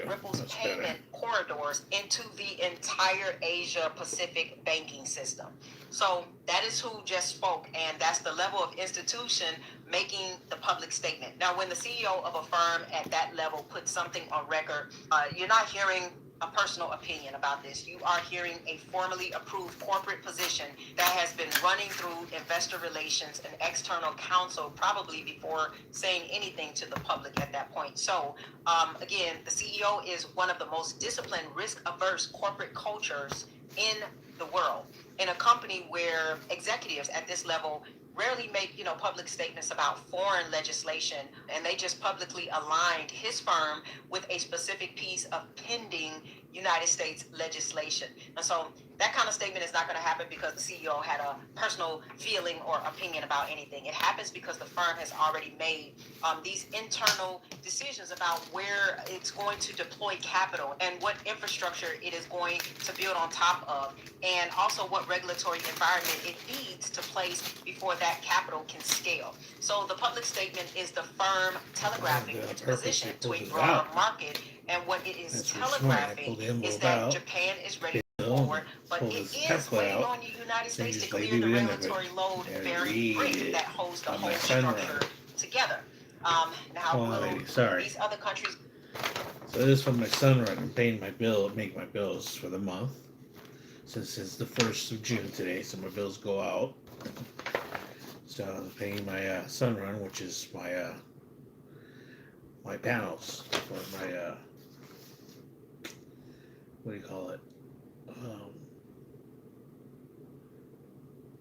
ripples payment corridors into the entire Asia Pacific banking system. So that is who just spoke, and that's the level of institution making the public statement. Now, when the CEO of a firm at that level puts something on record, you're not hearing a personal opinion about this. You are hearing a formally approved corporate position that has been running through investor relations and external counsel probably before saying anything to the public at that point. So again, the CEO is one of the most disciplined, risk-averse corporate cultures in the world, in a company where executives at this level rarely make public statements about foreign legislation, and they just publicly aligned his firm with a specific piece of pending United States legislation. And so that kind of statement is not going to happen because the CEO had a personal feeling or opinion about anything. It happens because the firm has already made these internal decisions about where it's going to deploy capital and what infrastructure it is going to build on top of, and also what regulatory environment it needs to place before that capital can scale. So the public statement is the firm telegraphing its position to a broader market, and what it is telegraphing is that Japan is ready forward, but it is waiting on the United States to clear the regulatory load bearing brick that holds the whole structure together. Now, these other countries. So this is from my Sunrun. I'm paying my bill, make my bills for the month. Since it's the 1st of June today, so my bills go out. So I'm paying my Sunrun, which is my my panels for my what do you call it?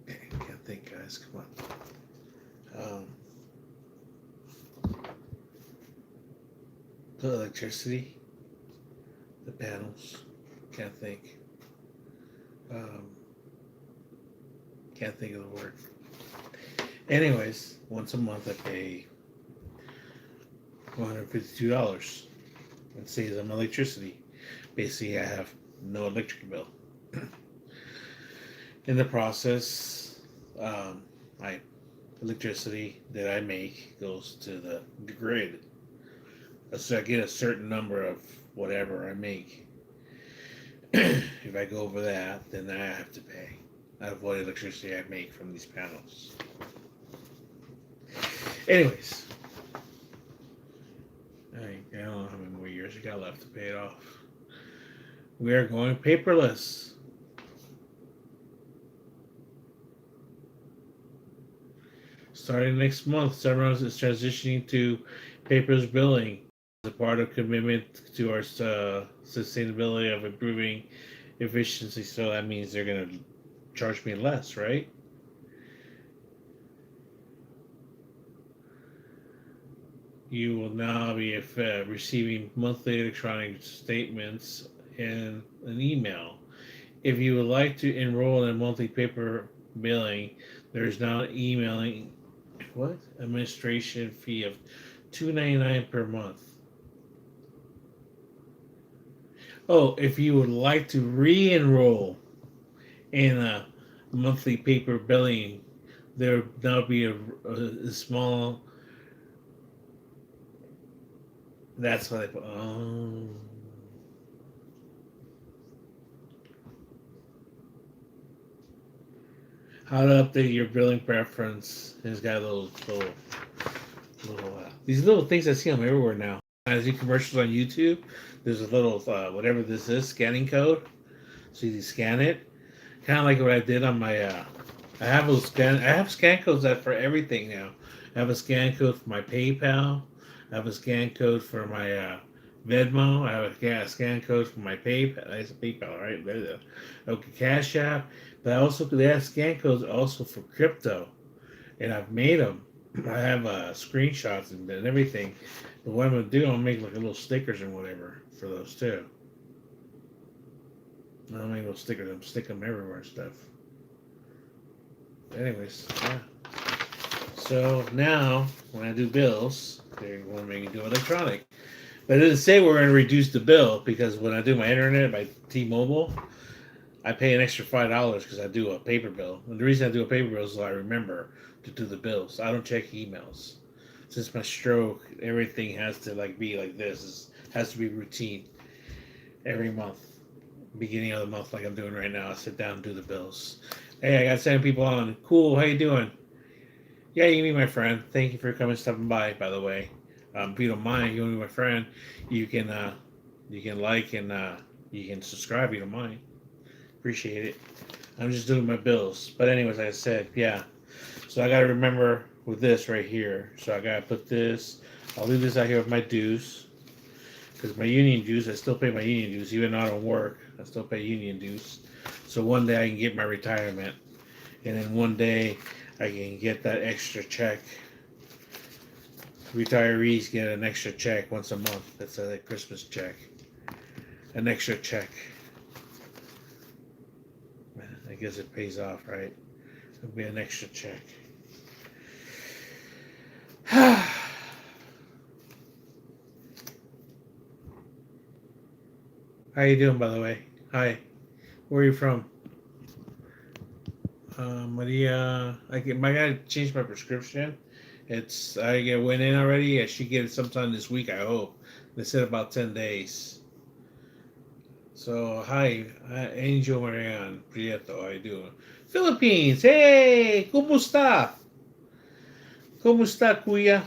I can't think, guys. Come on. The electricity, the panels. Can't think. Can't think of the word. Anyways, once a month I pay $152 and saves on electricity. Basically, I have no electric bill. In the process, my electricity that I make goes to the grid. So I get a certain number of whatever I make. If I go over that, then I have to pay out of what electricity I make from these panels. Anyways, I don't know how many more years I got left to pay it off. We are going paperless. Starting next month, Sunrun is transitioning to paperless billing as a part of commitment to our sustainability of improving efficiency. So that means they're going to charge me less, right? You will now be receiving monthly electronic statements and an email. If you would like to enroll in monthly paper billing, there is now an emailing administration fee of $2.99 per month. Oh, if you would like to re-enroll in a monthly paper billing, there will now be a small. That's what I put. How to update your billing preference. It's got these little things I see them everywhere now. I see commercials on YouTube. There's a little whatever this is, scanning code. So you scan it. Kind of like what I did on my. I have scan codes for everything now. I have a scan code for my PayPal. I have a scan code for my Venmo. I have a scan code for my PayPal. That's PayPal, right? Okay, Cash App. But they have scan codes also for crypto, and I've made them. I have screenshots and everything. But what I'm gonna do, I'll make like little stickers and whatever for those too. I'll make little stickers and stick them everywhere and stuff. Anyways, yeah. So now when I do bills, they're going to make me do electronic. But it doesn't say we're going to reduce the bill, because when I do my internet by T-Mobile, I pay an extra $5 because I do a paper bill. And the reason I do a paper bill is so I remember to do the bills. I don't check emails. Since my stroke, everything has to be like this. Has to be routine every month. Beginning of the month, like I'm doing right now, I sit down and do the bills. Hey, I got 7 people on. Cool. How you doing? Yeah, you can be my friend. Thank you for coming, stopping by. By the way, if you don't mind, you want to be my friend. You can like and you can subscribe. If you don't mind. Appreciate it. I'm just doing my bills. But anyways, like I said, yeah. So I gotta remember with this right here. So I gotta put this. I'll leave this out here with my dues because my union dues. I still pay my union dues even though I don't work. I still pay union dues. So one day I can get my retirement, and then one day I can get that extra check. Retirees get an extra check once a month. That's a Christmas check. An extra check. I guess it pays off, right? It'll be an extra check. How you doing, by the way? Hi. Where are you from? Maria. I gotta change my prescription. Went in already. I should get it sometime this week. I hope. They said about 10 days. So hi, Angel Marian Prieto. How you doing? Philippines. Hey, kumusta? Kumusta, kuya?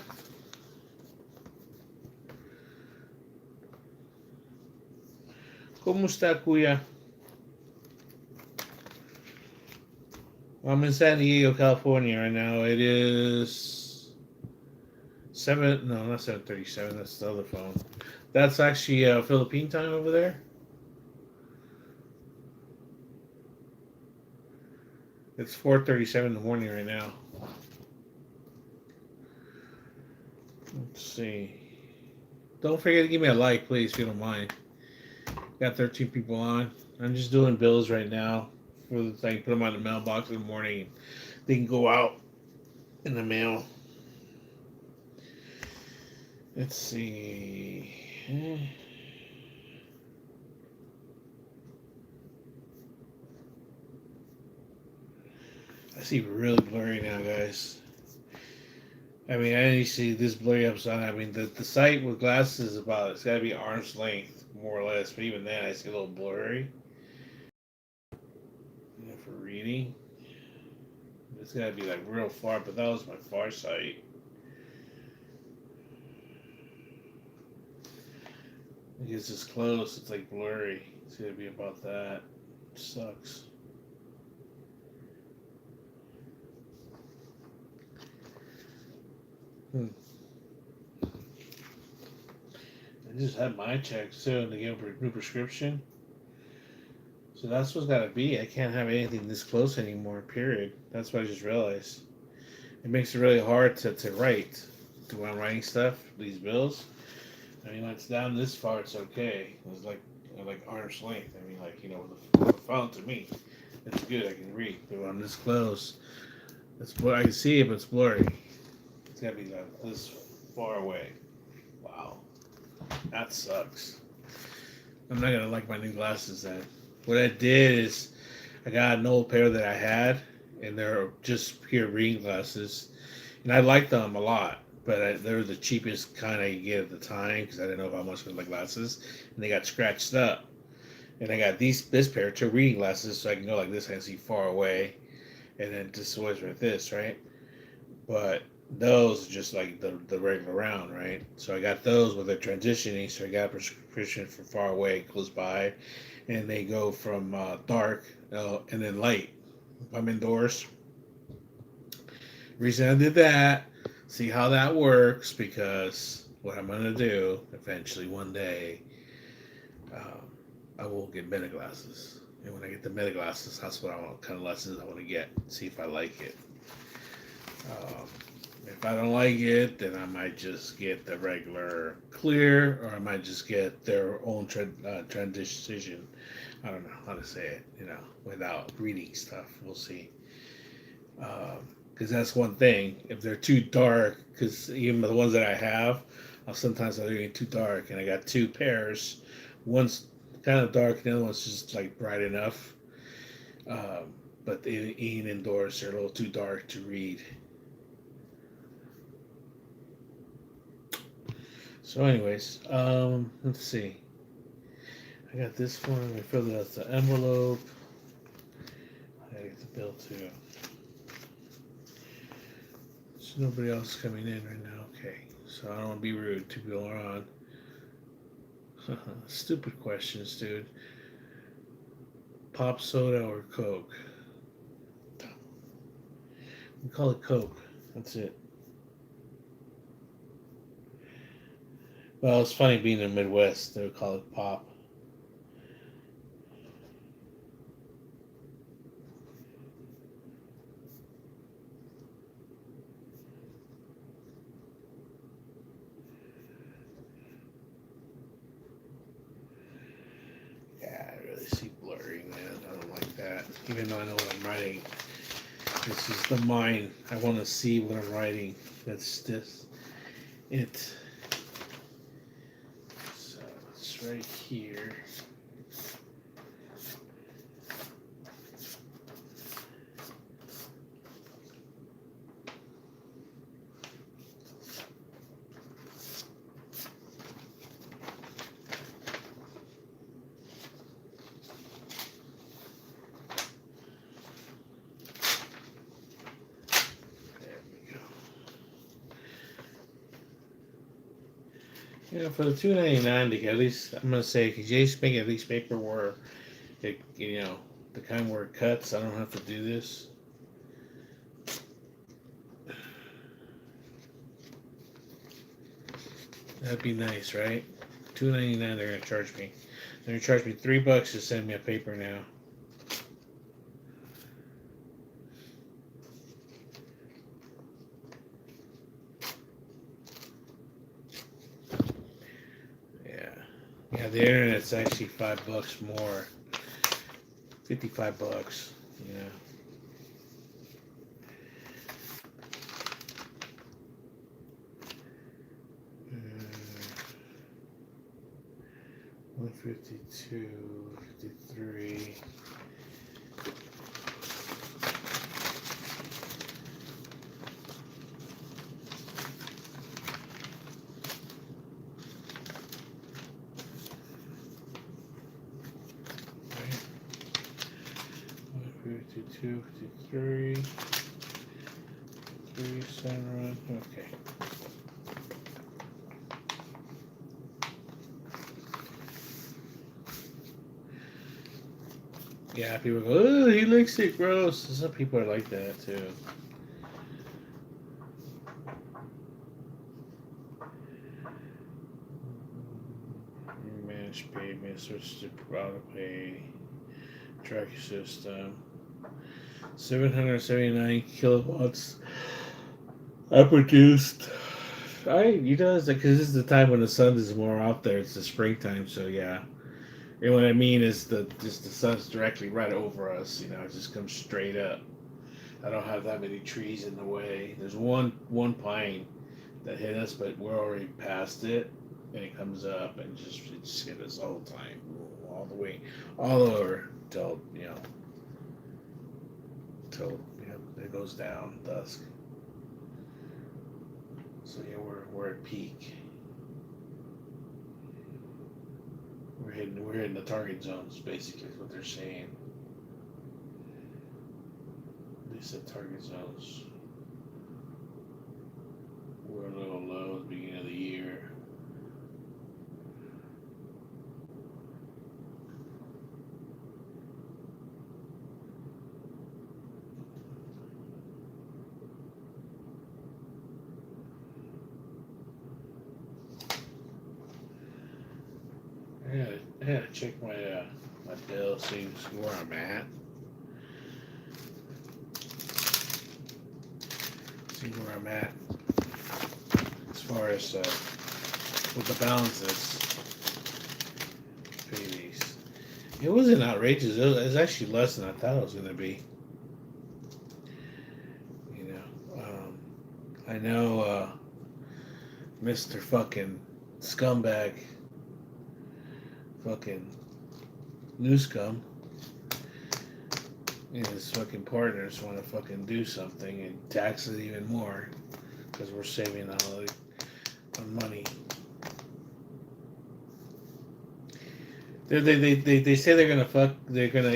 Kumusta, kuya? I'm in San Diego, California right now. It is seven. No, not 7:37. That's the other phone. That's actually Philippine time over there. It's 4:37 in the morning right now. Let's see. Don't forget to give me a like, please, if you don't mind. Got 13 people on. I'm just doing bills right now. For the thing, put them on the mailbox in the morning. They can go out in the mail. Let's see. I see really blurry now, guys. I mean, I only see this blurry upside. I mean, the sight with glasses is about, it's got to be arm's length, more or less. But even then, I see a little blurry. For reading, it's got to be like real far, but that was my far sight. I guess it's close, it's like blurry. It's got to be about that. It sucks. I just had my check soon to get a new prescription. So that's what's got to be. I can't have anything this close anymore, period. That's what I just realized. It makes it really hard to write. When I'm writing stuff, these bills. I mean, when it's down this far, it's okay. It's like arm's length. I mean, like, with the phone to me, it's good. I can read. But when I'm this close, I can see it, but it's blurry. It's got to be like this far away. Wow. That sucks. I'm not gonna like my new glasses then. What I did is I got an old pair that I had, and they're just pure reading glasses, and I liked them a lot. But they were the cheapest kind I could get at the time because I didn't know how much for my glasses, and they got scratched up. And I got this pair, two reading glasses, so I can go like this. I can see far away, and then just always like this, right? But those are just like the regular round, right? So I got those with a transitioning. So I got a prescription for far away, close by, and they go from dark and then light. If I'm indoors. Reason I did that, see how that works, because what I'm gonna do eventually one day, um, I will get meta glasses, and when I get the meta glasses, that's what I want, kind of lenses I want to get. See if I like it. Um, if I don't like it, then I might just get the regular clear, or I might just get their own transition. I don't know how to say it, without reading stuff. We'll see. Because that's one thing. If they're too dark, because even the ones that I have, sometimes they're getting too dark, and I got two pairs. One's kind of dark, and the other one's just like bright enough. Um, but even indoors, they're a little too dark to read. So, anyways, let's see. I got this one. I filled out the envelope. I get the bill too. So nobody else coming in right now. Okay. So I don't want to be rude. Two people are on. Stupid questions, dude. Pop soda or Coke? We call it Coke. That's it. Well, it's funny being in the Midwest. They would call it pop. Yeah, I really see blurry, man. I don't like that. Even though I know what I'm writing. This is the mind. I want to see what I'm writing. That's this. It. So it's right here. There we go. Yeah, for the $2.99, to get at least I'm gonna say, could you just make at least paper where it, the kind where it cuts. I don't have to do this. That'd be nice, right? $2.99. They're gonna charge me. They're gonna charge me $3 to send me a paper now. Yeah, yeah. The internet's actually $5 more. $55. Yeah. 152, 53. Right. 152, 53. 3 run. Okay. Yeah, people go, oh, he likes it gross. Some people are like that too. Managed payment, switch to auto pay, tracking system. 779 kilowatts. I produced. Because this is the time when the sun is more out there. It's the springtime, so yeah. And what I mean is just the sun's directly right over us. It just comes straight up. I don't have that many trees in the way. There's one pine that hit us, but we're already past it, and it comes up and it just hit us all the time, all the way, all over till it goes down dusk. So yeah, we're at peak. We're hitting the target zones basically is what they're saying. They said target zones. We're a little low at the beginning of the year. I gotta check my bill, see where I'm at. See where I'm at as far as what the balance is. Pay these. It wasn't outrageous. It was actually less than I thought it was going to be. I know Mr. fucking scumbag, fucking new scum, and his fucking partners want to fucking do something and tax it even more because we're saving on money. They say they're gonna fuck. They're gonna,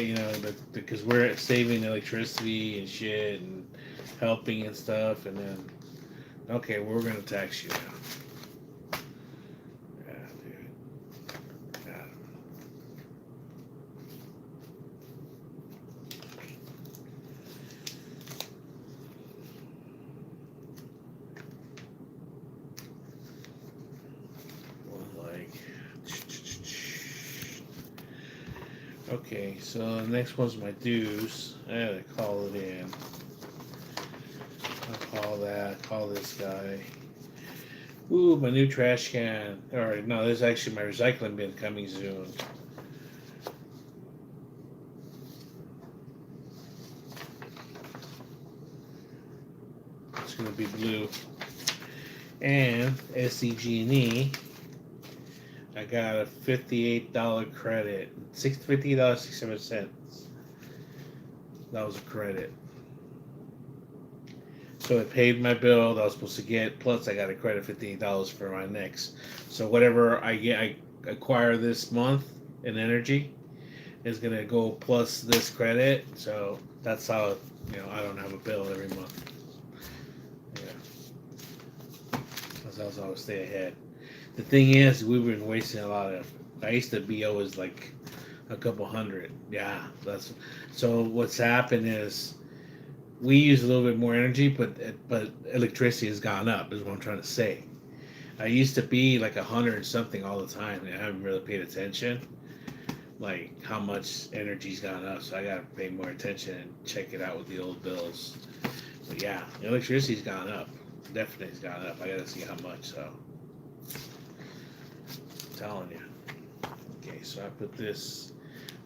because we're saving electricity and shit and helping and stuff, and then okay, we're gonna tax you now. Yeah, dude. Yeah. Well, like, okay, so the next one's my dues. I gotta call it in. I'll call that. Call this guy. Ooh, my new trash can. All right, no, this is actually my recycling bin coming soon. It's gonna be blue. And SCG&E, I got a $58 credit. $58.67. That was a credit. So it paid my bill that I was supposed to get. Plus, I got a credit $58 for my next. So whatever I acquire this month in energy is gonna go plus this credit. So that's how I don't have a bill every month. Yeah, that's how I stay ahead. The thing is, we've been wasting a lot of. I used to be always like a couple hundred. Yeah, that's. So what's happened is we use a little bit more energy, but electricity has gone up. Is what I'm trying to say. I used to be like 100 and something all the time, and I haven't really paid attention, like how much energy's gone up. So I gotta pay more attention and check it out with the old bills. But yeah, electricity's gone up. Definitely has gone up. I gotta see how much. So I'm telling you. Okay, so I put this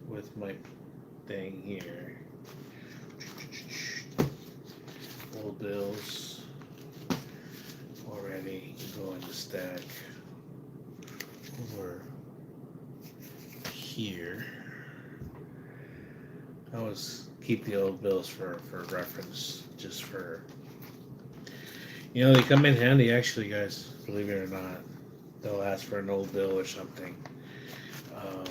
with my thing here. Old bills already go in the stack over here. I always keep the old bills for reference, just for they come in handy actually, guys. Believe it or not, they'll ask for an old bill or something. Um,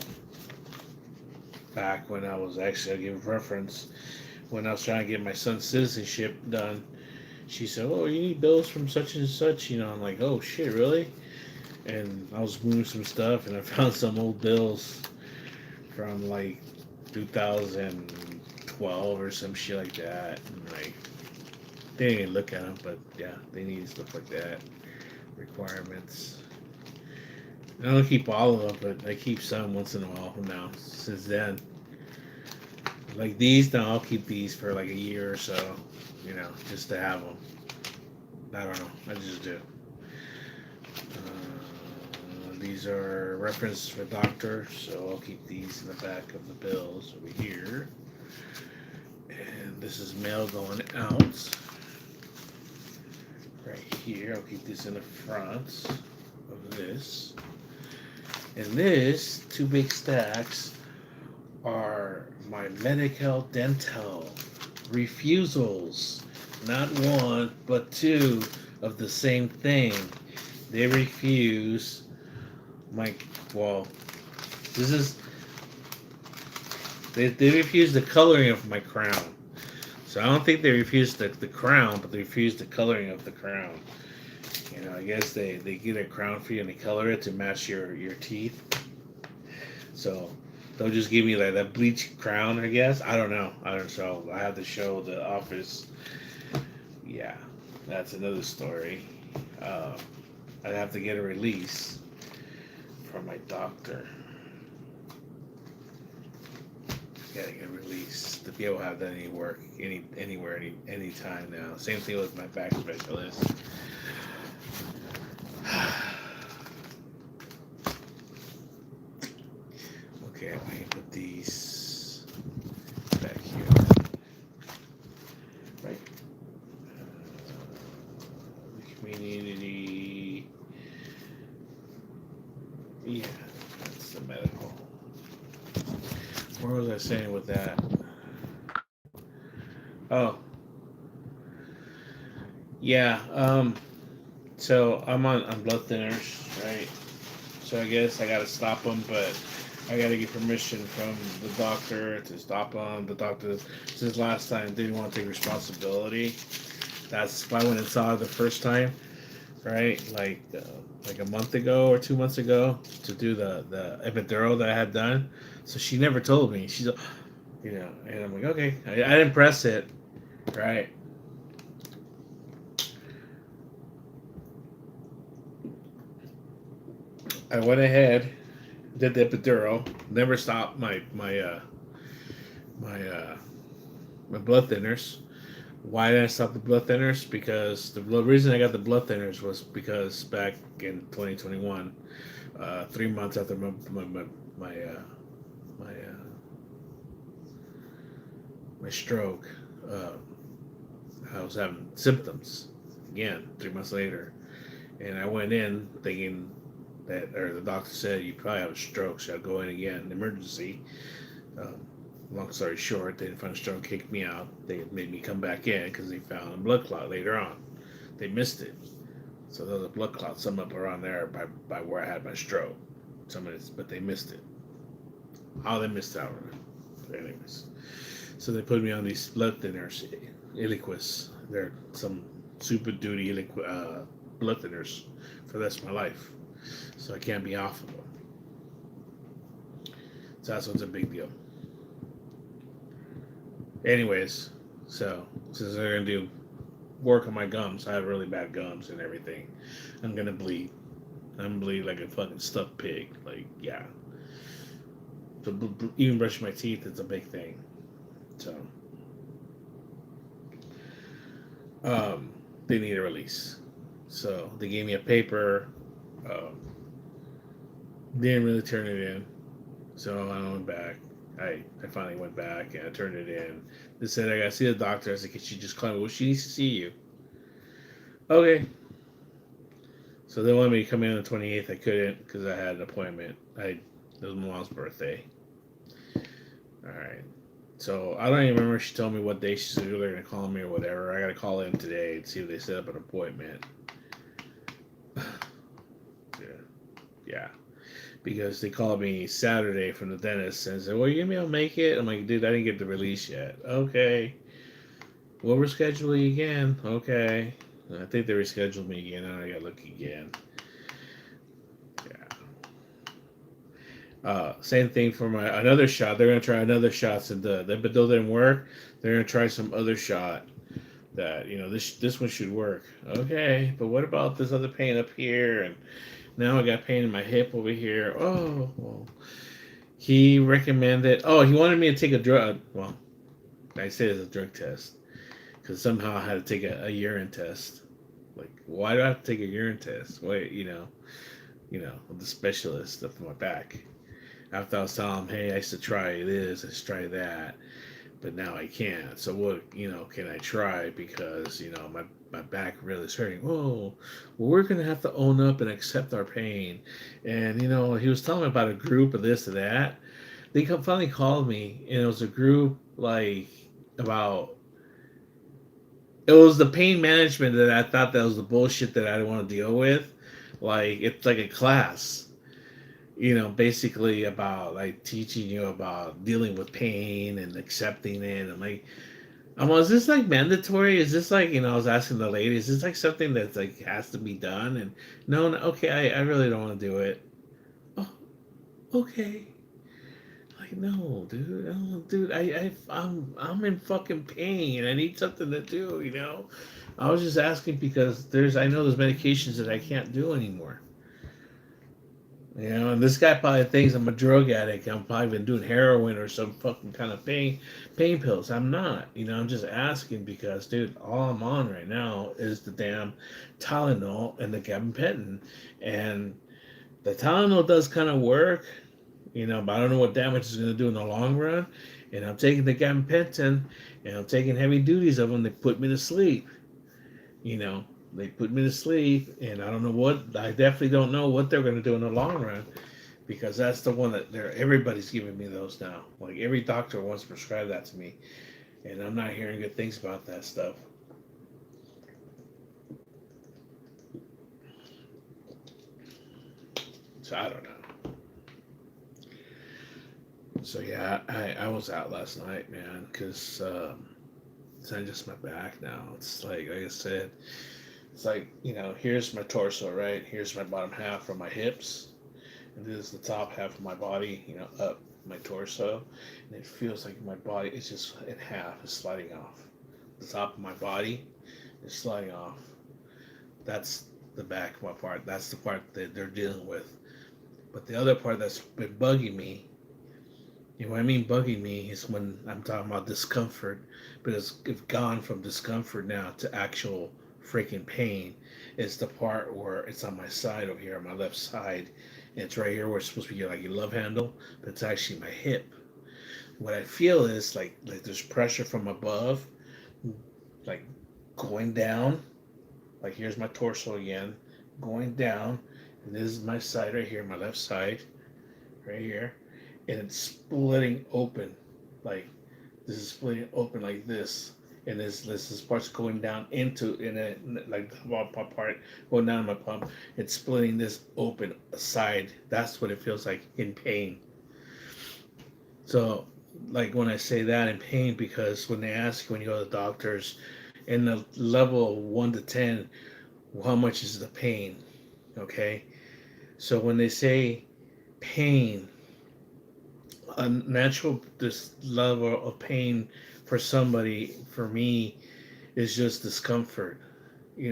Back when I was I'll give reference when I was trying to get my son's citizenship done. She said, "Oh, you need bills from such and such." I'm like, "Oh shit, really?" And I was moving some stuff, and I found some old bills from like 2012 or some shit like that. And like, they didn't even look at them, but yeah, they need stuff like that. Requirements. I don't keep all of them, but I keep some once in a while now. Since then, like these, now I'll keep these for like a year or so, just to have them. I don't know. I just do. These are reference for doctor, so I'll keep these in the back of the bills over here. And this is mail going out. Right here, I'll keep this in the front of this. And this, two big stacks, are my medical dental refusals. Not one, but two of the same thing. They refuse well, this is, they refuse the coloring of my crown. So I don't think they refuse the crown, but they refuse the coloring of the crown. I guess they get a crown for you and they color it to match your teeth. So they'll just give me like that bleach crown, I guess. I don't know. So I have to show the office. Yeah, that's another story. I'd have to get a release from my doctor. Gotta get a release to be able to have that anywhere, anytime now. Same thing with my back specialist. Okay, I'm going to put these back here. Right. Community. Yeah, that's the medical. Where was I saying with that? Oh, yeah. So I'm on blood thinners, right? So I guess I gotta stop them, but I got to get permission from the doctor to stop on. The doctor, since last time, didn't want to take responsibility. That's why I went and saw her the first time, right? Like a month ago or 2 months ago to do the epidural that I had done. So she never told me. She's, and I'm like, okay, I didn't press it, right? I went ahead, did the epidural, never stopped my my blood thinners. Why did I stop the blood thinners? Because the reason I got the blood thinners was because back in 2021, 3 months after my my, uh, my stroke, uh, I was having symptoms again 3 months later, and I went in thinking that, or the doctor said you probably have a stroke, so I'll go in again, emergency. Um, Long story short, they didn't find a stroke, kicked me out. They made me come back in because they found a blood clot later on. They missed it. So there was a blood clot somewhere up around there by where I had my stroke. But they missed it. How they missed out on it. But anyways. So they put me on these blood thinners, Eliquis. They're some super duty blood thinners for the rest of my life. So I can't be off of them. So that's what's a big deal. Anyways, so since they're gonna do work on my gums, I have really bad gums and everything. I'm gonna bleed. I'm gonna bleed like a fucking stuffed pig. Like, yeah. So even brushing my teeth is a big thing. So, um, they need a release. So they gave me a paper. Um, didn't really turn it in. So I went back. I finally went back and I turned it in. They said I gotta see the doctor. I said, can she just call me? Well, she needs to see you. Okay. So they wanted me to come in on the 28th. I couldn't because I had an appointment. It was my mom's birthday. All right. So I don't even remember if she told me what day she said they're gonna call me or whatever. I gotta call in today and see if they set up an appointment. Yeah, yeah. Because they called me Saturday from the dentist and said, "Well, you gonna be able to make it?" I'm like, "Dude, I didn't get the release yet." Okay. Well, we're scheduling again. Okay. I think they rescheduled me again. I gotta look again. Yeah. Same thing for my another shot. They're gonna try another shot. So but though didn't work, they're gonna try some other shot. That this one should work. Okay, but what about this other pain up here? And now I got pain in my hip over here. Oh, well, he recommended. Oh, he wanted me to take a drug. Well, I say it's a drug test because somehow I had to take a urine test. Like, why do I have to take a urine test? Wait, the specialist up my back. After I was telling him, hey, I used to try this, I used to try that, but now I can't. So what, can I try? Because, my back really is hurting. Oh, well, we're going to have to own up and accept our pain. And, he was telling me about a group of this and that. They finally called me, and it was a group like about, it was the pain management that I thought that was the bullshit that I didn't want to deal with. Like, it's like a class, basically about like teaching you about dealing with pain and accepting it. And like, is this like mandatory? Is this like, I was asking the lady, is this like something that's like has to be done? And no, no, okay, I really don't want to do it. Oh, okay. Like, no, dude, no, dude, I'm in fucking pain. I need something to do. I was just asking because I know there's medications that I can't do anymore. And this guy probably thinks I'm a drug addict. I'm probably been doing heroin or some fucking kind of pain pills. I'm not. I'm just asking because, dude, all I'm on right now is the damn Tylenol and the gabapentin. And the Tylenol does kind of work, but I don't know what damage it's going to do in the long run. And I'm taking the gabapentin and I'm taking heavy duties of them. They put me to sleep. You know, they put me to sleep, and I don't know what. I definitely don't know what they're going to do in the long run, because that's the one that everybody's giving me those now. Like every doctor wants to prescribe that to me, and I'm not hearing good things about that stuff. So I don't know. So yeah, I was out last night, man, because it's not just my back now. It's like I said, it's like, here's my torso, right? Here's my bottom half from my hips, and this is the top half of my body, up my torso, and it feels like my body is just in half, is sliding off. The top of my body is sliding off. That's the back part. That's the part that they're dealing with. But the other part that's been bugging me, what I mean bugging me is when I'm talking about discomfort, but it's gone from discomfort now to actual freaking pain. It's the part where it's on my side over here, on my left side. And it's right here where it's supposed to be like a love handle, but it's actually my hip. What I feel is like there's pressure from above, like going down. Like here's my torso again, going down, and this is my side right here, my left side, right here, and it's splitting open, like this is splitting open like this, and this part's going down into in it like the bottom part going down my pump. It's splitting this open side. That's what it feels like in pain. So, like when I say that in pain, because when they ask you when you go to the doctors, in the level of 1 to 10, how much is the pain? Okay, so when they say pain, a natural this level of pain for somebody, for me, is just discomfort.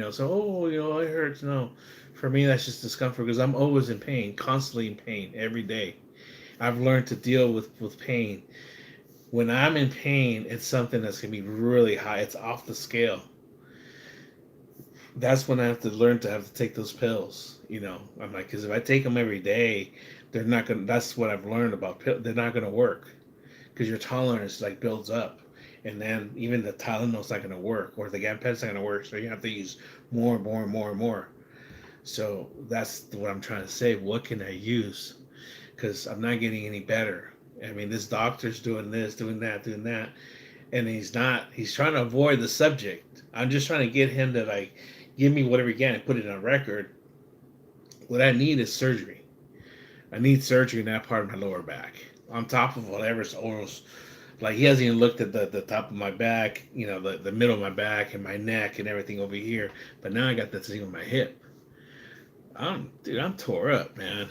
So it hurts. No, for me that's just discomfort because I'm always in pain, constantly in pain every day. I've learned to deal with pain. When I'm in pain, it's something that's gonna be really high. It's off the scale. That's when I have to learn to have to take those pills. I'm like, because if I take them every day, they're not gonna. That's what I've learned about pills. They're not gonna work because your tolerance like builds up, and then even the Tylenol's not gonna work, or the Gampet's not gonna work. So you have to use more and more and more and more. So that's what I'm trying to say. What can I use? Because I'm not getting any better. I mean, this doctor's doing this, doing that, and he's not. He's trying to avoid the subject. I'm just trying to get him to like give me whatever he can and put it on record. What I need is surgery. I need surgery in that part of my lower back. On top of whatever's almost like he hasn't even looked at the top of my back, the middle of my back and my neck and everything over here. But now I got this thing on my hip. I'm tore up, man.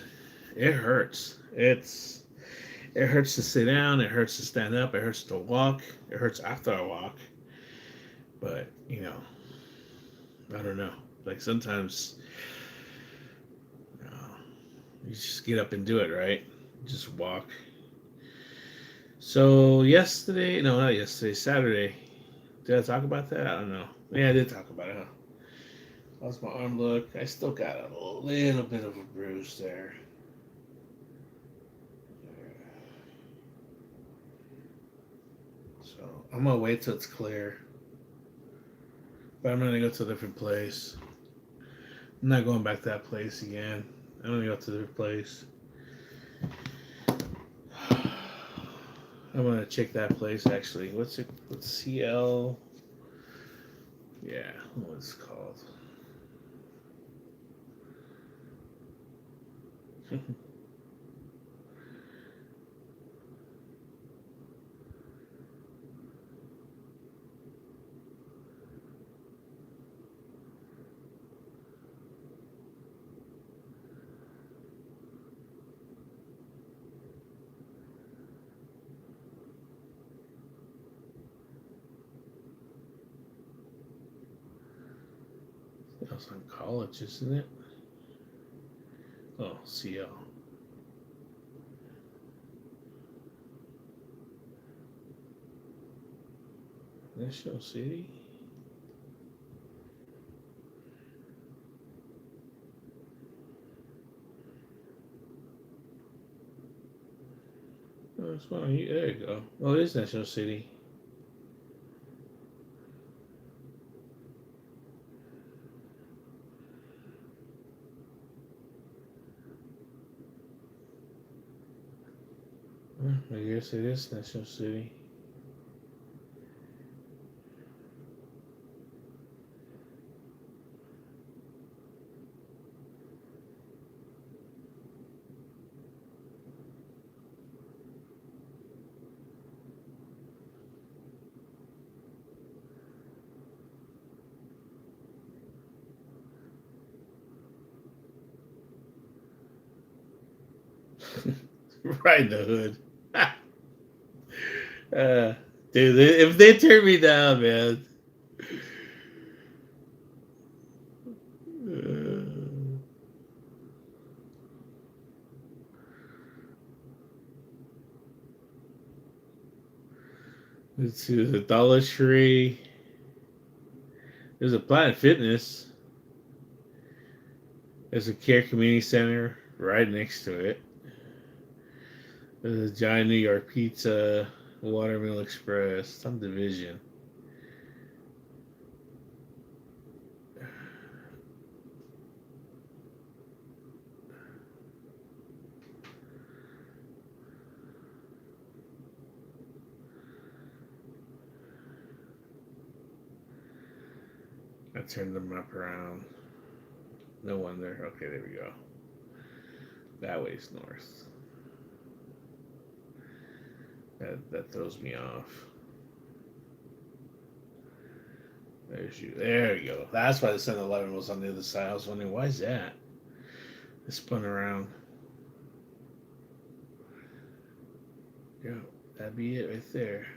It hurts. It hurts to sit down. It hurts to stand up. It hurts to walk. It hurts after I walk. But I don't know. Like sometimes you just get up and do it, right? Just walk. So yesterday, no, not yesterday, Saturday. Did I talk about that? I don't know. Yeah, I did talk about it. Huh? How's my arm look? I still got a little bit of a bruise there. So I'm gonna wait till it's clear. But I'm gonna go to a different place. I'm not going back to that place again. I'm gonna go to a different place. I'm gonna check that place actually. What's it? What's CL? Yeah, what's it called? That's on college, isn't it? Oh, CL. National City? Oh, it's one. There you go. Oh, it is National City. I guess it is National City. Right in the hood. uh, dude, if they turn me down, man. Uh, let's see, there's a Dollar Tree. There's a Planet Fitness. There's a Care Community Center right next to it. There's a Giant New York Pizza, Watermill Express, some division. I turned the map around. No wonder. Okay, there we go. That way's north. That throws me off. There's you. There you go. That's why the 7-Eleven was on the other side. I was wondering, why is that? It spun around. Yeah, that'd be it right there.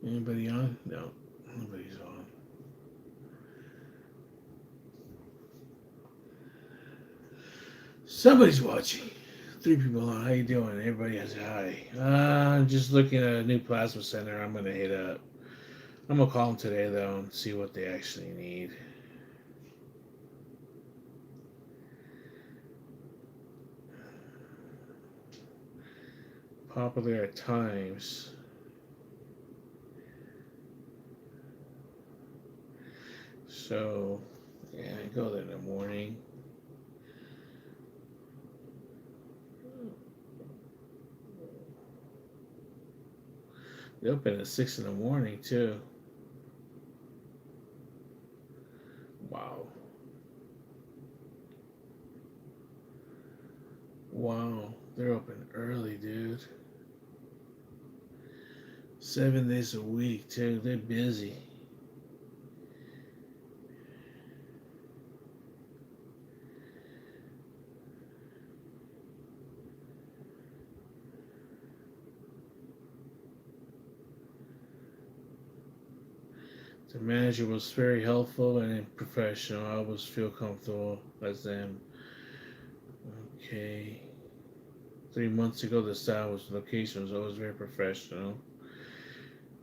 Anybody on? No, nobody's on. Somebody's watching. 3 people on. How you doing? Everybody has a hi. Just looking at a new plasma center. I'm gonna hit up. I'm gonna call them today though and see what they actually need. Popular at times. So, yeah, I go there in the morning. They open at 6 in the morning too. Wow. Wow. They're open early, dude. 7 days a week too. They're busy. The manager was very helpful and professional. I always feel comfortable as them. Okay. 3 months ago, the style was location was always very professional.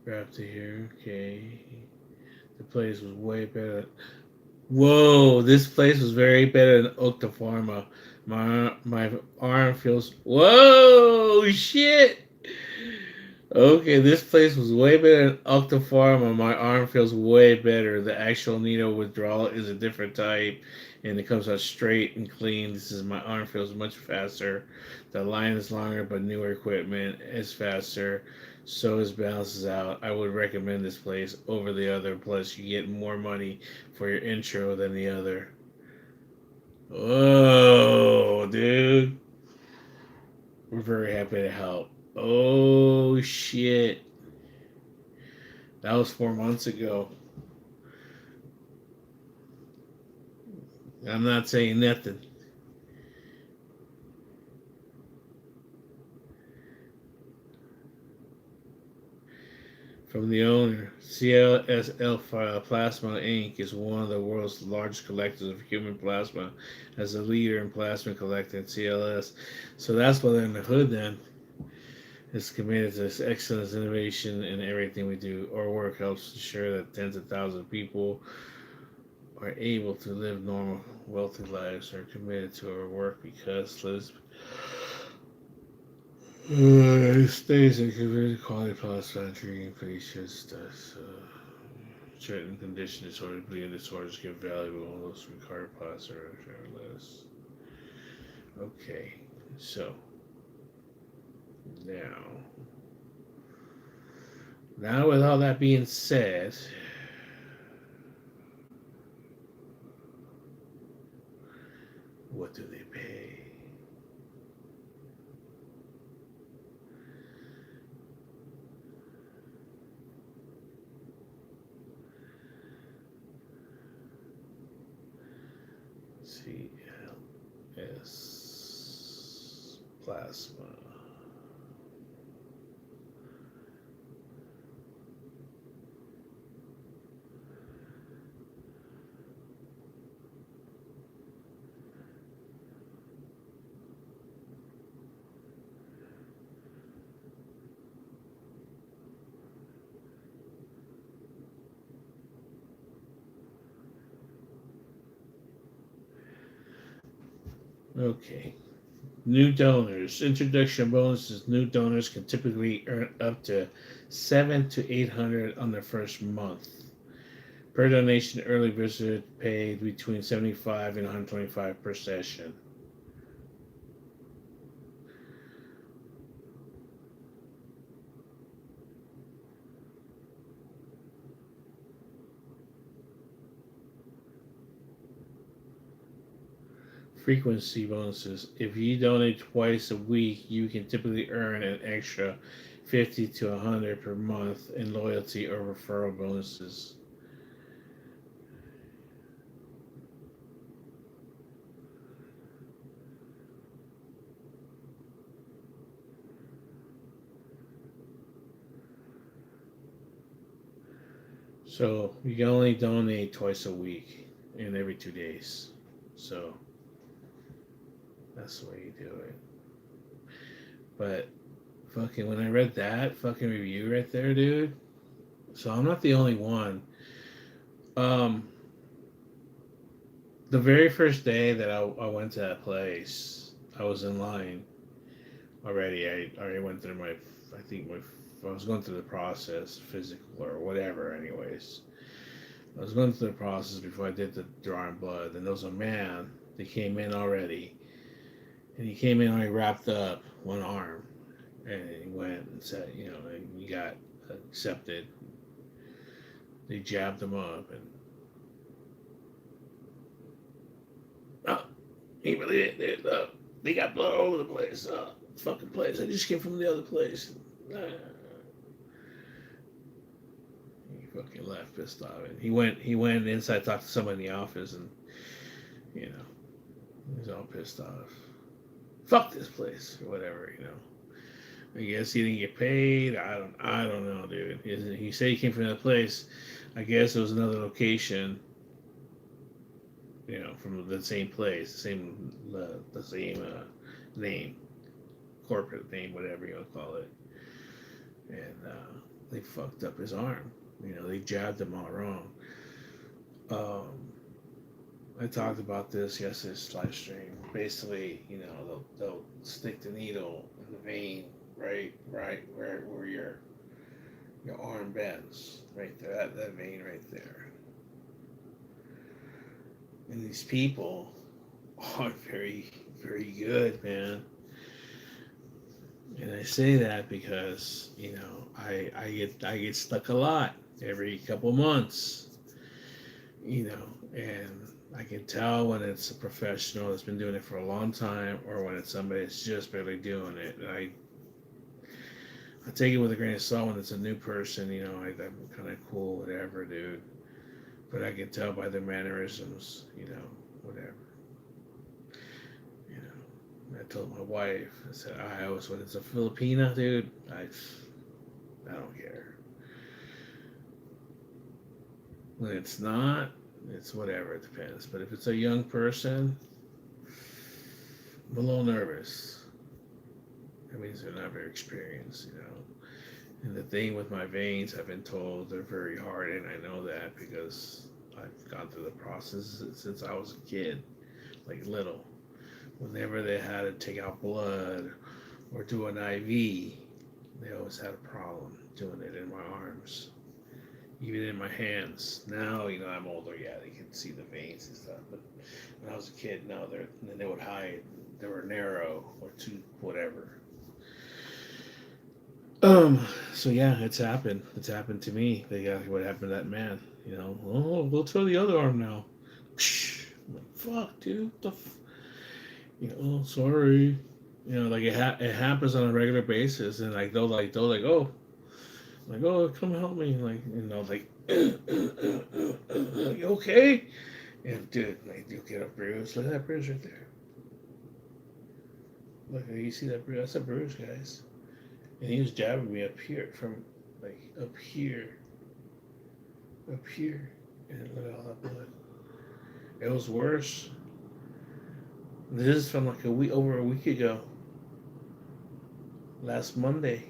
Grab to here. Okay. The place was way better. Whoa, this place was very better than Octaforma. My arm feels. Whoa, shit. Okay, this place was way better than Octaforma. My arm feels way better. The actual needle withdrawal is a different type, and it comes out straight and clean. This is my arm feels much faster. The line is longer, but newer equipment is faster. So it balances out. I would recommend this place over the other. Plus, you get more money for your intro than the other. Oh, dude, we're very happy to help. Oh shit. That was 4 months ago. I'm not saying nothing. From the owner, CLSL Plasma Inc. is one of the world's largest collectors of human plasma, as a leader in plasma collecting CLS. So that's why they're in the hood then. It's committed to excellence, innovation in everything we do. Our work helps ensure that tens of thousands of people are able to live normal, wealthy lives. Are committed to our work because stays in community quality plasma treating patients. Certain condition disorders, bleeding disorders give valuable most required plasma less. Okay, so now, now with all that being said, what do they pay? CLS plasma. Okay. New donors. Introduction bonuses. New donors can typically earn up to 7 to 800 on their first month. Per donation, early visitor paid between 75 and 125 per session. Frequency bonuses. If you donate twice a week, you can typically earn an extra 50 to 100 per month in loyalty or referral bonuses. So you can only donate twice a week and every 2 days. So that's the way you do it. But fucking when I read that fucking review right there, dude. So I'm not the only one. Um, the very first day that I went to that place, I was in line already. I already went through my, I think my, I was going through the process, physical or whatever. Anyways, I was going through the process before I did the drawing blood, and there was a man that came in already, and he came in already wrapped up one arm, and he went and said, you know, and he got accepted. They jabbed him up, and oh, he really did. They got blood all over the place. Fucking place. I just came from the other place. He fucking left pissed off, and he went inside, talked to somebody in the office, and you know, he was all pissed off. Fuck this place or whatever, you know. I guess he didn't get paid. I don't know, dude. He said he came from another place. I guess it was another location, you know, from the same place, the same name, corporate name, whatever you want to call it. And they fucked up his arm. You know, they jabbed him all wrong. Um, I talked about this yesterday's live stream. Basically, you know, they'll stick the needle in the vein, right where your arm bends, right there, that vein right there. And these people aren't very good, man. And I say that because you know I get stuck a lot every couple months, you know, and I can tell when it's a professional that's been doing it for a long time, or when it's somebody that's just barely doing it. And I take it with a grain of salt when it's a new person, you know. I'm kind of cool, whatever, dude. But I can tell by their mannerisms, you know, whatever. You know, I told my wife, I said, I always, when it's a Filipina, dude, I don't care. When it's not, it's whatever, it depends. But if it's a young person, I'm a little nervous. That means they're not very experienced, you know. And the thing with my veins, I've been told they're very hard, and I know that because I've gone through the process since I was a kid, like little. Whenever they had to take out blood or do an IV, they always had a problem doing it in my arms, even in my hands. Now, you know, I'm older, yeah, they can see the veins and stuff. But when I was a kid, no, they would hide. They were narrow or too whatever. So yeah, it's happened. It's happened to me. They got what happened to that man. You know, oh, we'll try the other arm now. I'm like, fuck, dude. You know, sorry. You know, like it happens on a regular basis, and like, oh, like, oh, come help me, like, you know, like, you okay? And dude, like, you get a bruise. Look at that bruise right there. Look, you see that bruise? That's a bruise, guys. And he was jabbing me up here from like up here, and look at all that blood. It was worse. This is from like over a week ago, last Monday,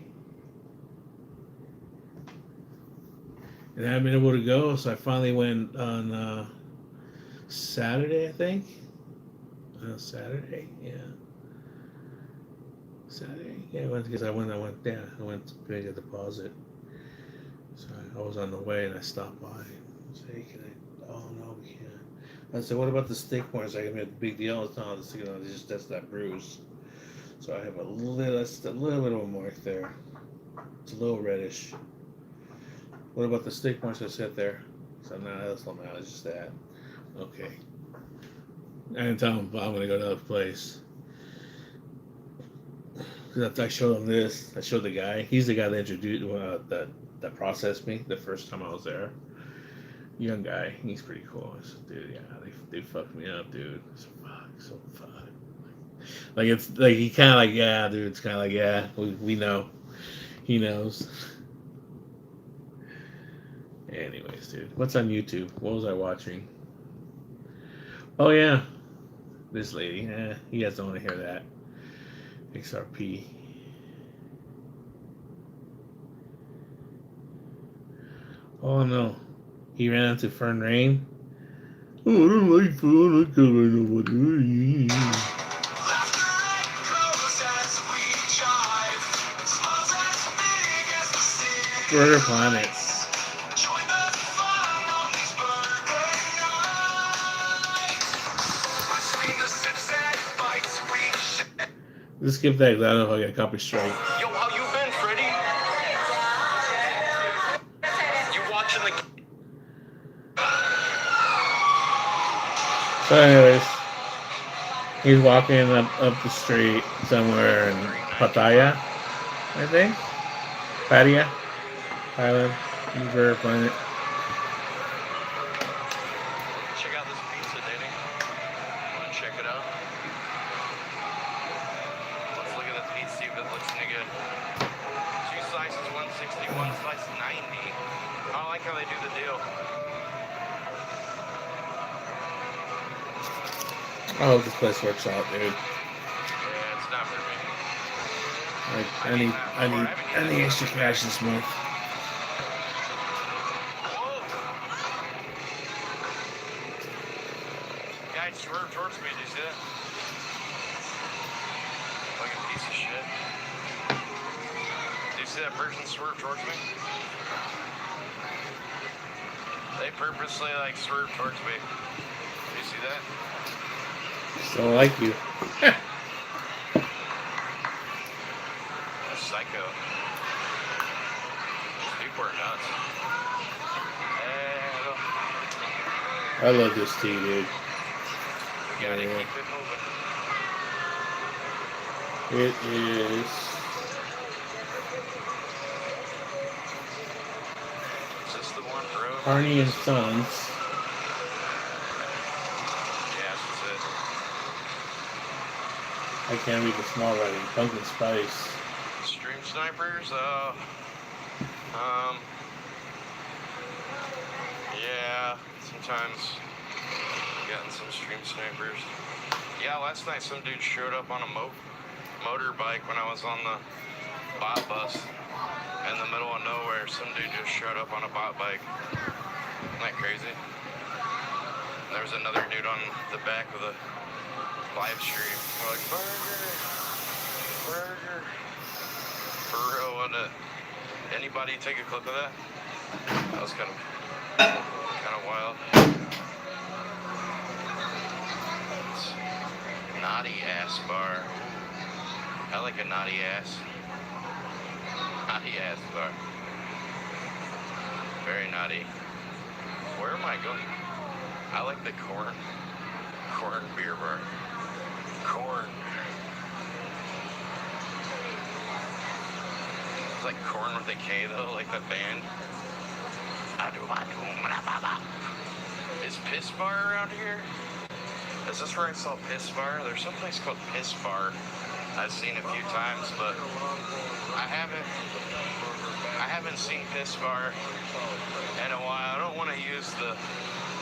and I haven't been able to go. So I finally went on Saturday, I think. Saturday, yeah. Saturday, yeah. I went because I went. Yeah, I went to make a deposit. So I was on the way and I stopped by. I said, hey, can I? Oh no, we can't. I said, what about the stick marks? I made a big deal. It's not the stick. It's just that's that bruise. So I have just a little bit of a mark there. It's a little reddish. What about the stick marks I said there? So no, that's not matter. It's just that. Okay. I didn't tell him I'm gonna go to the place. Cause I showed him this. I showed the guy. He's the guy that introduced that processed me the first time I was there. Young guy. He's pretty cool. I said, dude, yeah, they fucked me up, dude. So fuck. Like it's like he kind of like yeah, dude. It's kind of like yeah, we know. He knows. Anyways, dude, what's on YouTube? What was I watching? Oh yeah, this lady. You guys don't want to hear that. XRP. Oh no, he ran into Fern Rain. Oh, I don't like fun. I don't know what to do. Burger Planet. Just skip that. I don't know if I got a copy strike. Yo, how you been, Freddy? You watching the? So, anyways, he's walking up the street somewhere in Pattaya, I think. Pattaya, Thailand, Burger Planet. Check out this pizza, Danny. Wanna check it out? Let's look at the pizza, see if it looks any good. 2 slices, 160, 1 slice, 90. I like how they do the deal. I hope this place works out, dude. Yeah, it's not for me. Like, I need extra cash this month. Whoa! Guy swerved towards me, did you see that? Fucking piece of shit. Did you see that person swerve towards me? They purposely like swerved towards me. Did you see that? Still like you. That's psycho. These people are nuts. I love this tea, dude. We gotta keep it moving. It is. Is this the one, bro? Harney and Sons. Yeah, this is it. I can't read the small writing. Pumpkin Spice. Stream snipers, yeah, sometimes getting some stream snipers. Yeah, last night some dude showed up on a motorbike when I was on the bot bus in the middle of nowhere. Some dude just showed up on a bot bike. Isn't that crazy? There was another dude on the back of the live stream. We're like, burger. For real, anybody take a clip of that? That was kind of wild. Naughty ass bar. I like a naughty ass. Naughty ass bar. Very naughty. Where am I going? I like the corn beer bar. Corn. It's like corn with a K though, like the band. Is Piss Bar around here? Is this where I saw Piss Bar? There's some place called Piss Bar I've seen a few times, but I haven't seen Piss Bar in a while. I don't want to use the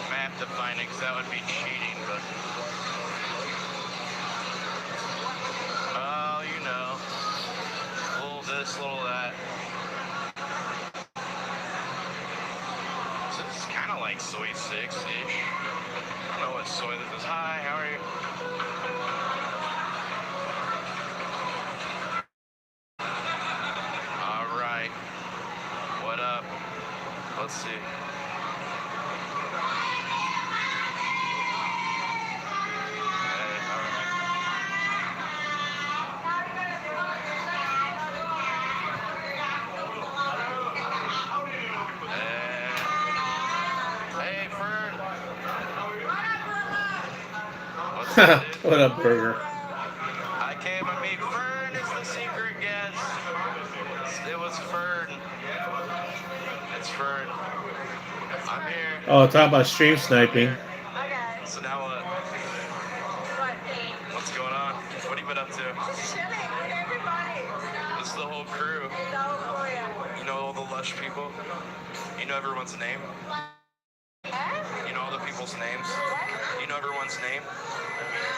map to find it because that would be cheating, but oh, you know, little this, little that. So it's kind of like soy 6-ish. I don't know what soy this is. Hi, how are you? All right. What up? Let's see. Hey, Fern. What's up, dude? What up, Burger? I came to meet Fern is the secret guest. It was Fern. It's Fern. I'm here. Oh, talk about stream sniping. Okay. So now what? What? What's going on? What have you been up to? Just chilling with everybody. This is the whole crew. South Korea. You know all the lush people? You know everyone's name? Huh? You know all the people's names? What? You know everyone's name?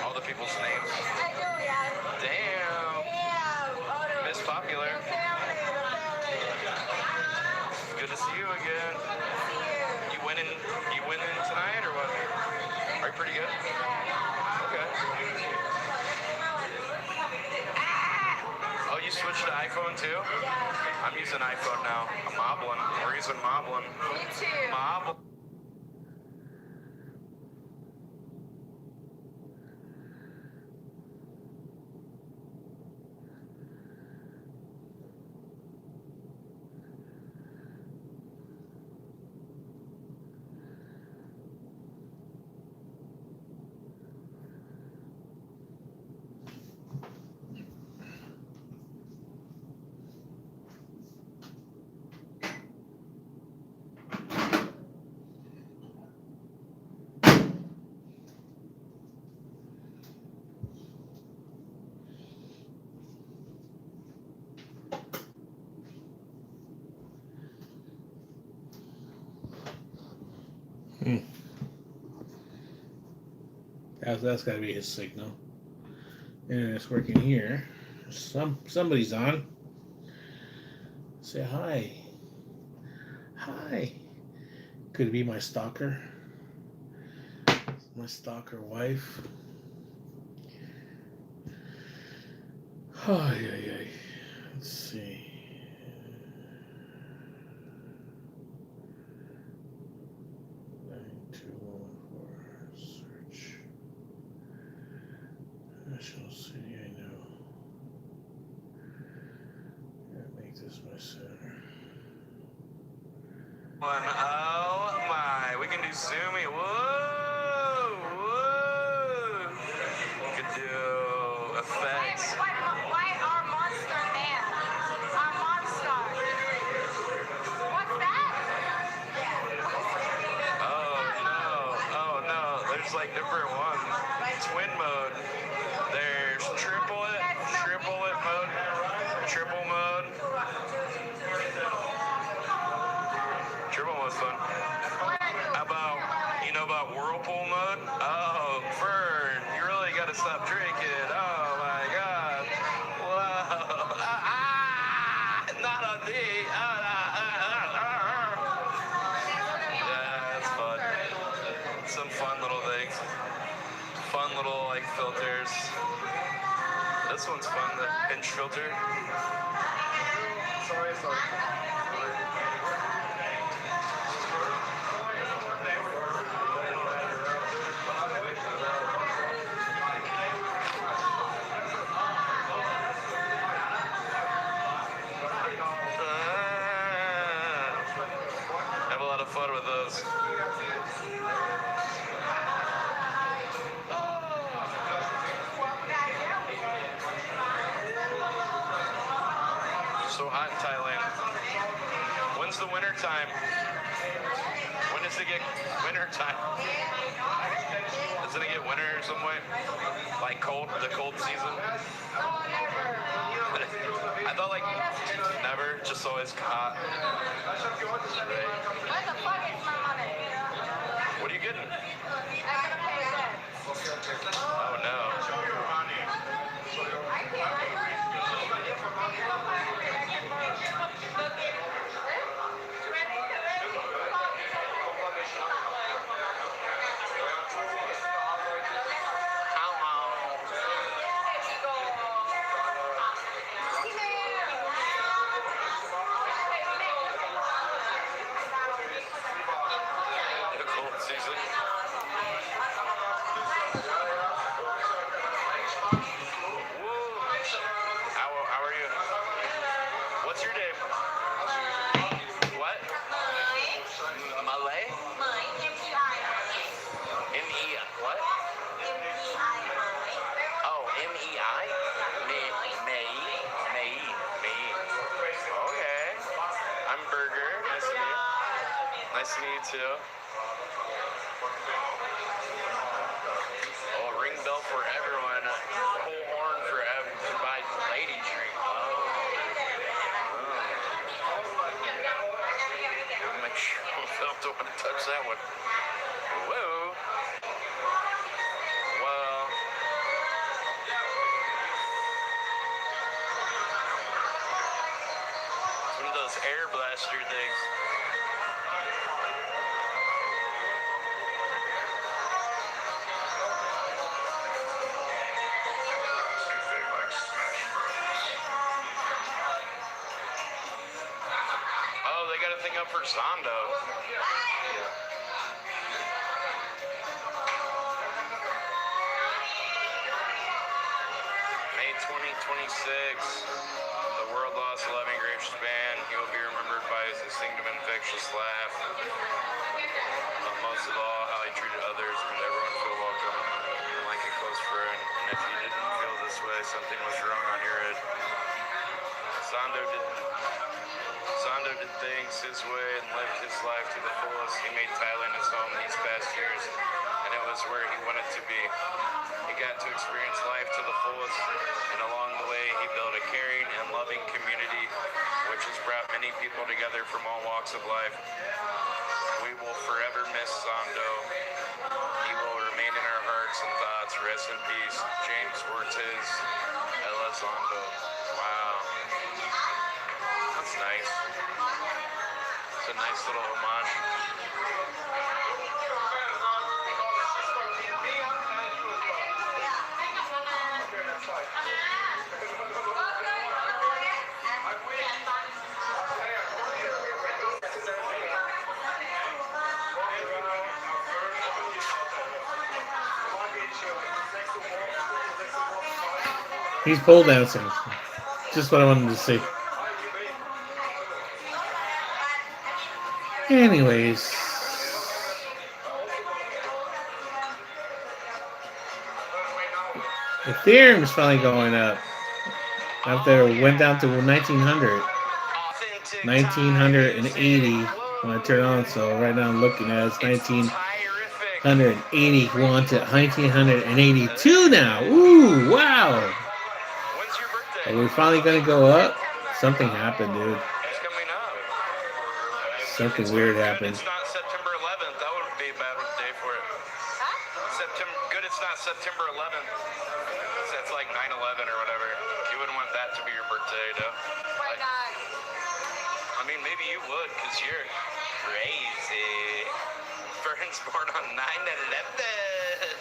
All the people's names. I do, yeah. Damn. Yeah. Oh, the Miss Popular. the family, the family. Good to see you again. See you. You winning tonight or what? Are you pretty good? Okay. Oh, you switched to iPhone too? Yeah. I'm using iPhone now. A Moblin. We're using Moblin. Me too. Moblin. That's got to be his signal. Internet's working here. Somebody's on. Say hi. Hi. Could it be my stalker? My stalker wife. Oh, yeah. Let's see. 92114 search. National City, I know. Gotta make this my center. Oh my, we can do Zoomy. Whoa. We could do effects. Why our monster man? Our monster. What's that? Oh no, there's like different ones. Twin mode. There's triplet mode, triple mode. Triple mode's fun. How about, you know about whirlpool mode? Oh, Fern, you really gotta stop drinking. Oh my god. Whoa. Not on me. Yeah, that's fun. Some fun little things. Fun little like filters. This one's fun, the pinch filter. Sorry. Have a lot of fun with those. So hot in Thailand. When's the winter time? When does it get winter time? Doesn't it get winter or some way? Like cold, the cold season? I thought like never, just always hot. Right. Where the fuck is my money? What are you getting? I'm gonna pay that. Oh no. I The cold season. Woo. How are you? What's your name? What? Malay? M-E, what? Oh, M-E-I? May. Okay. I'm Burger. Nice to meet you. Nice to meet you too. Oh, ring bell for everyone. Whole horn for my lady drink. Make sure I don't want to touch that one. Whoa. Well. It's one of those air blaster things. Oh, they got a thing up for Zondo. May 2026. The world lost a loving, gracious man. He will be remembered by his distinctive infectious laugh. But most of all, how he treated others, made everyone feel welcome and like a close friend. And if you didn't feel this way, something was wrong on your end. Zondo did things his way and lived his life to the fullest. He made Thailand his home these past years, and it was where he wanted to be. He got to experience life to the fullest, and along the way, he built a caring and loving community, which has brought many people together from all walks of life. We will forever miss Zondo. He will remain in our hearts and thoughts. Rest in peace, James Ortiz Elizondo. Wow. That's nice. It's a nice little homage. He's pole dancing. Just what I wanted to see. Anyways. Ethereum is finally going up. After it went down to 1900. 1980 when I turn on, so right now I'm looking at it's 1981 to 1982 now. Ooh, wow. When's your birthday? Are we finally gonna go up? Something happened, dude. It's coming up. Something weird Good happened. it's not September 11th. That would be a bad day for it. Good it's not September 11th. That's like 9/11 or whatever. You wouldn't want that to be your birthday, though. Why not? I mean, maybe you would, because you're crazy. Vern's born on 9/11.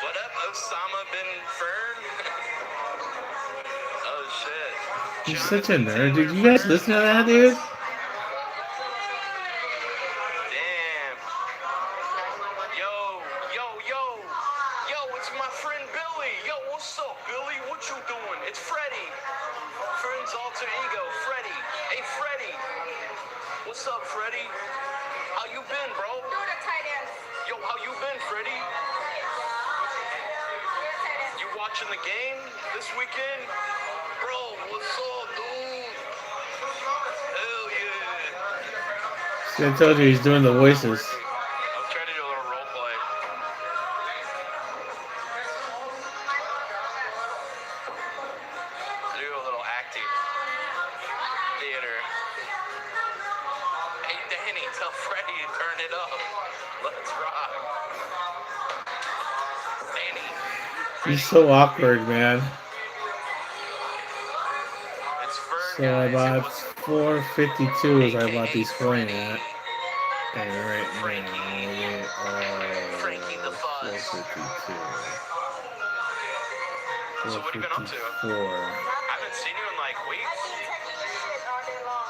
What up, Osama bin Fern? Oh, shit. He's such a nerd. Did you guys listen to that, dude? Damn. Yo, it's my friend Billy. Yo, what's up, Billy? What you doing? It's Freddy. Friend's alter ego, Freddy. Hey, Freddy. What's up, Freddy? How you been, bro? Do the tight end. Yo, how you been, Freddy? You watching the game this weekend? Bro, what's up, dude? Hell yeah. See, I told you he's doing the voices. I was trying to do a little role play. Do a little acting. Theater. Hey, Danny, tell Freddie to turn it up. Let's rock. Danny. He's so awkward, man. It's Fern, So I guys. It bought wasn't 452 is I bought AKA these coin Freddie. at. And right Frankie. now they Frankie the are Fuzz. 452. So what have you been up to? 454. I haven't seen you in like I've weeks. been taking shit all day long.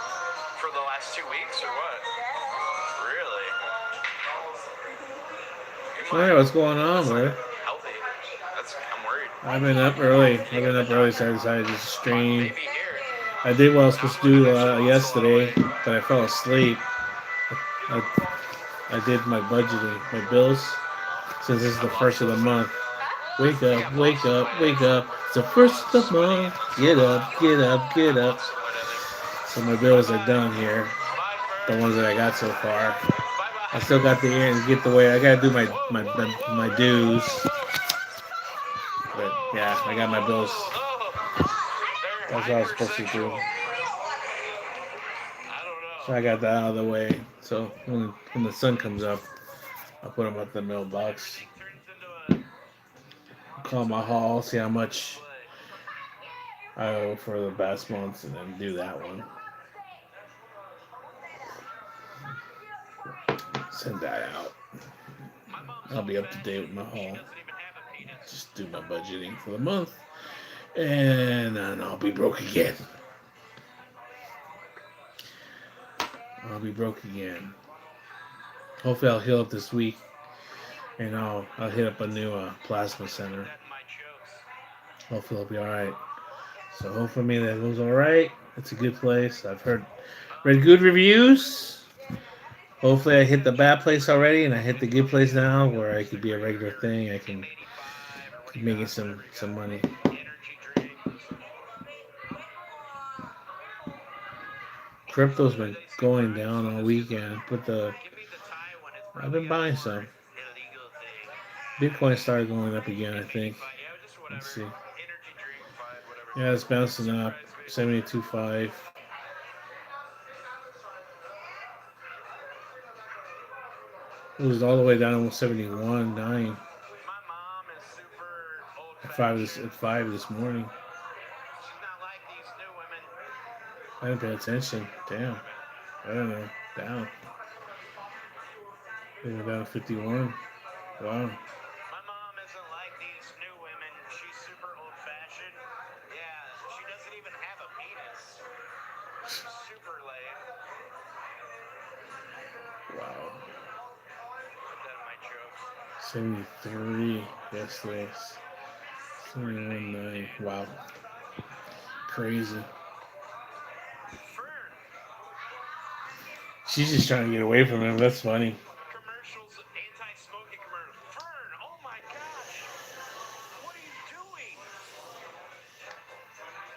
For the last 2 weeks or what? Really? You Hey, what's going on, that's man? not healthy. I'm worried. I've been up early. I've been up early, so I decided to just stream. Maybe here. I did what I was supposed to do yesterday, but I fell asleep. I, I did my budgeting, my bills, since this is the first of the month. Wake up, wake up, wake up. It's the first of the month. Get up, get up, get up. So my bills are done here. The ones that I got so far. I still got the end, get the way. I gotta do my dues. But yeah, I got my bills. That's what I was supposed to do. So I got that out of the way. So when the sun comes up, I'll put them up in the mailbox. Call my haul, see how much I owe for the past months, and then do that one. Send that out. I'll be up to date with my haul. Just do my budgeting for the month, and then I'll be broke again. I'll be broke again. Hopefully, I'll heal up this week, and I'll hit up a new plasma center. Hopefully, I'll be all right. So hopefully that goes all right. It's a good place. I've read good reviews. Hopefully, I hit the bad place already, and I hit the good place now, where I could be a regular thing. I can keep making some money. Crypto's been going down all weekend, but I've been buying some. Bitcoin started going up again, I think. Let's see. Yeah, it's bouncing up. 72.5. It was all the way down almost 71.9 at 5 this morning. I didn't pay attention. Damn. I don't know. Down. They went down to 51. Wow. My mom isn't like these new women. She's super old-fashioned. Yeah, she doesn't even have a penis. She's super lame. Wow. Put that in my jokes. 73 yesterday. 71.9. Wow. Crazy. She's just trying to get away from him. That's funny. Commercials, anti-smoking commercials. Fern, oh my gosh. What are you doing?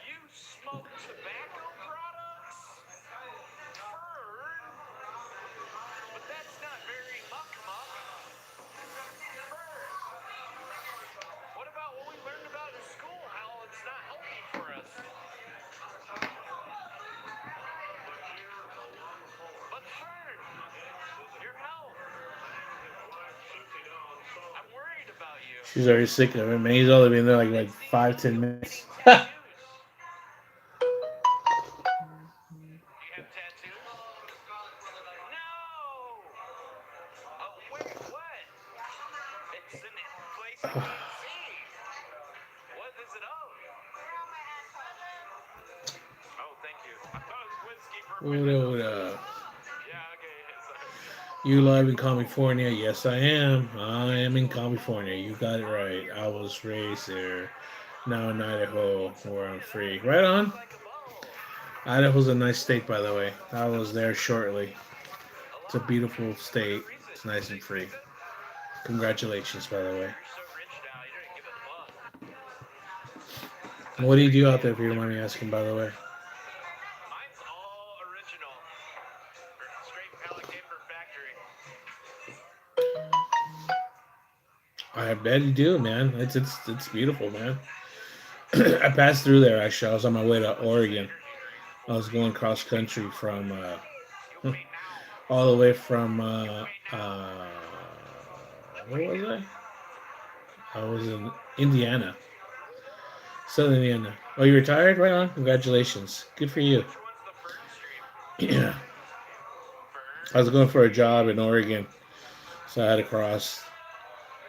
You smoke tobacco products? Fern? But that's not very muck-muck. Fern? What about what we learned about in school? How it's not healthy for us? But Fern, your health. I'm worried about you. She's already sick of him, man. He's only been there like 5-10 minutes. Do you have tattoos? No! Oh, wait, what? It's in a place you can't see. What is it of? Oh, thank you. I thought it was whiskey for a minute. What up? Yeah, okay. You live in California? Yes, I am. I am in California. You got it right. I was raised there. Now in Idaho, where I'm free. Right on. Idaho's a nice state, by the way. I was there shortly. It's a beautiful state. It's nice and free. Congratulations, by the way. What do you do out there, if you don't mind me asking, by the way? Mine's all original. Straight Pelican I bet you do, man. It's beautiful, man. I passed through there actually. I was on my way to Oregon. I was going cross country from all the way from where was I? I was in Indiana, Southern Indiana. Oh, you retired? Right on. Congratulations. Good for you. Yeah. I was going for a job in Oregon, so I had to cross,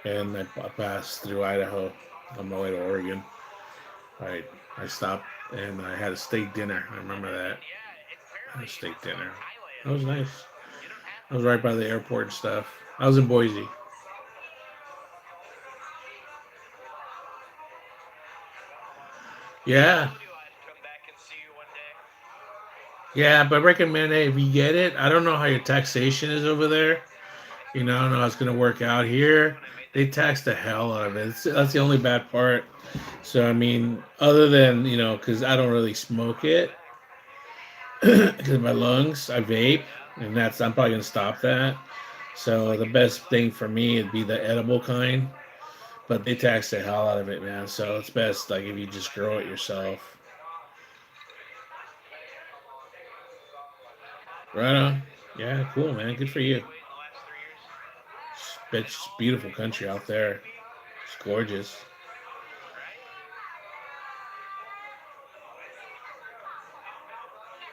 and I passed through Idaho on my way to Oregon. I I stopped and I had a steak dinner. I remember that. I had a steak dinner. That was nice. I was right by the airport and stuff. I was in Boise. Yeah, yeah, but I recommend it if you get it. I don't know how your taxation is over there. I don't know how it's gonna work out here. They tax the hell out of it. That's the only bad part. So I mean, other than because I don't really smoke it because my lungs, I vape, and I'm probably gonna stop that. So the best thing for me would be the edible kind, but they tax the hell out of it, man. So it's best like if you just grow it yourself. Right on. Yeah, cool, man. Good for you. It's beautiful country out there. It's gorgeous.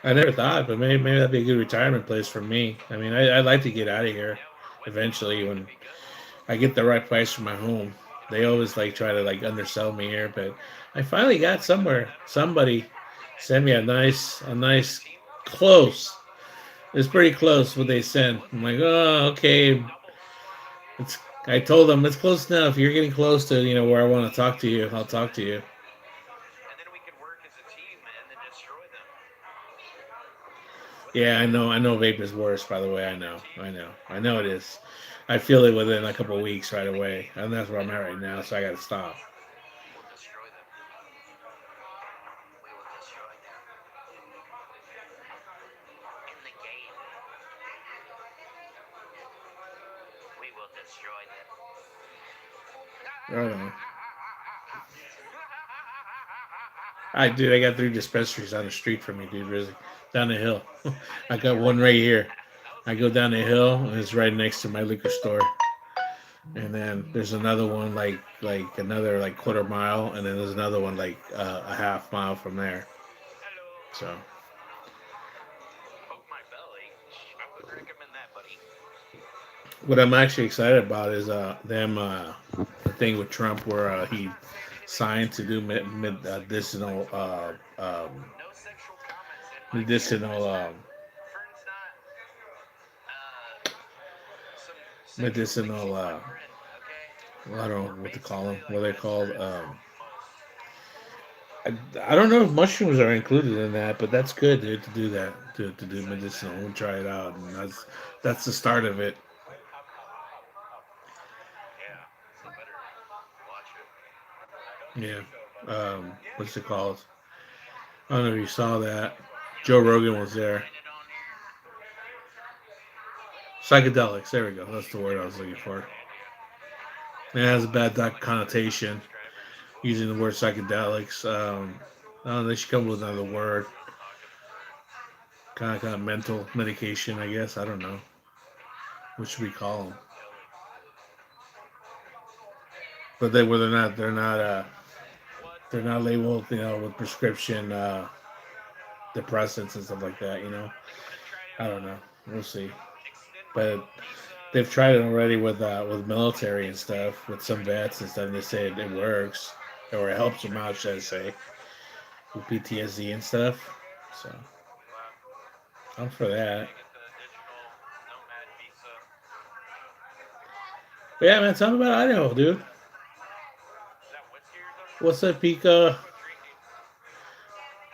I never thought, but maybe that'd be a good retirement place for me. I mean, I'd like to get out of here eventually when I get the right price for my home. They always like try to like undersell me here, but I finally got somewhere. Somebody sent me a nice close. It's pretty close what they sent. I'm like, oh, okay. It's. I told them it's close enough. You're getting close to where I want to talk to you. I'll talk to you. Yeah, I know. I know vape is worse. By the way, I know. I know. I know it is. I feel it within a couple of weeks right away, and that's where I'm at right now. So I got to stop. Right on. I got 3 dispensaries on the street from me, dude. Really, down the hill. I got one right here. I go down the hill, and it's right next to my liquor store. And then there's another one like another like quarter mile, and then there's another one like a half mile from there. So what I'm actually excited about is them the thing with Trump where he signed to do medicinal medicinal medicinal well, I don't know what to call them. What are they called? I don't know if mushrooms are included in that, but that's good, dude, to do that to do medicinal. We'll try it out, and that's the start of it. Yeah. What's it called? I don't know if you saw that. Joe Rogan was there. Psychedelics. There we go. That's the word I was looking for. It has a bad connotation using the word psychedelics. I don't know. They should come up with another word. Kind of mental medication, I guess. I don't know. What should we call them? But they're not labeled, with prescription depressants and stuff like that. I don't know. We'll see. But they've tried it already with military and stuff, with some vets and stuff. And they say it works, or it helps them out, should I say, with PTSD and stuff. So I'm for that. But yeah, man, tell me about Idaho, dude. What's up, Pico?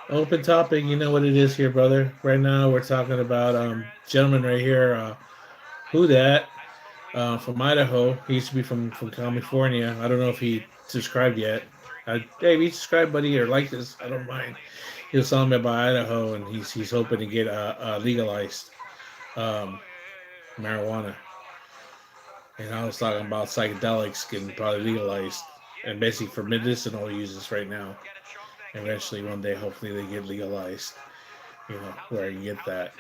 Open topic. You know what it is here, brother. Right now, we're talking about gentleman right here. Who that? From Idaho. He used to be from California. I don't know if he subscribed yet. Hey, if he subscribed, buddy, or like this, I don't mind. He was telling me about Idaho, and he's hoping to get legalized um, marijuana. And I was talking about psychedelics getting probably legalized and basically for medicinal uses right now. Eventually, one day, hopefully, they get legalized. You know, where I can get that.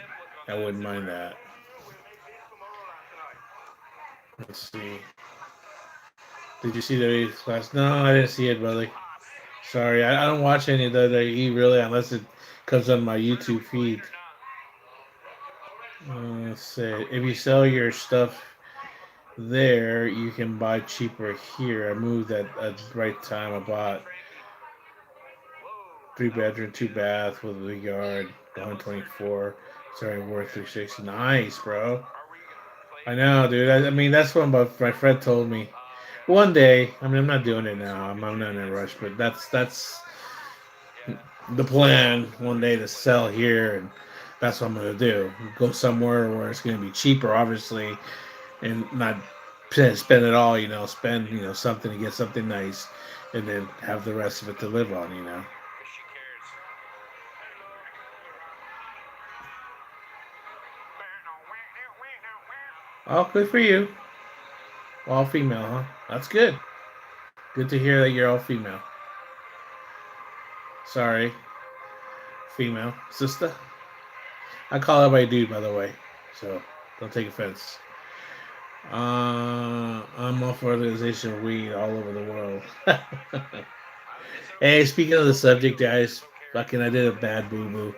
I wouldn't mind that. Let's see. Did you see the class? No, I didn't see it, brother. Sorry, I don't watch any of the WWE really unless it comes on my YouTube feed. Let's see. If you sell your stuff there, you can buy cheaper here. I moved at the right time. I bought 3 bedroom, 2 bath with a yard, 124. Sorry, worth 360. Nice, bro. I know, dude. I mean, that's what my friend told me. One day, I mean, I'm not doing it now. I'm not in a rush, but that's the plan. One day to sell here, and that's what I'm gonna do. Go somewhere where it's gonna be cheaper, obviously, and not spend it all. You know, spend something to get something nice, and then have the rest of it to live on. You know. Oh, good for you. All female, huh? That's good. Good to hear that you're all female. Sorry, female sister. I call everybody dude, by the way, so don't take offense. I'm off organization of weed all over the world. Hey, speaking of the subject, guys, fucking, I did a bad boo boo.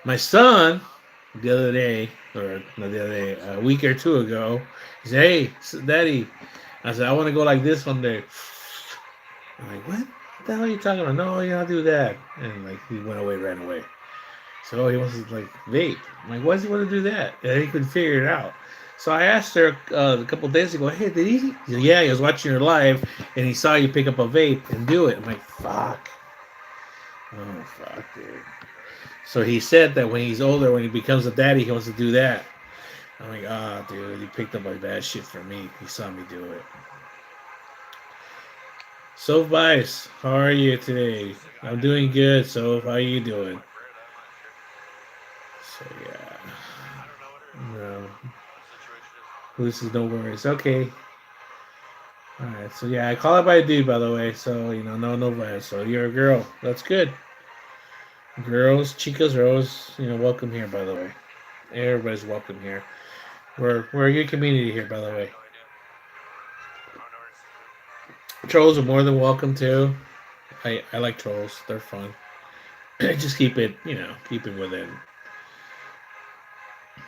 My son, the other day, or not the other day, a week or two ago, he said, "Hey, Daddy," I said, "I want to go like this one day." I'm like, "What the hell are you talking about?" "No, you don't do that." And like, he went away, ran away. So he wants to like vape. I'm like, "Why does he want to do that?" And he couldn't figure it out. So I asked her a couple days ago, "Hey, did he?" He said, "Yeah, he was watching your live and he saw you pick up a vape and do it." I'm like, "Fuck." Oh, fuck, dude. So he said that when he's older, when he becomes a daddy, he wants to do that. I'm like, ah, dude, he picked up like bad shit for me. He saw me do it. So, Vice, how are you today? I'm doing good. So, how are you doing? So, yeah. No. This is no worries. Okay. All right. So, yeah, I call it by a dude, by the way. So, no Vice. So, you're a girl. That's good. Girls, chicas are always, welcome here, by the way. Everybody's welcome here. We're a good community here, by the way. Trolls are more than welcome too. I like trolls. They're fun. Just keep it within.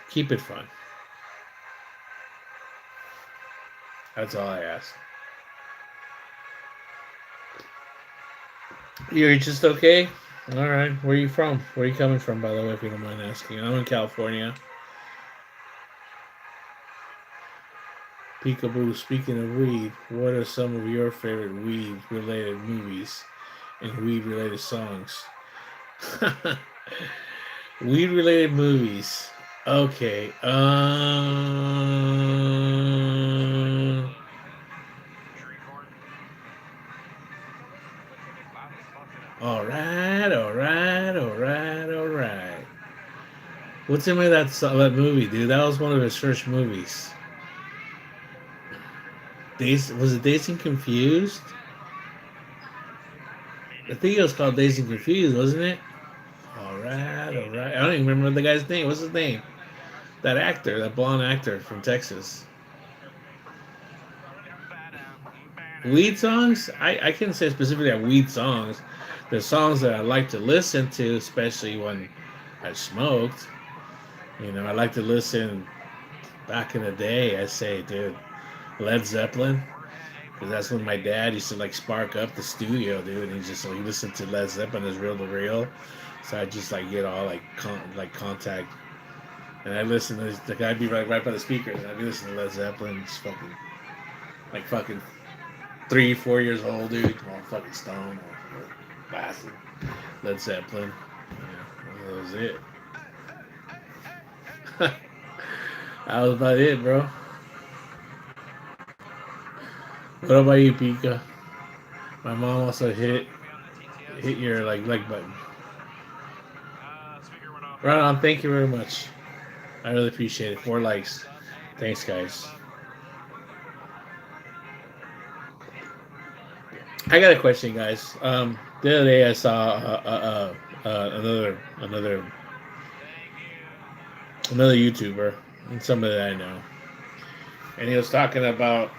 Keep it fun. That's all I ask. You're just okay? All right. Where are you from? Where are you coming from, by the way, if you don't mind asking? I'm in California. Peekaboo, speaking of weed, what are some of your favorite weed related movies and weed related songs? Weed related movies. Okay. All right, all right, all right, all right. What's the name of that movie, dude? That was one of his first movies. Was it Dazed and Confused? I think it was called Dazed and Confused, wasn't it? All right, all right. I don't even remember the guy's name. What's his name? That actor, that blonde actor from Texas. Weed songs? I can't say specifically that weed songs. The songs that I like to listen to, especially when I smoked. I like to listen back in the day. I say, dude, Led Zeppelin. Because that's when my dad used to like spark up the studio, dude. And he listened to Led Zeppelin as real to real. So I just like get all like contact. And I listen to the guy be right by the speakers. And I'd be listening to Led Zeppelin. It's fucking 3, 4 years old, dude. All fucking stoned or blasted. Led Zeppelin. Yeah, that was it. That was about it, bro. What about you, Pika? My mom also hit your like button. Right on. Thank you very much. I really appreciate it. 4 likes. Thanks, guys. I got a question, guys. The other day I saw another YouTuber and somebody that I know, and he was talking about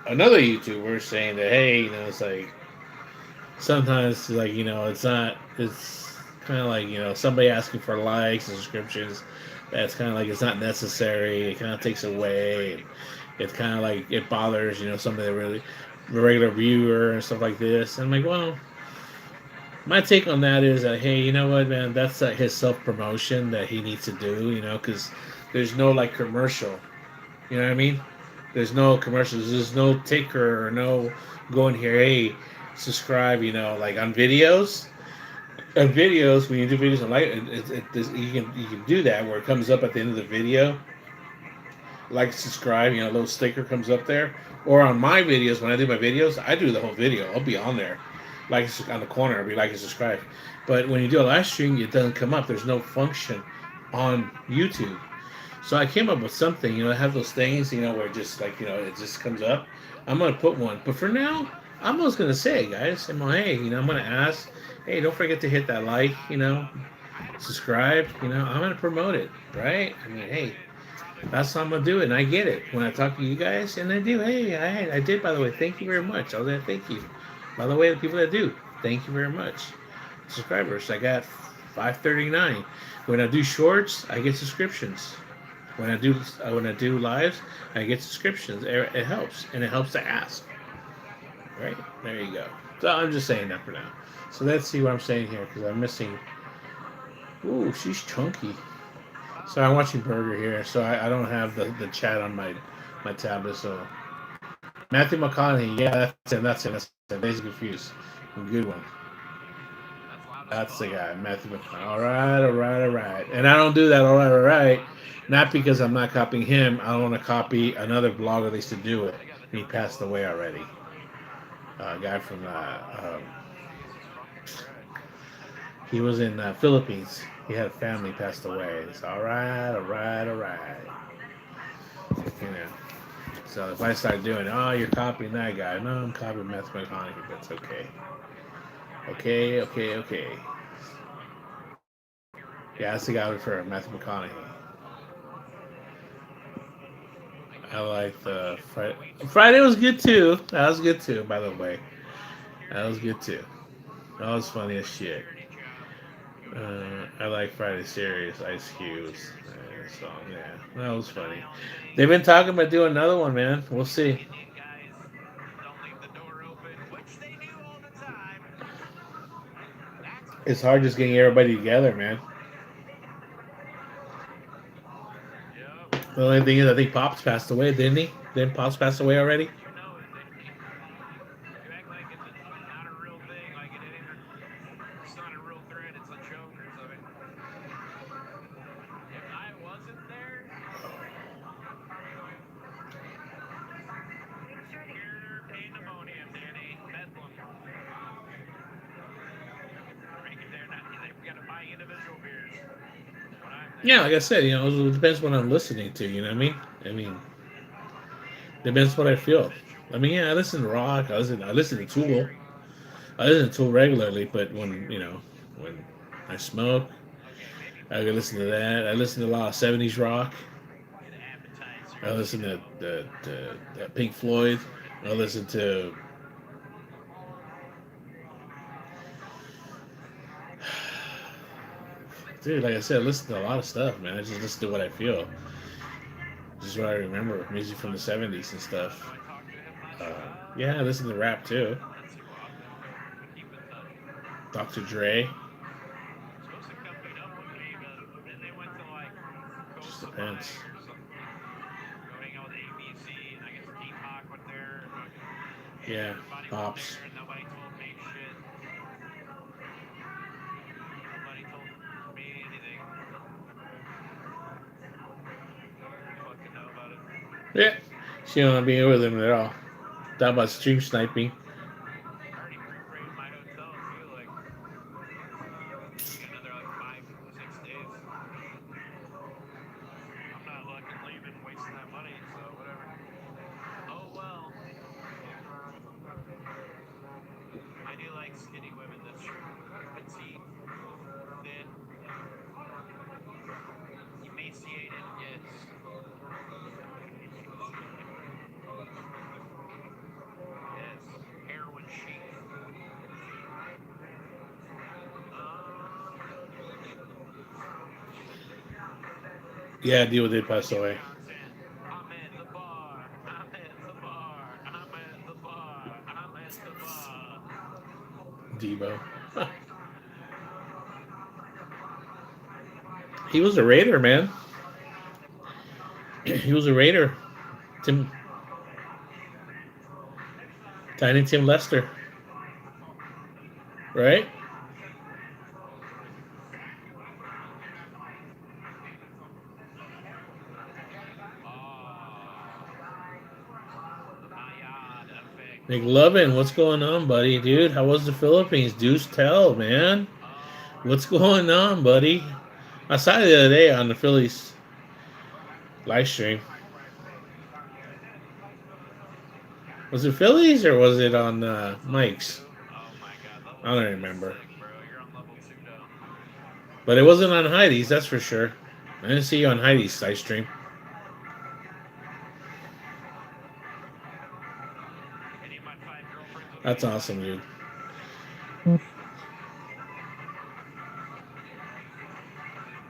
another YouTuber saying that hey, it's like sometimes like it's not it's kind of like somebody asking for likes and subscriptions. That's kind of like it's not necessary. It kind of takes away. And it's kind of like it bothers somebody that really a regular viewer and stuff like this. And I'm like, well, my take on that is that hey, you know what, man, that's his self promotion that he needs to do. Because there's no like commercial. You know what I mean? There's no commercials. There's no ticker or no going here. Hey, subscribe. Like on videos. On videos, when you do videos on light, you can do that where it comes up at the end of the video, like subscribe. A little sticker comes up there. Or on my videos, when I do my videos, I do the whole video. I'll be on there, like on the corner. I'll be like and subscribe. But when you do a live stream, it doesn't come up. There's no function on YouTube. So I came up with something, I have those things, where it just like, it just comes up. I'm gonna put one, but for now, I'm just gonna say, guys, hey, I'm gonna ask, hey, don't forget to hit that like, subscribe, I'm gonna promote it, right? I mean, hey, that's how I'm gonna do it, and I get it when I talk to you guys, and I do. Hey, I did, by the way. Thank you very much. I was like, thank you. By the way, the people that do, thank you very much. Subscribers, I got 539. When I do shorts, I get subscriptions. When I do lives, I get subscriptions. It helps, and it helps to ask. Right there, you go. So I'm just saying that for now. So let's see what I'm saying here because I'm missing. Ooh, she's chunky. So I'm watching Burger here, so I don't have the chat on my tablet. So Matthew McConaughey, yeah, that's him. That's him. That's him. He's confused. Good one. That's the guy, Matthew McConaughey. All right, all right, all right. And I don't do that. All right, all right. Not because I'm not copying him. I don't want to copy another blogger that used to do it. He passed away already. A guy from he was in Philippines. He had a family passed away. It's all right, all right, all right. You know. So if I start doing, oh, you're copying that guy. No, I'm copying Matthew McConaughey. That's okay. Okay, okay, okay. Yeah, that's the guy for Matthew McConaughey. I like the Friday. Friday was good too. That was good too, by the way. That was good too. That was funny as shit. I like Friday series, Ice Cubes. So yeah, that was funny. They've been talking about doing another one, man. We'll see. It's hard just getting everybody together, man. The only thing is, I think Pops passed away, didn't he? Didn't Pops pass away already? Yeah, like I said, it depends what I'm listening to. You know what I mean? I mean, depends what I feel. I mean, yeah, I listen to rock. I listen to Tool. I listen to Tool regularly, but when I smoke, I can listen to that. I listen to a lot of '70s rock. I listen to the Pink Floyd. I listen to, dude, like I said, I listen to a lot of stuff, man. I just listen to what I feel. Just what I remember, music from the '70s and stuff. Uh, yeah, I listen to rap too. Dr. Dre. Just depends. Yeah, Pops. Yeah, she don't want to be with him at all. Talk about stream sniping. Yeah, Dio did pass away. I'm at the bar. I'm at the bar. I'm at the bar. I'm at the bar. Debo. He was a Raider, man. He was a Raider. Tim, Tiny Tim Lester, right? The Mayad effect. McLovin, what's going on, buddy? Dude, how was the Philippines? Deuce tell, man. What's going on, buddy? I saw it the other day on the Phillies live stream. Was it Phillies or was it on Level Mike's? 2. Oh my god, I level don't 2 is remember. sick, bro. You're on level 2 now. But it wasn't on Heidi's, that's for sure. I didn't see you on Heidi's live stream. Any of my 5 girlfriends will That's be awesome, dude.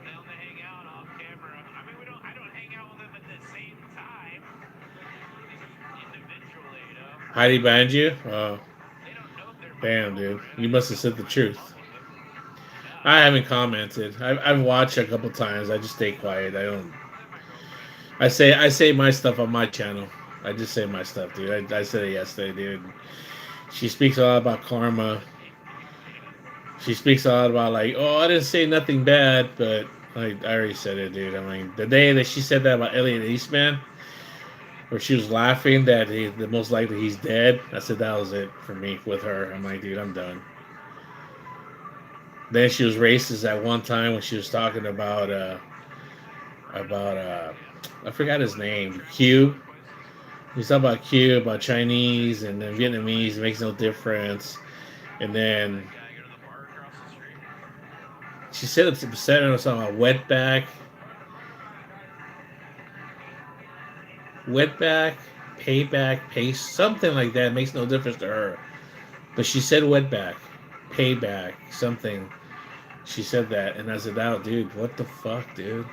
they only hang out off camera. I mean, we don't. I don't hang out with them at the same time individually, you know. Heidi banned you? Oh, They don't know they're my damn, dude. girlfriend. I You just must have don't said the find truth. fault with them. Yeah, I haven't commented. I've watched a couple times. I just stay quiet. I don't. they're my girlfriend. I say my stuff on my channel. I just say my stuff, dude. I said it yesterday, dude. She speaks a lot about karma. She speaks a lot about like, oh, I didn't say nothing bad, but I already said it, dude. I mean, the day that she said that about Elliot Eastman, where she was laughing that the most likely he's dead, I said that was it for me with her. I'm like, dude, I'm done. Then she was racist at one time when she was talking about I forgot his name, Q. He's talking about Q, about Chinese and then Vietnamese. It makes no difference. And then That guy go to the bar across the street. she said it's upset or something about wetback, payback, pay something like that. It makes no difference to her. But she said wetback, payback, something. She said that, and I said, "Oh, dude, what the fuck, dude?"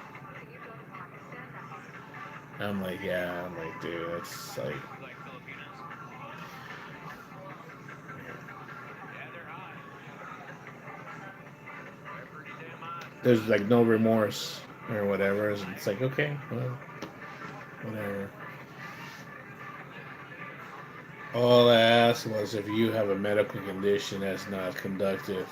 I'm like, yeah, I'm like, dude, it's like, You like Filipinos? Yeah, they're hot. They're pretty damn hot. there's like no remorse or whatever. It's like, okay, well, whatever. All I asked was if you have a medical condition that's not conductive.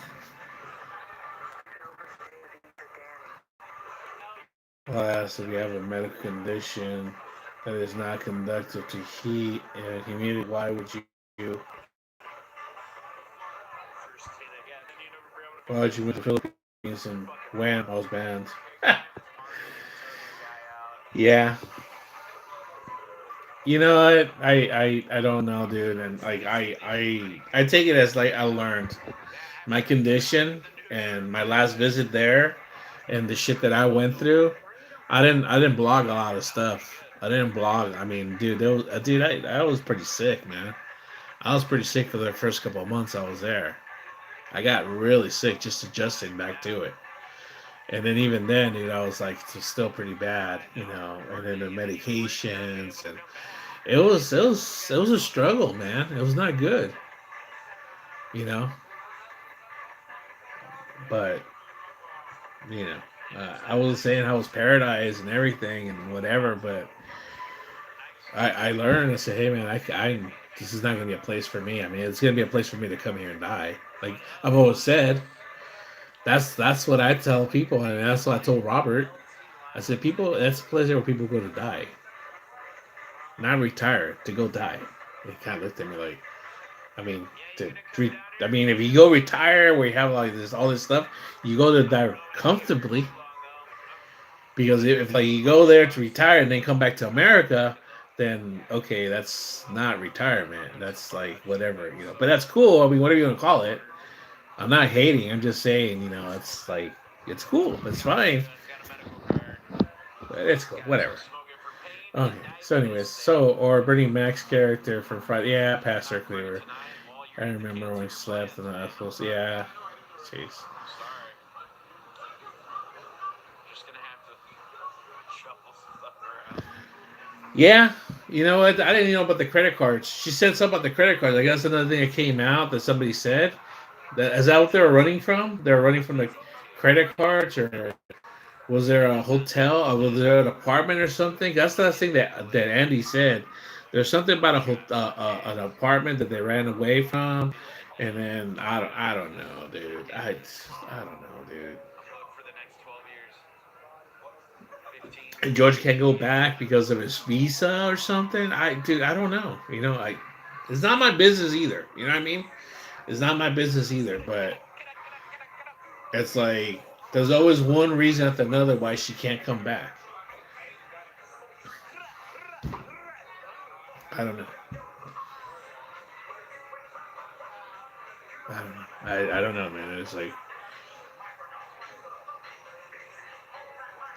All I asked if you have a medical condition that is not conductive to heat and humidity. Why would you? First say that. Yeah, then you never be able to Why come would you back move to to the that. Philippines and wham, I was banned? Smart dude to send the guy out. Yeah, you know what? I don't know, dude. And like I take it as like I learned That's my condition the new and my survey. last visit there and the shit that I went through. I didn't blog a lot of stuff. I didn't blog. I mean, dude, I was pretty sick, man. I was pretty sick for the first couple of months I was there. I got really sick just adjusting back to it. And then even then, dude, I was like still pretty bad, I you know. know. And then the Courtney, if you would tell me it medications would and come back. it was a struggle, man. It was not good, you know. But you know, I was saying I was paradise and everything and whatever, but I learned. I said, hey man, this is not gonna be a place for me. I mean, it's gonna be a place for me to come here and die. Like I've always said, that's what I tell people, and that's what I told Robert. I said, people, that's a place where people go to die, not retire to go die. He kind of looked at me like, I mean, I mean, if you go retire where you have like this all this stuff, you go to die comfortably. Because if like you go there to retire and then come back to America, then okay, that's not retirement. That's like whatever, you know. But that's cool. I mean, whatever you want to call it. I'm not hating. I'm just saying, you know, it's like it's cool. It's fine. It's got a medical card. But it's cool. Got to Whatever. smoke it for pain Okay. and So, diabetes. anyways, or Bernie Mac's character from Friday. Yeah, Pastor Cleaver. Kryptonite while I you're in the remember when he cancer slept clinic. and I was yeah. Jeez. Sorry. Just gonna have to Yeah, you know what? I didn't know about the credit cards. She said something about the credit cards. I guess another thing that came out that somebody said that is that what they were running from? They were running from the credit cards, or was there a hotel? Or was there an apartment or something? That's the last thing that Andy said. There's something about an apartment that they ran away from, and then I don't know, dude. I don't know, dude. For the next 12 years, 15. And George can't go back because of his visa or something. Dude, I don't know. It's not my business either. You know what I mean? It's not my business either. But it's like there's always one reason after another why she can't come back. I don't know. I don't know. I don't know, man. It's like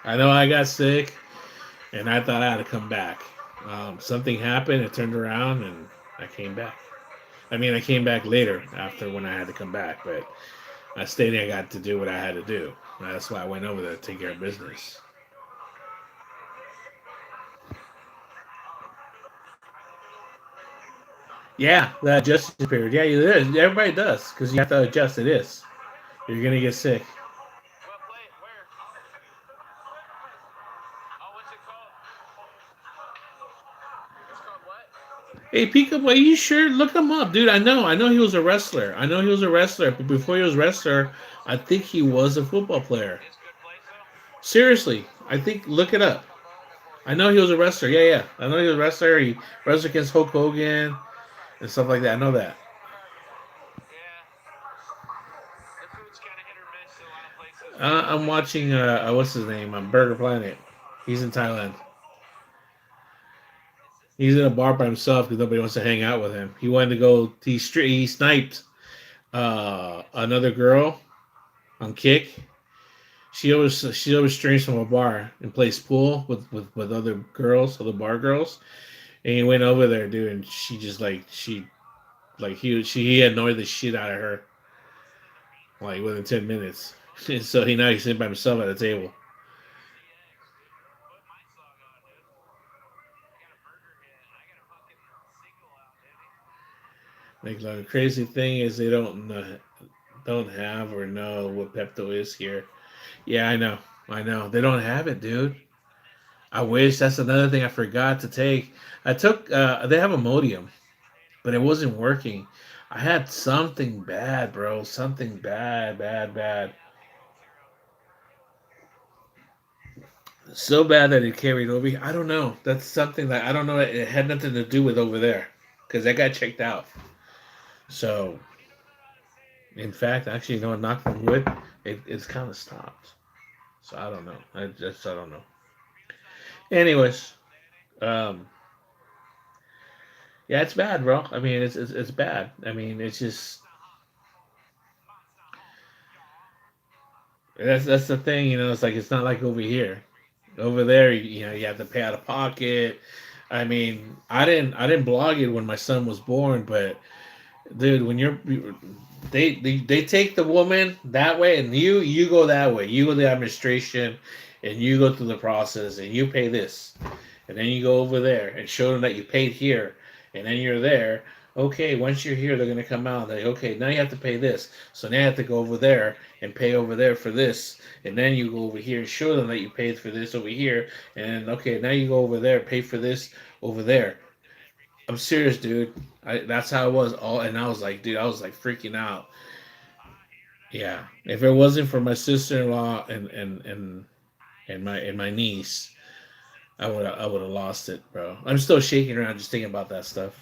I know I got sick and I thought I had to come back. Something happened. It turned around and I came back. I mean, I came back later after when I had to come back, but I stayed. I got to do what I had to do. That's why I went over there to take care of business. Yeah, the adjustment period. Yeah, it is. Everybody does because you have to adjust. It is. You're gonna get sick. What play? Where? Oh, what's it called? It's called what? Hey, Pika, are you sure? Look him up, dude. I know he was a wrestler. I know he was a wrestler, but before he was a wrestler, I think he was a football player. It's good place though. Seriously, I think look it up. I know he was a wrestler. Yeah, yeah. I know he was a wrestler. He wrestled against Hulk Hogan and stuff like that. I know that. Yeah, the food's kind of hit or miss in a lot of places. I'm watching. What's his name? Burger Planet. He's in Thailand. He's in a bar by himself because nobody wants to hang out with him. He wanted to go. He sniped another girl on Kick. She always streams from a bar and plays pool with other girls, other bar girls. And he went over there, dude, and she just he annoyed the shit out of her like within 10 minutes. So he's sitting by himself at a table. CX, dude. Put my song on, dude. I got a burger hit. I got a fucking single out, baby. Like the crazy thing is they don't have or know what Pepto is here. Yeah, I know. They don't have it, dude. I wish that's another thing I forgot to take. I took they have Imodium, but it wasn't working. I had something bad, bro. Something bad, bad, bad. So bad that it carried over. I don't know. That's something that I don't know. It had nothing to do with over there because I got checked out. So, in fact, actually, knock on wood, it's kind of stopped. So I don't know. I don't know. Anyways, um, yeah, it's bad, bro. I mean, it's bad. I mean, it's just that's the thing. It's like it's not like over here. Over there, you have to pay out of pocket. I mean, I didn't blog it when my son was born, but dude, when they take the woman that way, and you go that way. You go to the administration, and you go through the process, and you pay this, and then you go over there and show them that you paid here, and then you're there. Okay, once you're here, they're gonna come out. Like, okay, now you have to pay this. So now you have to go over there and pay over there for this, and then you go over here and show them that you paid for this over here, and then okay, now you go over there, pay for this over there. I'm serious, dude. That's how it was. And I was like, dude, I was like freaking out. Yeah, if it wasn't for my sister-in-law and my niece, I would have lost it, bro. I'm still shaking around just thinking about that stuff.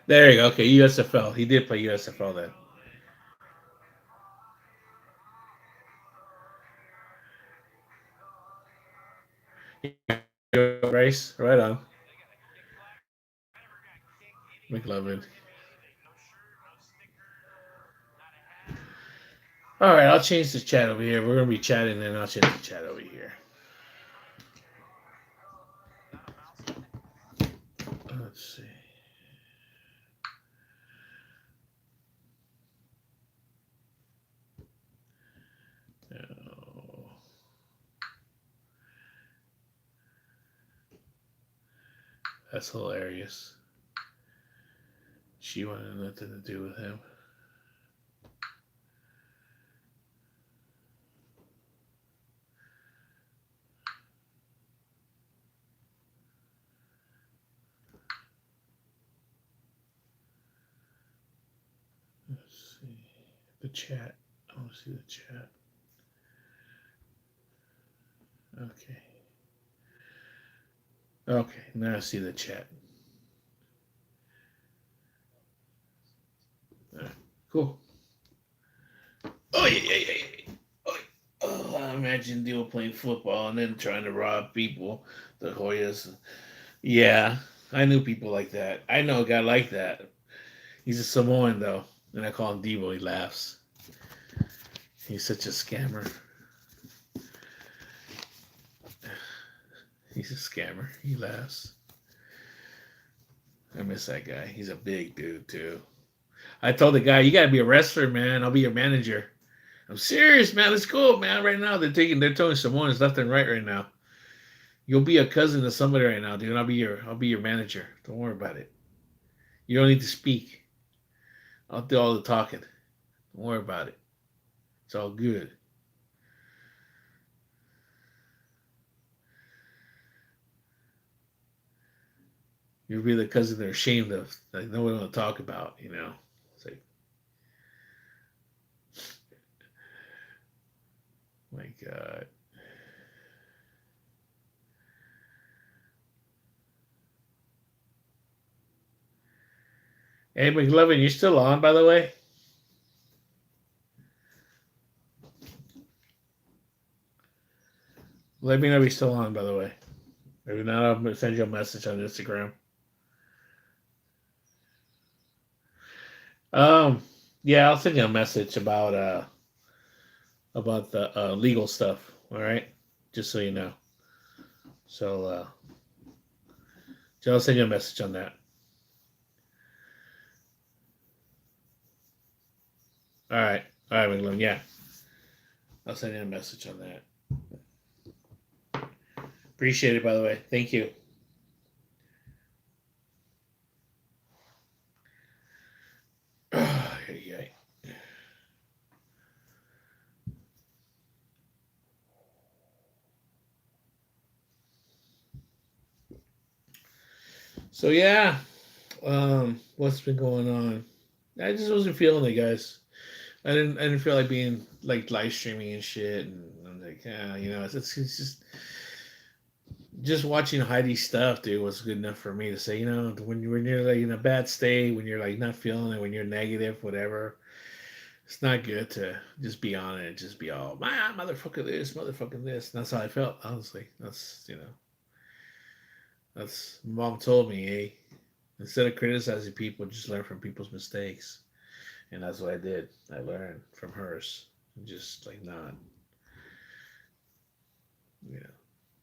There you go. Okay, USFL. He did play USFL then. Race, right on. McLovin. All right, I'll change the chat over here. We're gonna be chatting, then I'll change the chat over here. Let's see. That's hilarious. She wanted nothing to do with him. Let's see. The chat. I want to see the chat. Okay. Okay, now I see the chat. All right, cool. Oh yeah. Oh, I imagine they were playing football and then trying to rob people. The Hoyas. Yeah, I knew people like that. I know a guy like that. He's a Samoan though, and I call him Devo. He laughs. He's such a scammer. He's a scammer. He laughs. I miss that guy. He's a big dude too. I told the guy, "You gotta be a wrestler, man. I'll be your manager." I'm serious, man. Let's go, man. Right now, they're telling Samoans left and right right now. You'll be a cousin to somebody right now, dude. I'll be your manager. Don't worry about it. You don't need to speak. I'll do all the talking. Don't worry about it. It's all good. You'll be the cousin they're ashamed of. Like nobody want to talk about. It's like, my God. Hey, McLovin, you still on, by the way? Let me know if you're still on, by the way. If not, I'm gonna send you a message on Instagram. Um, yeah, I'll send you a message about the legal stuff. All right, just so you know. So, I'll send you a message on that. All right, McLovin. Yeah, I'll send you a message on that. Appreciate it, by the way. Thank you. So yeah, what's been going on? I just wasn't feeling it, guys. I didn't feel like being like live streaming and shit, and I'm like, yeah, it's just watching Heidi's stuff, dude, was good enough for me to say, when you're like in a bad state, when you're like not feeling it, when you're negative, whatever, it's not good to just be on it, just be all, motherfucker this, motherfucking this. And that's how I felt, honestly. That's mom told me, hey, instead of criticizing people, just learn from people's mistakes. And that's what I did. I learned from hers. Just like you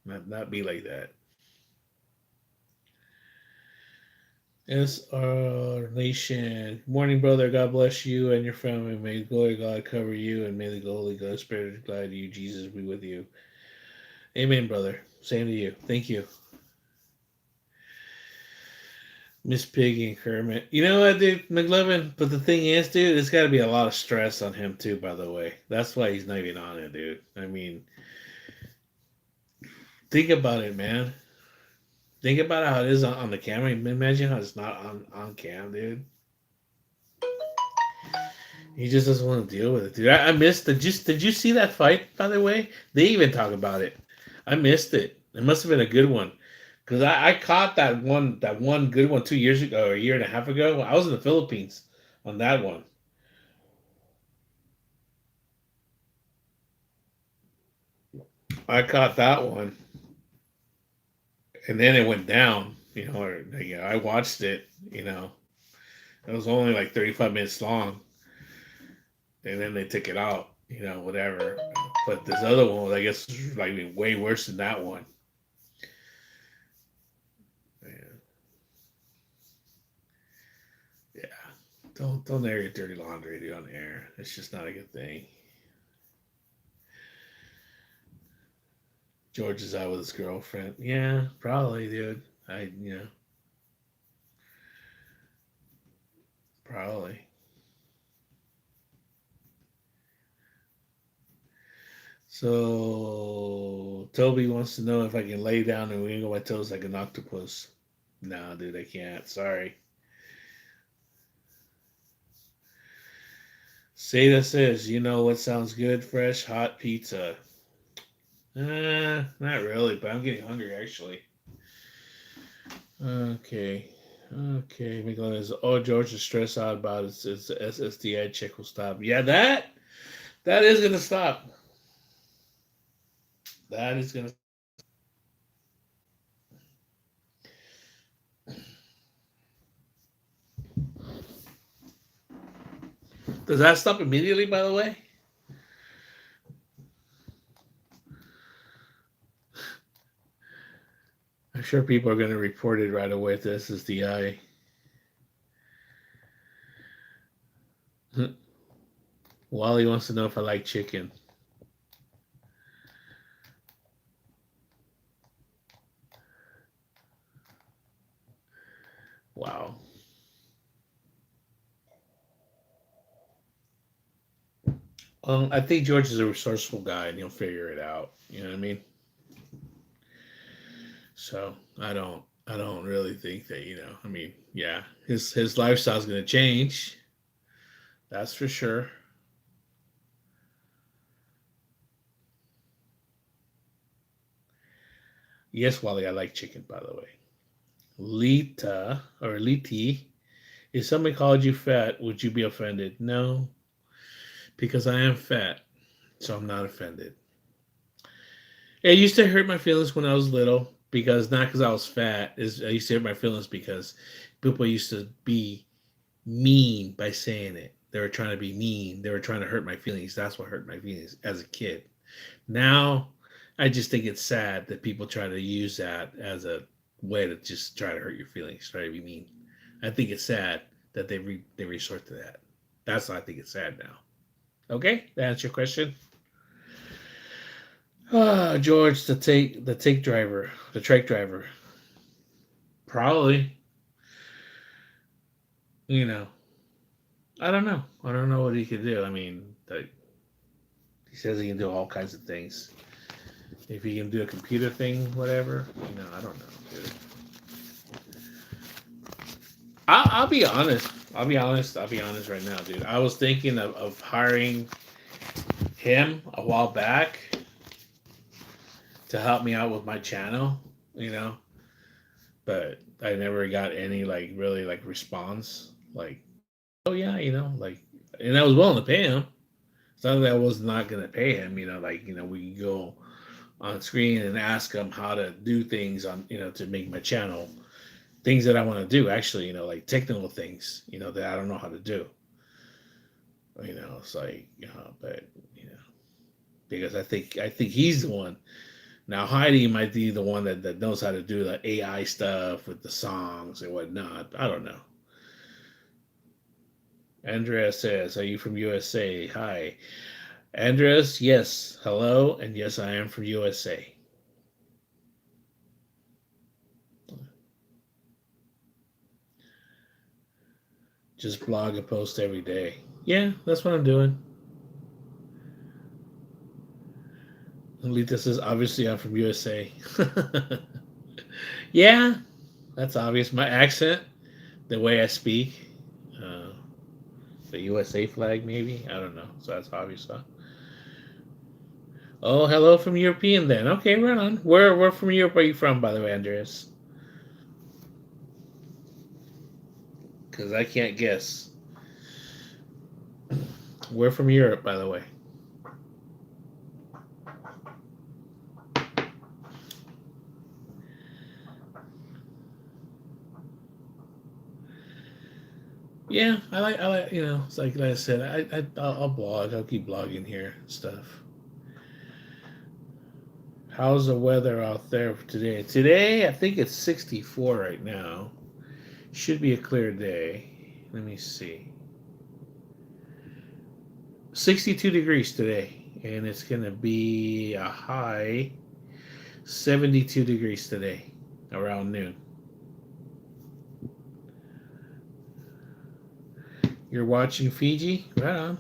know, not be like that. It's our nation. Morning, brother. God bless you and your family. May the glory of God cover you, and may the Holy Ghost Spirit guide you. Jesus be with you. Amen, brother. Same to you. Thank you. Miss Piggy and Kermit. You know what, dude? McLovin? But the thing is, dude, it's got to be a lot of stress on him, too, by the way. That's why he's not even on it, dude. I mean, think about it, man. Think about how it is on the camera. Imagine how it's not on cam, dude. He just doesn't want to deal with it, dude. I missed the just. Did you see that fight? By the way, they even talk about it. I missed it. It must have been a good one, because I caught that one good one 2 years ago or a year and a half ago. I was in the Philippines on that one. I caught that one, and then it went down. I watched it. It was only like 35 minutes long, and then they took it out. Whatever. But this other one was, I guess, like way worse than that one. Yeah. Yeah. Don't air your dirty laundry, dude, on the air. It's just not a good thing. George is out with his girlfriend. Yeah, probably, dude. I. Probably. So Toby wants to know if I can lay down and wiggle my toes like an octopus. No, dude, I can't. Sorry. Seda says, you know what sounds good? Fresh hot pizza. Not really, but I'm getting hungry actually. Okay. Okay. McGlenn is, oh, George is stressed out about his SSDI check will stop. Yeah, that is gonna stop. That is gonna. Does that stop immediately? By the way, I'm sure people are gonna report it right away to SSDI. Wally wants to know if I like chicken. Wow. I think George is a resourceful guy and he'll figure it out. You know what I mean? So I don't really think that, I mean, yeah, his lifestyle's gonna change. That's for sure. Yes, Wally, I like chicken, by the way. Lita or Liti, if somebody called you fat, would you be offended? No, because I am fat, so I'm not offended. It used to hurt my feelings when I was little because not because I was fat. Is I used to hurt my feelings because people used to be mean by saying it. They were trying to be mean. They were trying to hurt my feelings. That's what hurt my feelings as a kid. Now, I just think it's sad that people try to use that as a way to just try to hurt your feelings, try to be mean. I think it's sad that they resort to that. That's why I think it's sad now. Okay, that answers your question. George, the take driver, the trike driver. Probably, you know, I don't know. I don't know what he could do. I mean, he says he can do all kinds of things. If he can do a computer thing, whatever, I don't know, dude. I'll be honest. I'll be honest. I'll be honest right now, dude. I was thinking of hiring him a while back to help me out with my channel, you know, but I never got any like really like response. Like, oh yeah, like, and I was willing to pay him. It's not that I was not gonna pay him, like we can go on screen and ask him how to do things on to make my channel things that I want to do actually, like technical things, that I don't know how to do. It's like, but because I think he's the one. Now Heidi might be the one that knows how to do the AI stuff with the songs and whatnot. I don't know. Andrea says, "Are you from USA?" Hi, Andres. Yes, hello, and yes, I am from USA. Just blog and post every day. Yeah, that's what I'm doing. Lita says, obviously I'm from USA. Yeah, that's obvious. My accent, the way I speak, uh, the USA flag, maybe. I don't know. So that's obvious, huh? Oh, hello from European then. Okay, right on. Where from Europe are you from, by the way, Andreas? Because I can't guess. We're from Europe, by the way. Yeah, I like, it's like I said, I'll blog. I'll keep blogging here and stuff. How's the weather out there for today? Today, I think it's 64 right now. Should be a clear day. Let me see. 62 degrees today, and it's going to be a high 72 degrees today around noon. You're watching Fiji? Right on.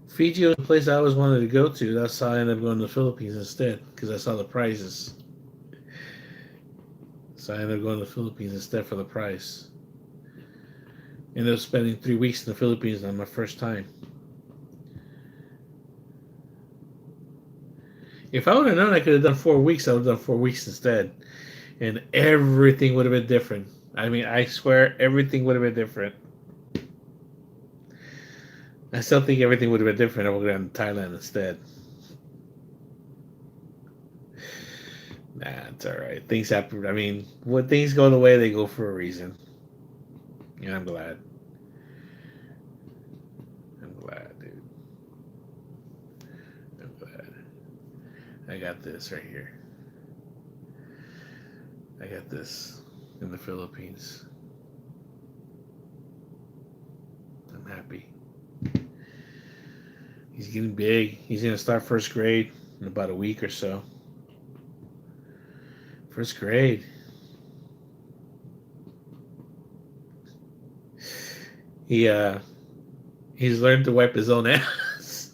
Fiji was a place I always wanted to go to. That's how I ended up going to the Philippines instead, because I saw the prices. So I ended up going to the Philippines instead for the price. Ended up spending 3 weeks in the Philippines on my first time. If I would have known I could have done 4 weeks, I would have done 4 weeks instead. And everything would have been different. I mean, I swear everything would have been different. I still think everything would have been different. I would have gone to Thailand instead. Nah, it's all right. Things happen. I mean, when things go the way they go for a reason. And I'm glad. I'm glad, dude. I'm glad. I got this right here. I got this in the Philippines. I'm happy. He's getting big. He's going to start first grade in about a week or so. First grade. He's learned to wipe his own ass.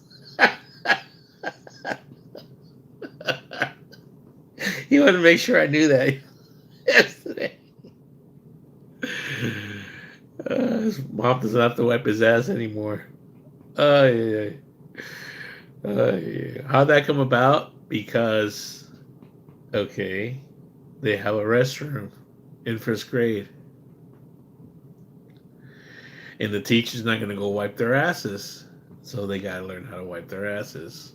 He wanted to make sure I knew that yesterday. His mom doesn't have to wipe his ass anymore. Yeah. Yeah. How'd that come about? Because, okay, they have a restroom in first grade. And the teacher's not going to go wipe their asses. So they got to learn how to wipe their asses.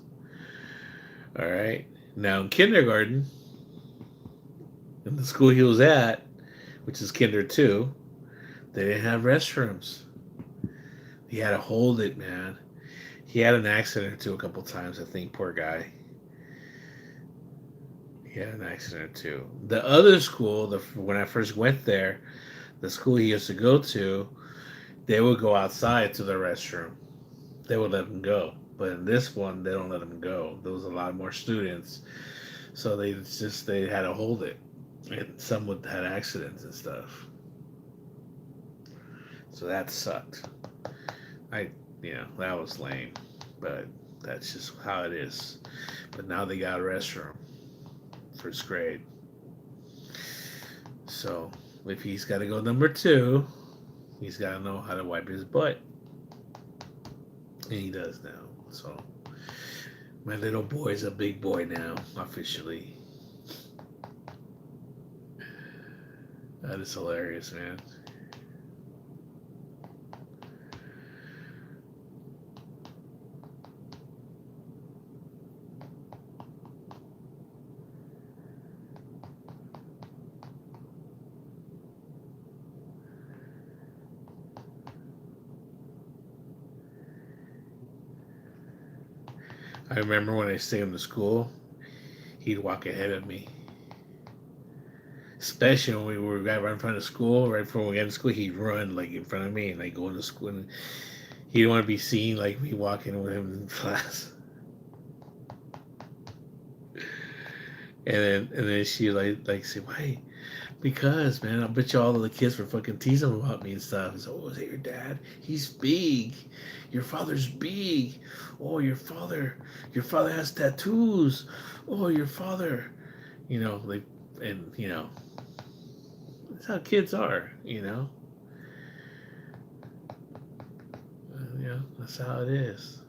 All right. Now in kindergarten, in the school he was at, which is kinder 2, they didn't have restrooms. He had to hold it, man. He had an accident or two a couple times, I think, poor guy. He had an accident or two. The other school, when I first went there, the school he used to go to, they would go outside to the restroom. They would let him go. But in this one, they don't let him go. There was a lot more students. So they had to hold it. And some would had accidents and stuff. So that sucked. That was lame. But that's just how it is. But now they got a restroom. First grade. So if he's got to go number 2, he's got to know how to wipe his butt. And he does now. So my little boy is a big boy now, officially. That is hilarious, man. I remember when I stayed him to school, he'd walk ahead of me. Especially when we were right in front of school, right before we got to school, he'd run like in front of me and like go into school. And he didn't want to be seen like me walking with him in class. And then she like say, why? Because, man, I bet you all of the kids were fucking teasing about me and stuff. He's like, oh, is that your dad? He's big. Your father's big. Oh, your father has tattoos. Oh, your father, that's how kids are, that's how it is.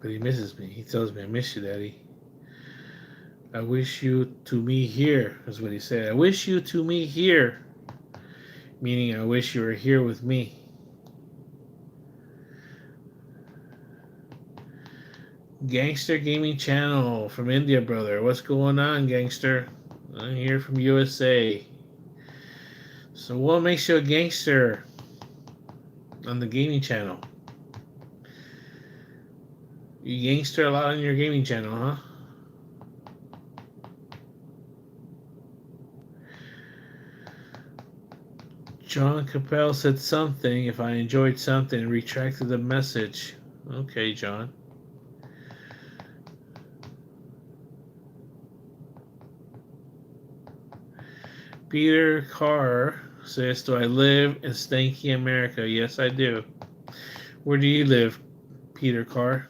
But he misses me. He tells me, I miss you, Daddy. I wish you to me here, is what he said. I wish you to me here. Meaning, I wish you were here with me. Gangster Gaming Channel from India, brother. What's going on, gangster? I'm here from USA. So what makes you a gangster on the gaming channel? You gangster a lot on your gaming channel, huh? John Capel said something. If I enjoyed something, retracted the message. Okay, John. Peter Carr says, "Do I live in Stanky America?" Yes, I do. Where do you live, Peter Carr?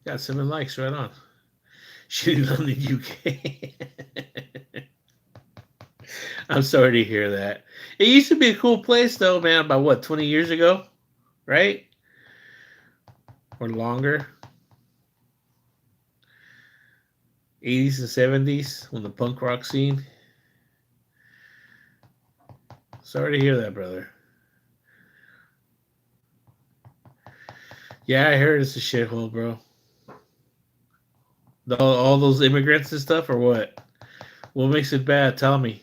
Got 7 likes right on. Shitting on the UK. I'm sorry to hear that. It used to be a cool place, though, man. About what, 20 years ago, right? Or longer? 80s and 70s when the punk rock scene. Sorry to hear that, brother. Yeah, I heard it's a shithole, bro. All those immigrants and stuff, or what? What makes it bad? Tell me.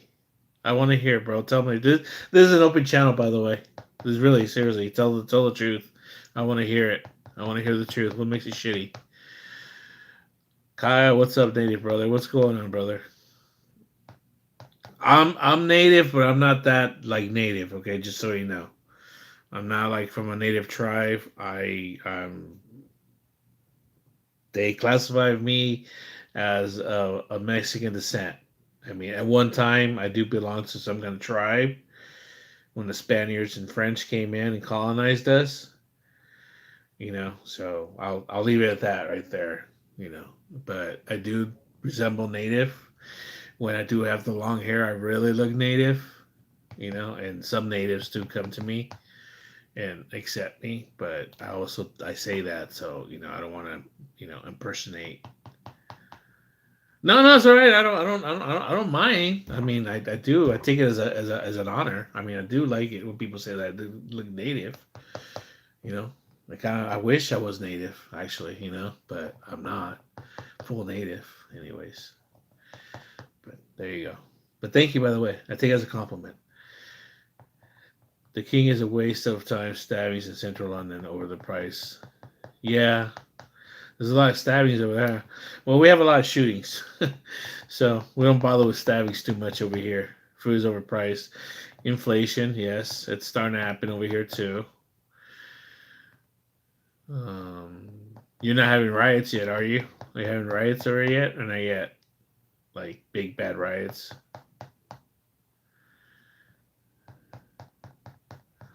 I want to hear, bro. Tell me. This is an open channel, by the way. This is really seriously. Tell the truth. I want to hear it. I want to hear the truth. What makes it shitty? Kyle, what's up, native brother? What's going on, brother? I'm native, but I'm not that like native. Okay, just so you know, I'm not like from a native tribe. They classify me as a Mexican descent. I mean, at one time, I do belong to some kind of tribe when the Spaniards and French came in and colonized us. So I'll leave it at that right there. But I do resemble native. When I do have the long hair, I really look native. And some natives do come to me and accept me, but I say that so I don't want to impersonate. No, it's all right. I don't mind. I mean, I do. I take it as an honor. I mean, I do like it when people say that I do look native. You know, I wish I was native actually. But I'm not full native, anyways. But there you go. But thank you, by the way. I take it as a compliment. The king is a waste of time stabbings in central London over the price. Yeah, there's a lot of stabbings over there. Well, we have a lot of shootings. So we don't bother with stabbings too much over here. Food is overpriced. Inflation, yes, it's starting to happen over here too. Um, you're not having riots yet, are you? Are you having riots over yet, or not yet? Like big bad riots.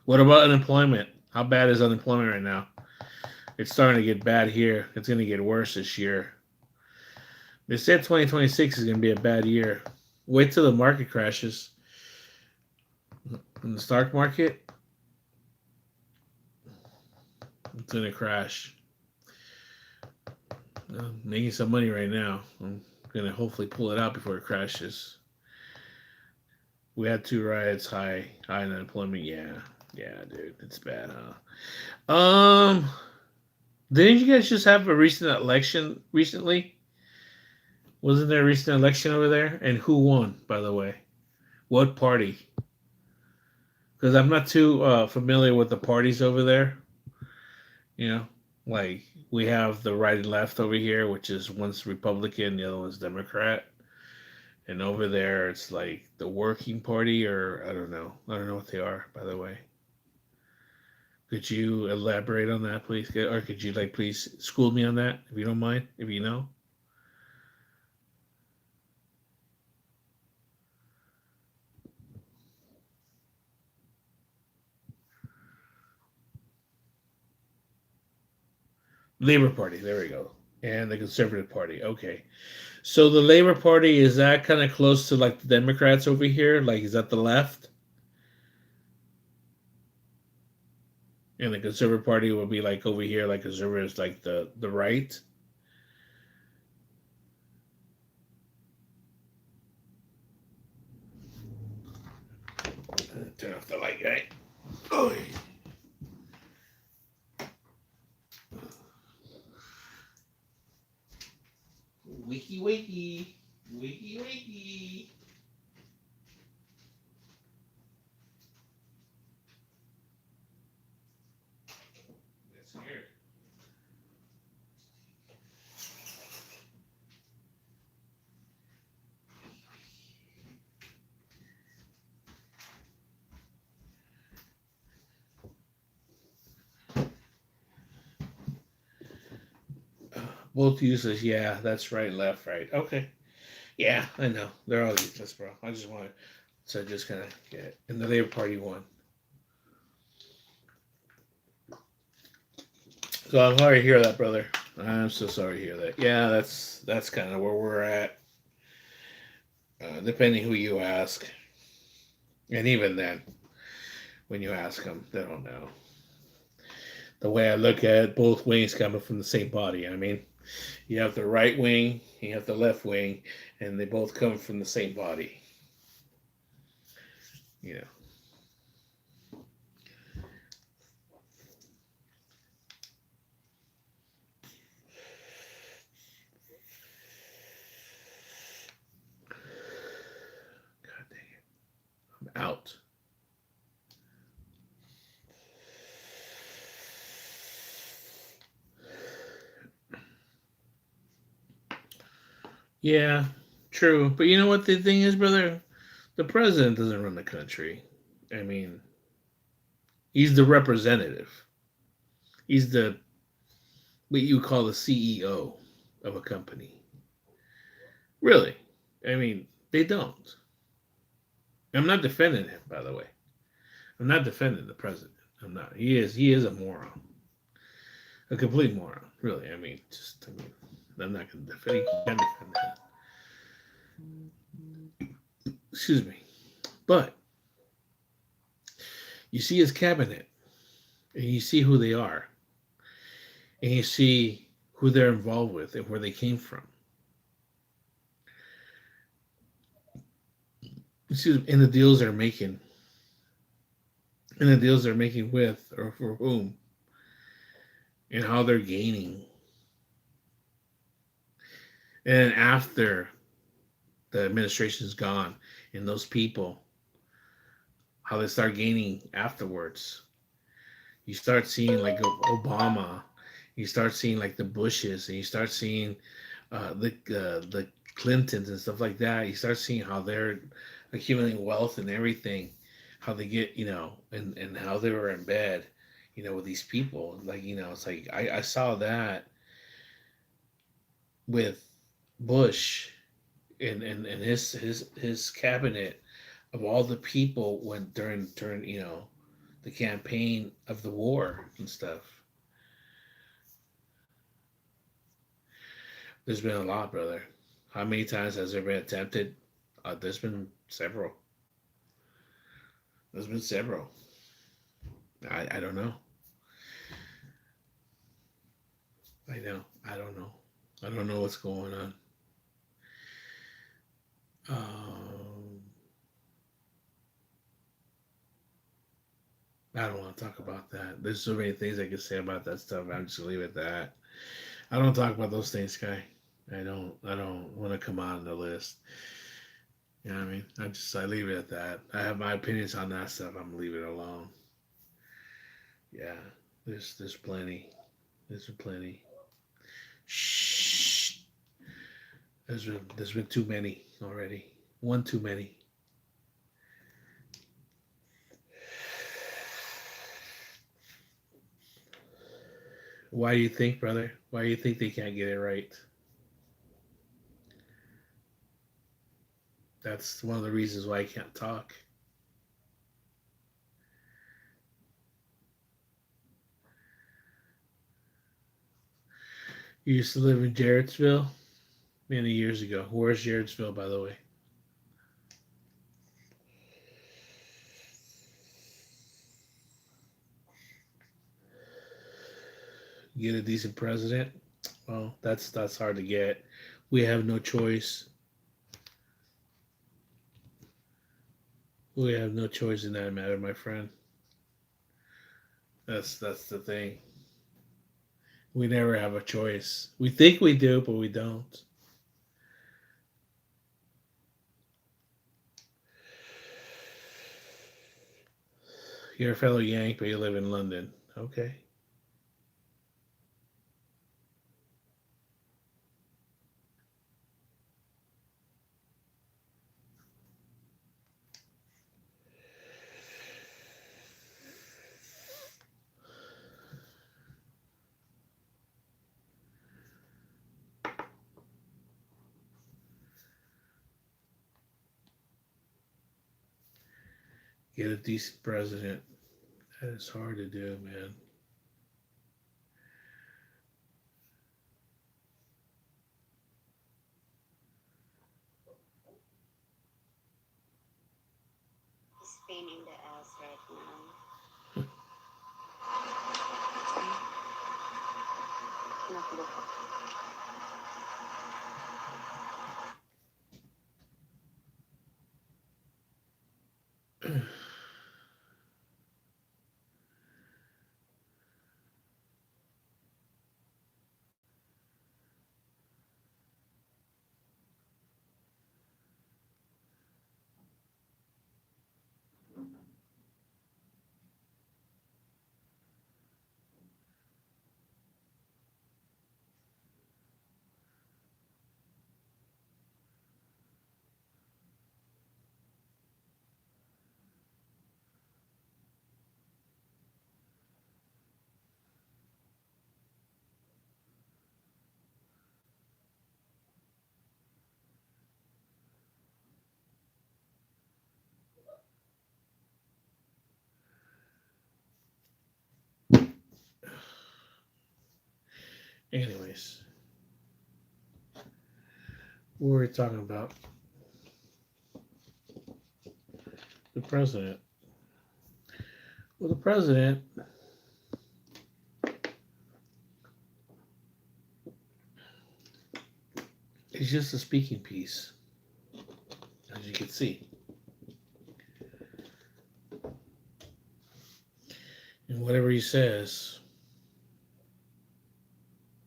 What about unemployment? How bad is unemployment right now? It's starting to get bad here. It's going to get worse this year. They said 2026 is going to be a bad year. Wait till the market crashes. In the stock market, it's going to crash. I'm making some money right now. I'm going to hopefully pull it out before it crashes. We had 2 riots, high unemployment. Yeah, dude, it's bad, huh? Didn't you guys just have a recent election recently? Wasn't there a recent election over there? And who won, by the way? What party? Because I'm not too familiar with the parties over there. You know, like we have the right and left over here, which is one's Republican, the other one's Democrat. And over there, it's like the Working Party, or I don't know. I don't know what they are, by the way. Could you elaborate on that, please? Or could you, like, please school me on that, if you don't mind, if you know? Labor Party, there we go. And the Conservative Party, okay. So the Labor Party, is that kind of close to, like, the Democrats over here? Like, is that the left? And the Conservative Party will be, like, over here, like, conservatives, like, the right? Turn off the light, right? Oh, wakey, wakey. Wakey, wakey. scared. Both useless. Yeah, that's right, left, right. Okay. Yeah, I know. They're all useless, bro. I just wanted to just kind of get it. And the Labor Party won. So I'm sorry to hear that, brother. I'm so sorry to hear that. Yeah, that's kind of where we're at. Depending who you ask, and even then, when you ask them, they don't know. The way I look at it, both wings coming from the same body. I mean, you have the right wing, you have the left wing, and they both come from the same body. You know. God dang it. I'm out. Yeah, true. But you know what the thing is, brother? The president doesn't run the country. I mean, he's the representative. He's the what you call the CEO of a company. Really? I mean, they don't. I'm not defending him, by the way. I'm not defending the president. I'm not. He is a moron. A complete moron. Really. I mean, I'm not gonna defend he can't defend that. Excuse me. But you see his cabinet and you see who they are. And you see who they're involved with and where they came from. You see and the deals they're making. And the deals they're making with or for whom. And how they're gaining. And after the administration's gone and those people, how they start gaining afterwards. You start seeing like Obama, you start seeing like the Bushes, and you start seeing the Clintons and stuff like that. You start seeing how they're accumulating wealth and everything, how they get and how they were in bed, with these people. Like it's like I saw that with Bush and his cabinet of all the people when during the campaign of the war and stuff. There's been a lot, brother. How many times has there been attempted? There's been several. There's been several. I don't know. I know. I don't know. I don't know what's going on. Um, I don't want to talk about that. There's so many things I could say about that stuff. I'm just gonna leave it at that. I don't talk about those things, Sky. I don't. I don't want to come on the list. You know what I mean? I leave it at that. I have my opinions on that stuff. I'm gonna leave it alone. Yeah. There's plenty. There's plenty. Shh. There's been too many already. One too many. Why do you think, brother? Why do you think they can't get it right? That's one of the reasons why I can't talk. You used to live in Jarrettsville many years ago. Where's Jarrettsville, by the way? Get a decent president. Well, that's hard to get. We have no choice. We have no choice in that matter, my friend. That's the thing. We never have a choice. We think we do, but we don't. You're a fellow Yank, but you live in London. Okay. Get a decent president. That is hard to do, man. He's painting the ass right now. Cannot look. Anyways, what were we talking about? The president. Well, the president is just a speaking piece, as you can see. And whatever he says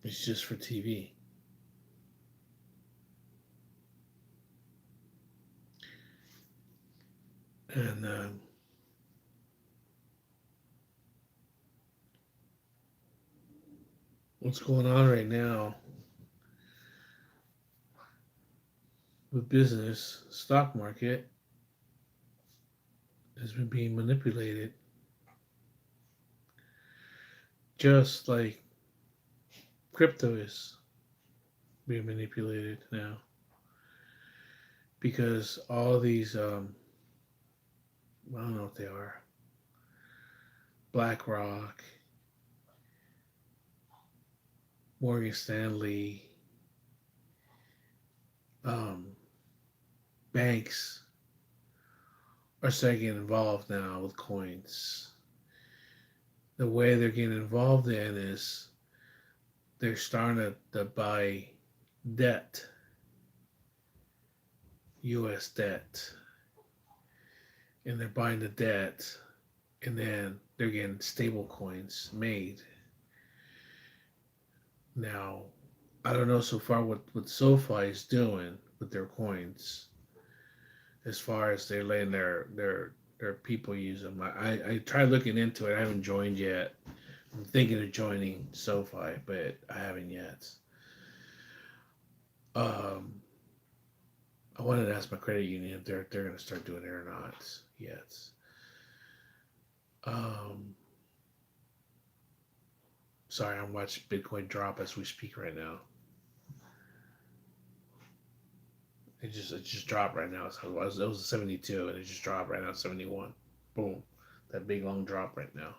is just for TV. And what's going on right now with business, stock market, has been being manipulated just like crypto is being manipulated now. Because all these, I don't know what they are, BlackRock, Morgan Stanley, um, banks are starting to get involved now with coins. The way they're getting involved in is they're starting to buy debt, U.S. debt, and they're buying the debt, and then they're getting stable coins made. Now, I don't know so far what SoFi is doing with their coins, as far as they're letting their people use them. I tried looking into it. I haven't joined yet. I'm thinking of joining SoFi, but I haven't yet. Um, I wanted to ask my credit union if they're going to start doing it or not yet. Um, Sorry, I'm watching Bitcoin drop as we speak right now. It just dropped right now. So it was 72 and it just dropped right now 71. Boom. That big long drop right now.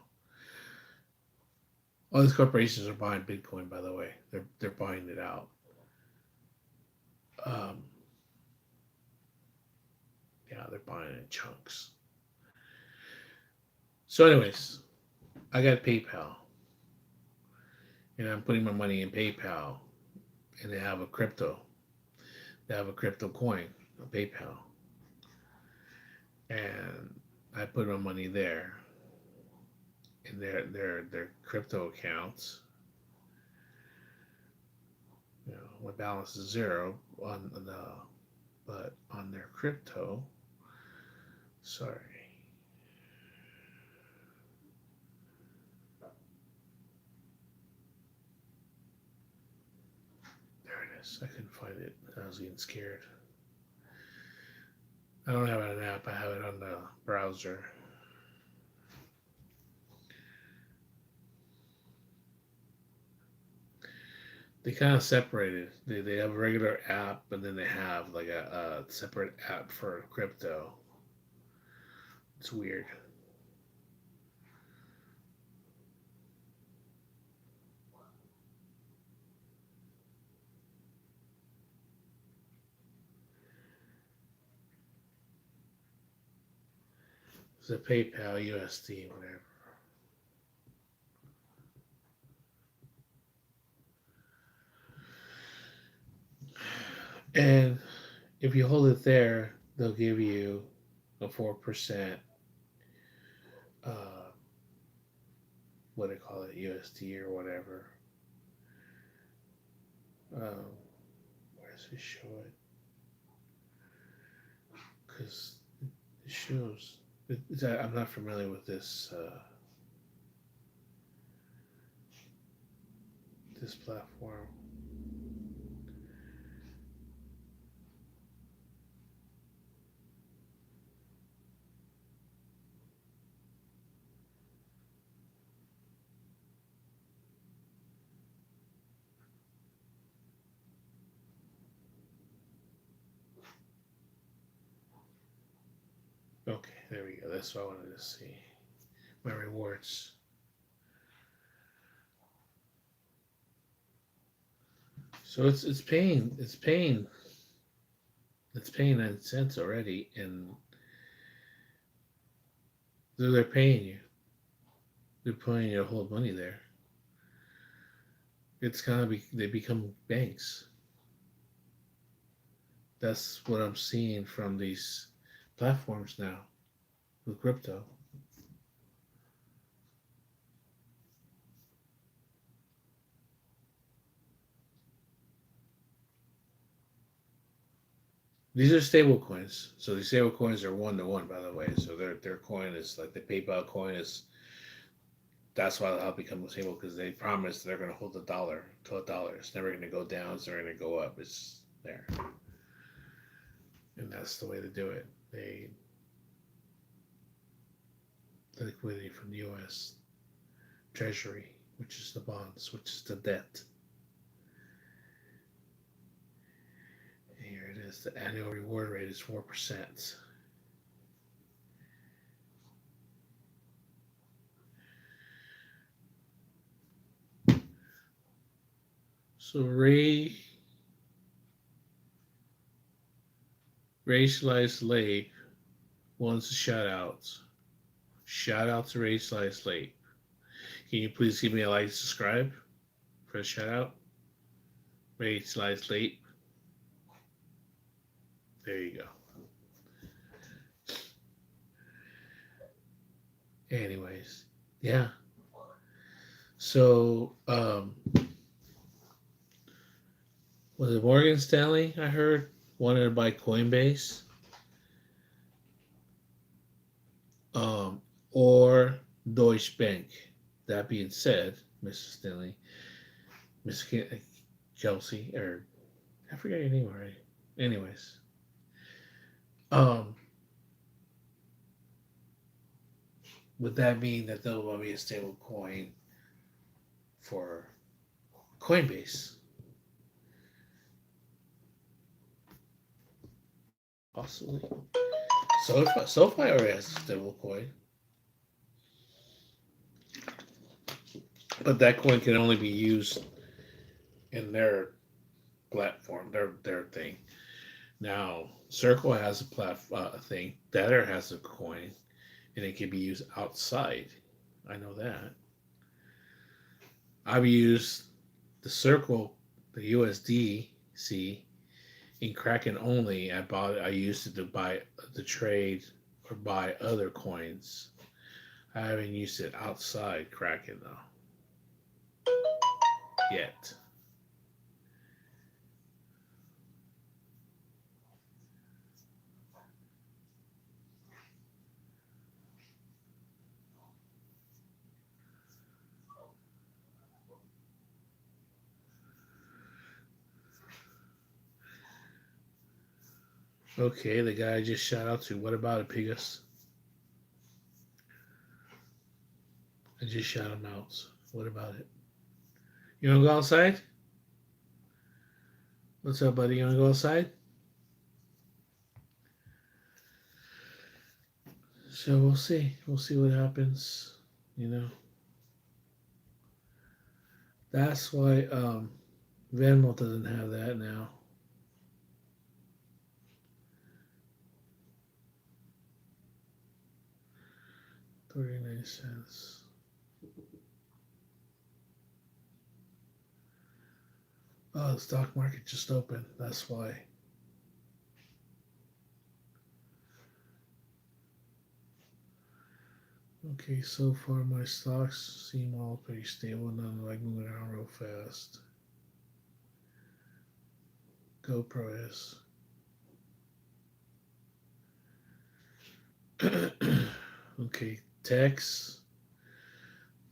All these corporations are buying Bitcoin, by the way. They're buying it out. Um, yeah, they're buying it in chunks. So, anyways, I got PayPal, and I'm putting my money in PayPal, and they have a crypto. They have a crypto coin on PayPal, and I put my money there in their crypto accounts. You know, my balance is zero on the, but on their crypto. Sorry. There it is. I couldn't find it. I was getting scared. I don't have an app. I have it on the browser. They kind of separated. They have a regular app, and then they have like a separate app for crypto. It's weird. It's a PayPal, USD, whatever. And if you hold it there, they'll give you a 4%, uh, what do they call it, USD or whatever. Um, where does it show it? Because it shows. I'm not familiar with this platform. Okay, there we go. That's what I wanted to see. My rewards. So it's paying 9 cents already, and they're paying you. They're putting your whole money there. It's gonna be they become banks. That's what I'm seeing from these platforms now with crypto. These are stable coins. So these stable coins are 1 to 1, by the way. So their coin is like the PayPal coin is. That's why they'll become stable because they promise they're going to hold the dollar to $1. It's never going to go down. It's never going to go up. It's there, and that's the way to do it. The liquidity from the U.S. Treasury, which is the bonds, which is the debt. Here it is. The annual reward rate is 4%. So Ray Slice Lake wants a shout out. Shout out to Ray Slice Lake. Can you please give me a like, subscribe for a shout out? Ray Slice Lake. There you go. Anyways, yeah. So, was it Morgan Stanley? I heard wanted to buy Coinbase, or Deutsche Bank. That being said, Mr. Stanley, Miss Kelsey, or I forgot your name already. Anyways, um, would that mean that there will be a stable coin for Coinbase? Possibly. SoFi already has a stable coin, but that coin can only be used in their platform, their thing. Now, Circle has a thing. Tether has a coin, and it can be used outside. I know that. I've used the Circle, the USDC in Kraken only. I used it to buy the trade or buy other coins. I haven't used it outside Kraken though yet. Okay, the guy I just shout out to. What about it, Pigus? I just shout him out. What about it? You wanna go outside? What's up, buddy? You wanna go outside? So we'll see. We'll see what happens. You know, that's why Venmo doesn't have that now. 39 cents. Oh, the stock market just opened. That's why. Okay, so far my stocks seem all pretty stable. None like moving around real fast. GoPro is. Okay, Tex.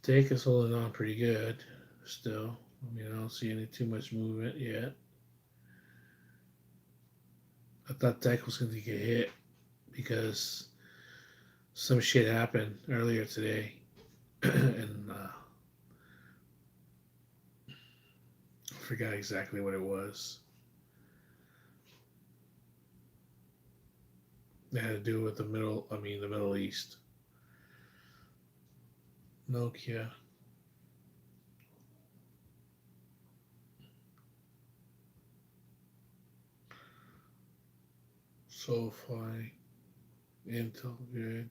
Tech is holding on pretty good still. I mean, I don't see any too much movement yet. I thought Tech was going to get hit because some shit happened earlier today, and I forgot exactly what it was. It had to do with the Middle East. Nokia. SoFi. Intel, good.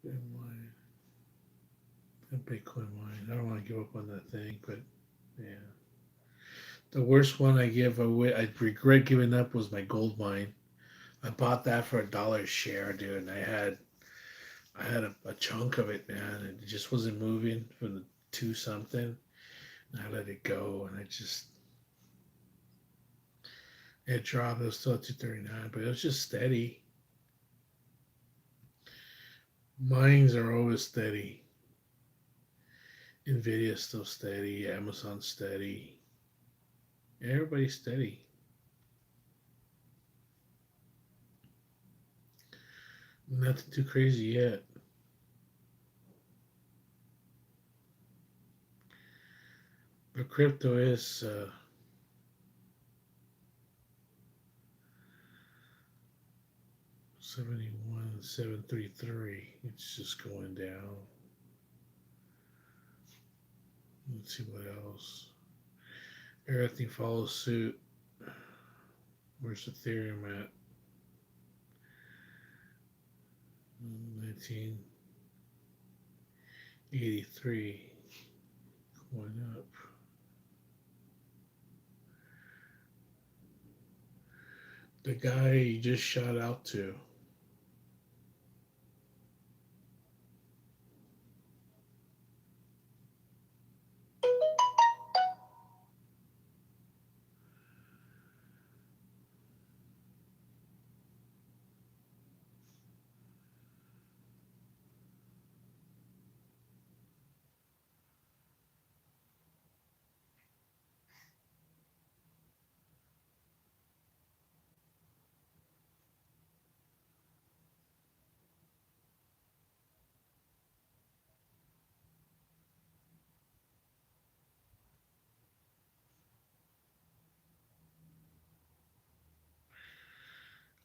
Bitcoin. And Bitcoin mine. I don't want to give up on that thing, but yeah. The worst one I regret giving up was my gold mine. I bought that for $1 a share, dude, and I had a chunk of it, man, and it just wasn't moving from the two something. And I let it go, and it dropped. It was still at 239, but it was just steady. Mines are always steady. Nvidia's still steady. Amazon's steady. Everybody's steady. Nothing too crazy yet. But crypto is 71,733. It's just going down. Let's see what else. Everything follows suit. Where's Ethereum at? 1983. Going up. The guy you just shot out to.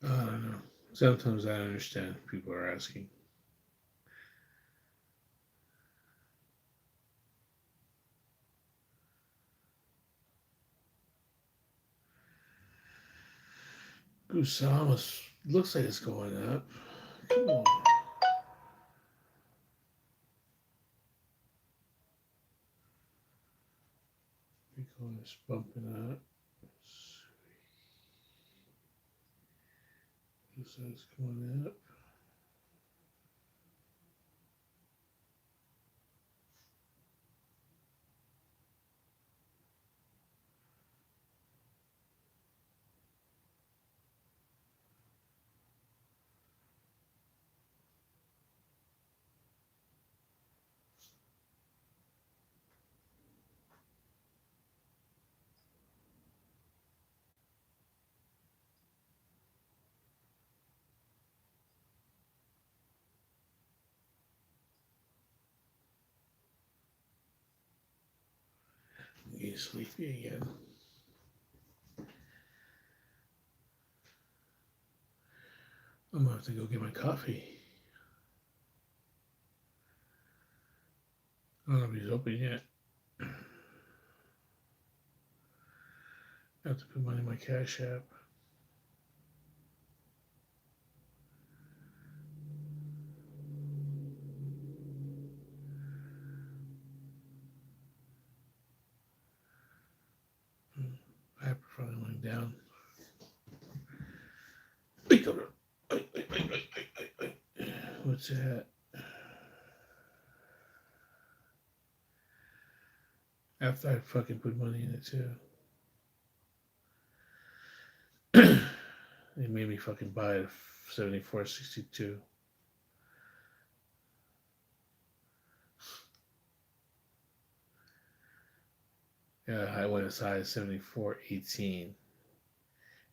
I don't know. Sometimes I understand people are asking. Kusama looks like it's going up. Come on. Bitcoin is bumping up. Kusa's going up. He's sleepy again. I'm gonna have to go get my coffee. I don't know if he's open yet. I have to put money in my Cash App. I probably went down. What's that? After I fucking put money in it too. They made me fucking buy it 74.62. Yeah, I went as high as 74.18.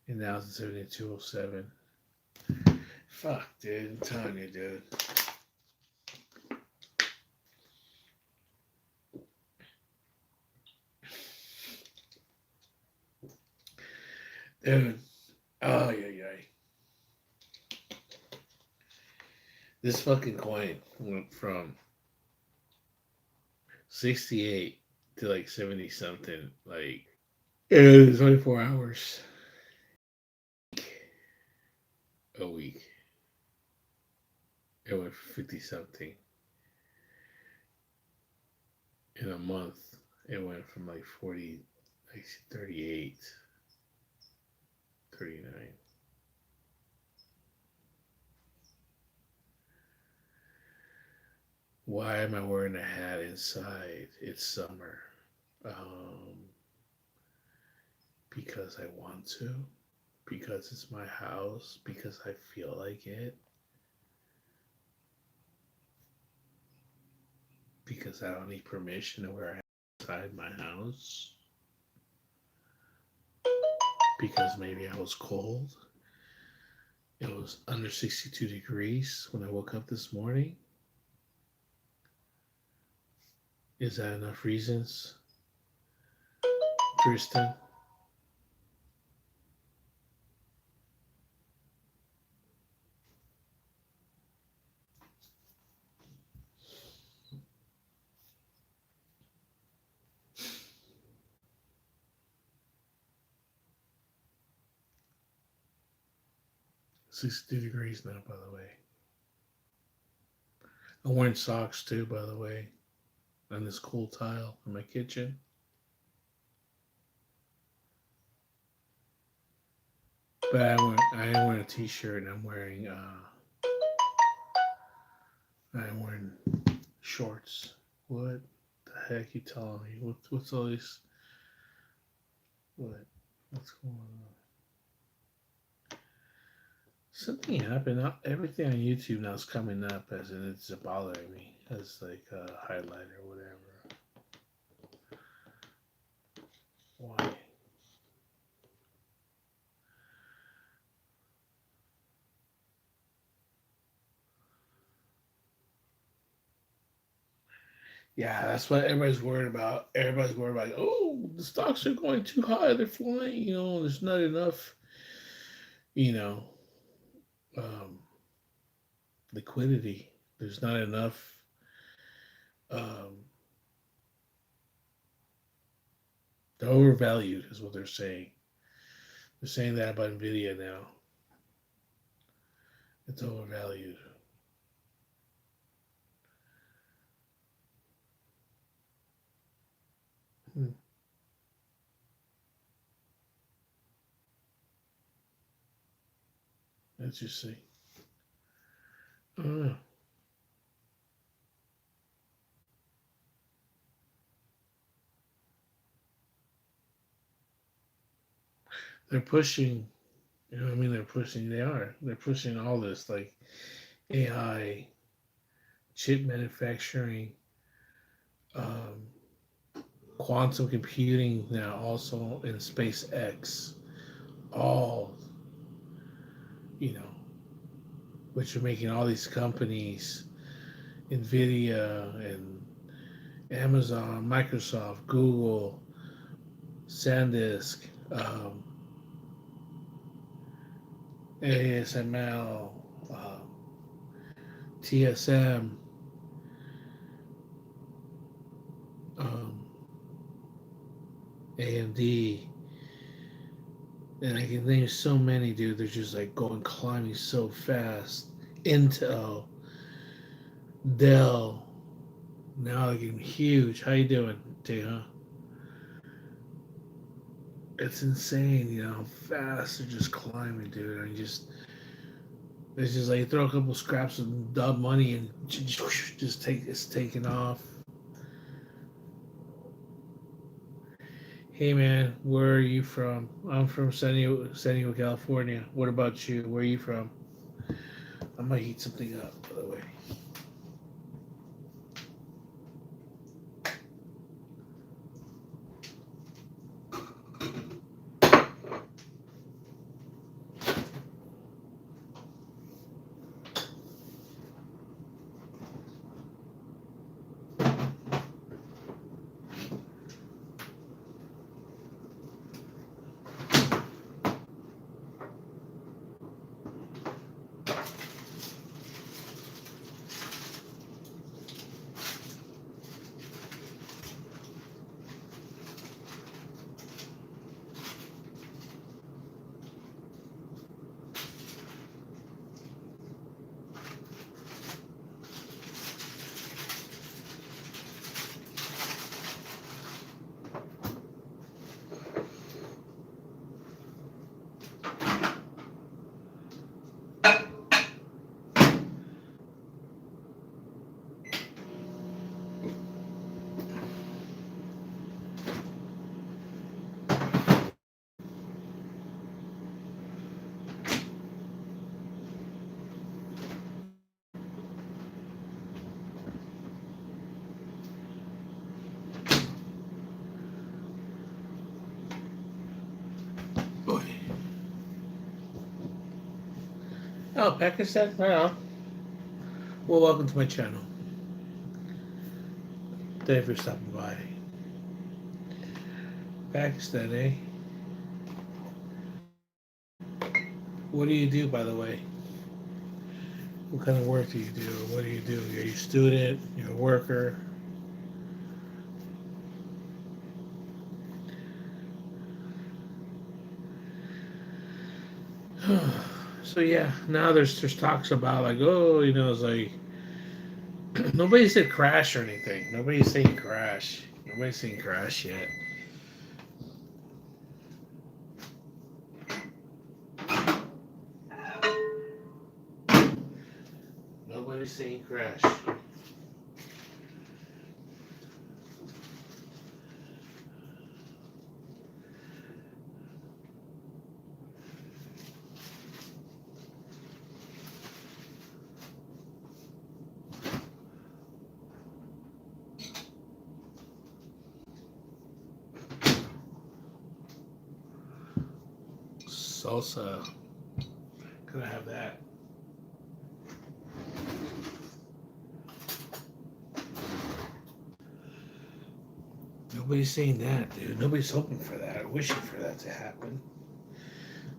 And now it's 72.07. Fuck, dude. I'm telling you, dude. Dude. Oh, yeah. This fucking coin went from 68 to like 70 something. Like, it was 24 hours. A week. It went 50 something. In a month, it went from like 40, like 38, 39. Why am I wearing a hat inside? It's summer. Um, because I want to. Because it's my house. Because I feel like it. Because I don't need permission to wear a hat inside my house. Because maybe I was cold. It was under 62 degrees when I woke up this morning. Is that enough reasons, Tristan? Sixty degrees now, by the way. I'm wearing socks too, by the way, on this cool tile in my kitchen. But I am wearing a t-shirt and I'm wearing shorts. What the heck you telling me? What's all this? What's going on? Something happened. Everything on YouTube now is coming up as in it's bothering me as like a highlight or whatever. Why? Yeah, that's what everybody's worried about. Everybody's worried about, oh, the stocks are going too high. They're flying. There's not enough, you know, um, liquidity. There's not enough. Um, they're overvalued, is what they're saying. They're saying that about Nvidia now. It's overvalued. Hmm. Let's just see. I don't know. They're pushing. You know what I mean? They're pushing. They are. They're pushing all this like AI, chip manufacturing, um, quantum computing now also in SpaceX, all, you know, which are making all these companies, Nvidia and Amazon, Microsoft, Google, SanDisk, ASML, TSM, um, AMD, and I can name so many, dude. They're just like going climbing so fast. Intel, Dell, now they're getting huge. How you doing, Teha? It's insane, how fast they're just climbing, dude. I just it's just like throw a couple scraps of dumb money and just take it's taking off. Hey man, where are you from? I'm from San Diego, California. What about you? Where are you from? I might heat something up, by the way. Boy. Oh, Pakistan? Right on. Well, welcome to my channel. Thank you for stopping by. Pakistan, eh? What do you do, by the way? What kind of work do you do? What do you do? Are you a student? You're a worker? So yeah, now there's talks about like, oh, it's like nobody said crash or anything. Nobody's saying crash. Nobody's saying crash yet. Nobody's saying crash. Salsa. Could I have that? Nobody's saying that, dude. Nobody's hoping for that, wishing for that to happen.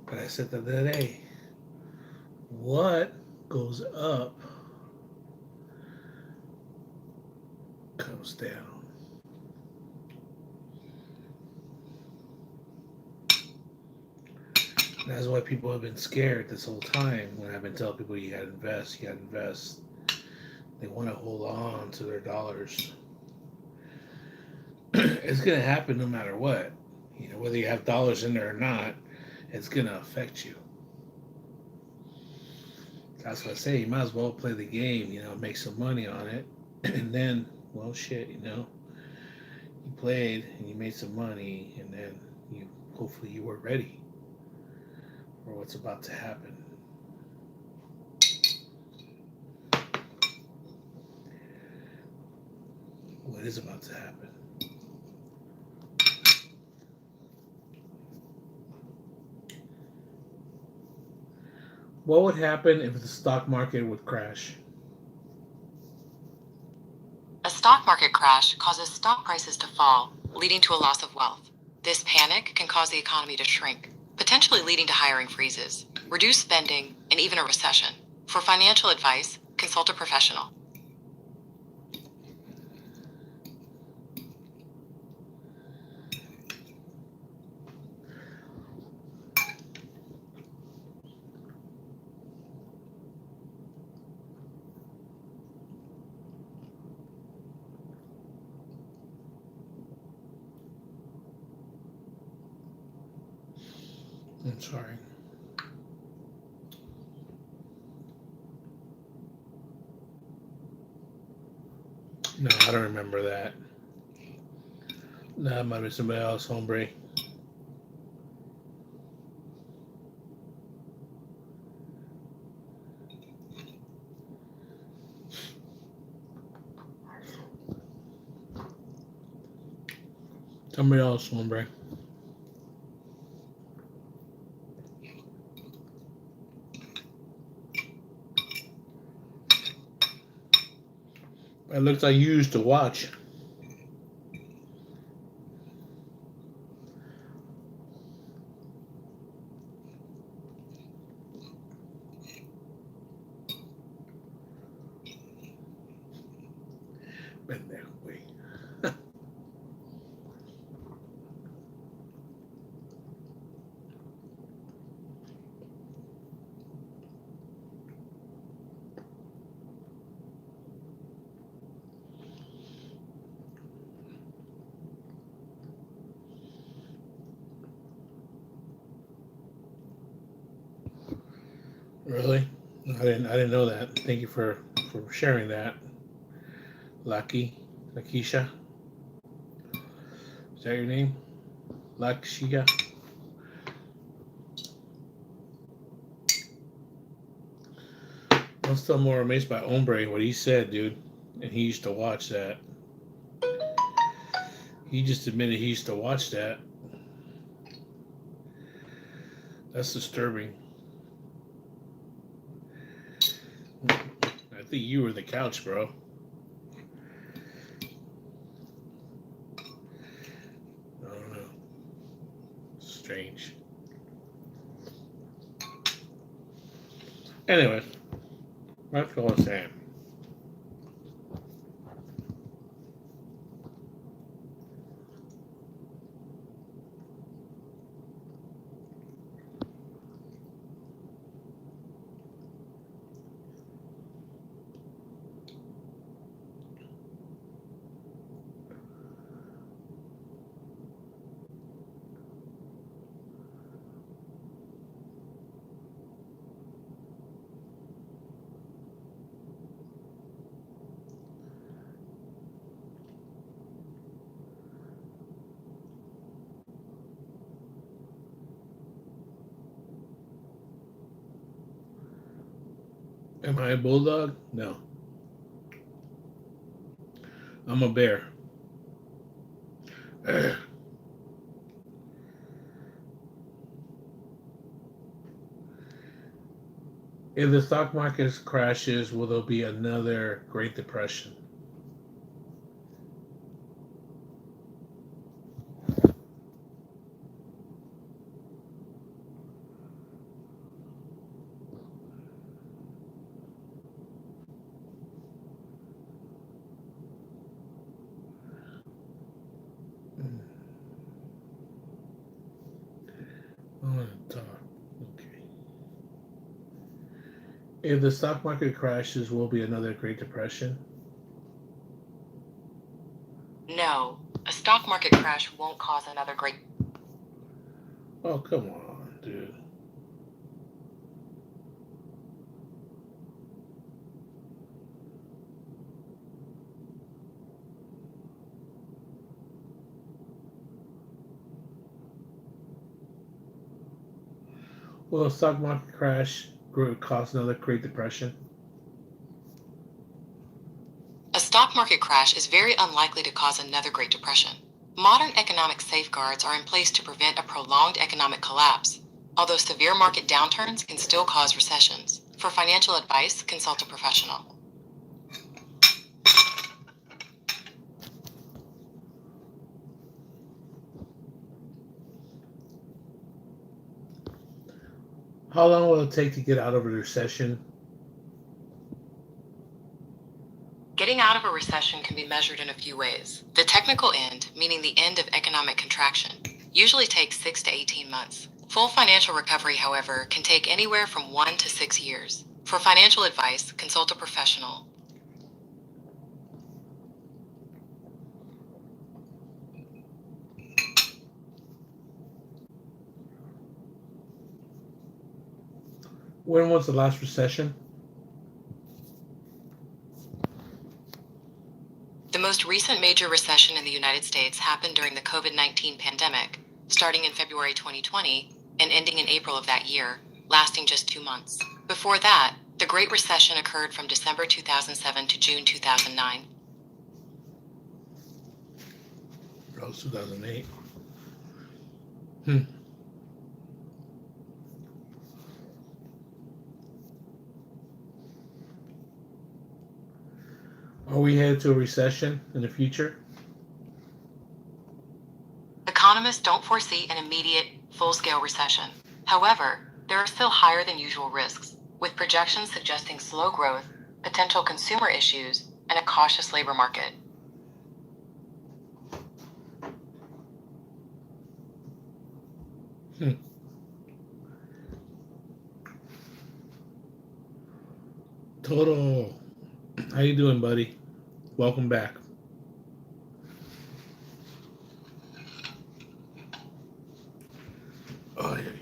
But I said the other day, what goes up comes down. That's why people have been scared this whole time when I've been telling people you gotta invest, you gotta invest. They want to hold on to their dollars. It's gonna happen no matter what. Whether you have dollars in there or not, it's gonna affect you. That's what I say. You might as well play the game, make some money on it. And then, well, shit, you played and you made some money, and then hopefully you were ready for what's about to happen. What is about to happen? What would happen if the stock market would crash? A stock market crash causes stock prices to fall, leading to a loss of wealth. This panic can cause the economy to shrink, potentially leading to hiring freezes, reduced spending, and even a recession. For financial advice, consult a professional. I'm sorry. No, I don't remember that. That might be somebody else, hombre. Somebody else, hombre. It looks like you used to watch. Pendejo, güey. Really? I didn't know that. Thank you for sharing that. Lakisha. Is that your name? Lakshia? I'm still more amazed by Hombre, what he said, dude. And he used to watch that. He just admitted he used to watch that. That's disturbing. I think you were the couch, bro. I don't know. Strange. Anyway, that's what I was saying. Am I a bulldog? No. I'm a bear. If the stock market crashes, will there be another Great Depression? I want to talk. Okay. If the stock market crashes, will be another Great Depression? No, a stock market crash won't cause another great. Oh, come on, dude. Will a stock market crash cause another Great Depression? A stock market crash is very unlikely to cause another Great Depression. Modern economic safeguards are in place to prevent a prolonged economic collapse, although severe market downturns can still cause recessions. For financial advice, consult a professional. How long will it take to get out of a recession? Getting out of a recession can be measured in a few ways. The technical end, meaning the end of economic contraction, usually takes 6 to 18 months. Full financial recovery, however, can take anywhere from 1 to 6 years. For financial advice, consult a professional. When was the last recession? The most recent major recession in the United States happened during the COVID-19 pandemic, starting in February 2020 and ending in April of that year, lasting just 2 months. Before that, the Great Recession occurred from December 2007 to June 2009. That was 2008. Are we headed to a recession in the future? Economists don't foresee an immediate, full-scale recession. However, there are still higher than usual risks, with projections suggesting slow growth, potential consumer issues, and a cautious labor market. Total. How you doing, buddy? Welcome back. Oh, yeah, yeah.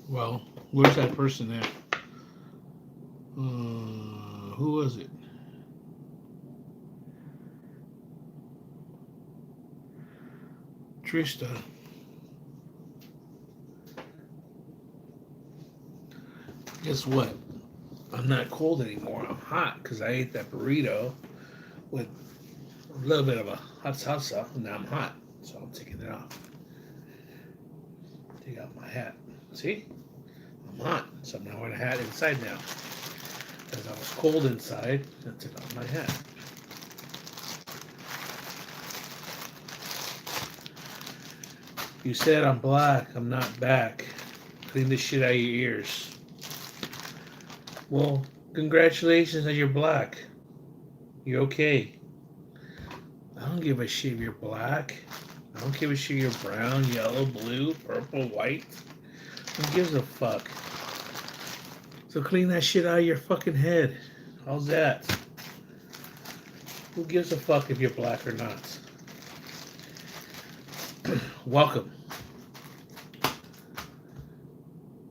Well, where's that person at? Who was it? Trista. Guess what? I'm not cold anymore. I'm hot because I ate that burrito with a little bit of a hot salsa, and now I'm hot. So I'm taking it off. Take out my hat. See? I'm hot. So I'm not wearing a hat inside now. Because I was cold inside, I took off my hat. You said I'm black. I'm not back. Clean the shit out of your ears. Well, congratulations that you're black. You're okay. I don't give a shit if you're black. I don't give a shit if you're brown, yellow, blue, purple, white. Who gives a fuck? So clean that shit out of your fucking head. How's that? Who gives a fuck if you're black or not? Welcome.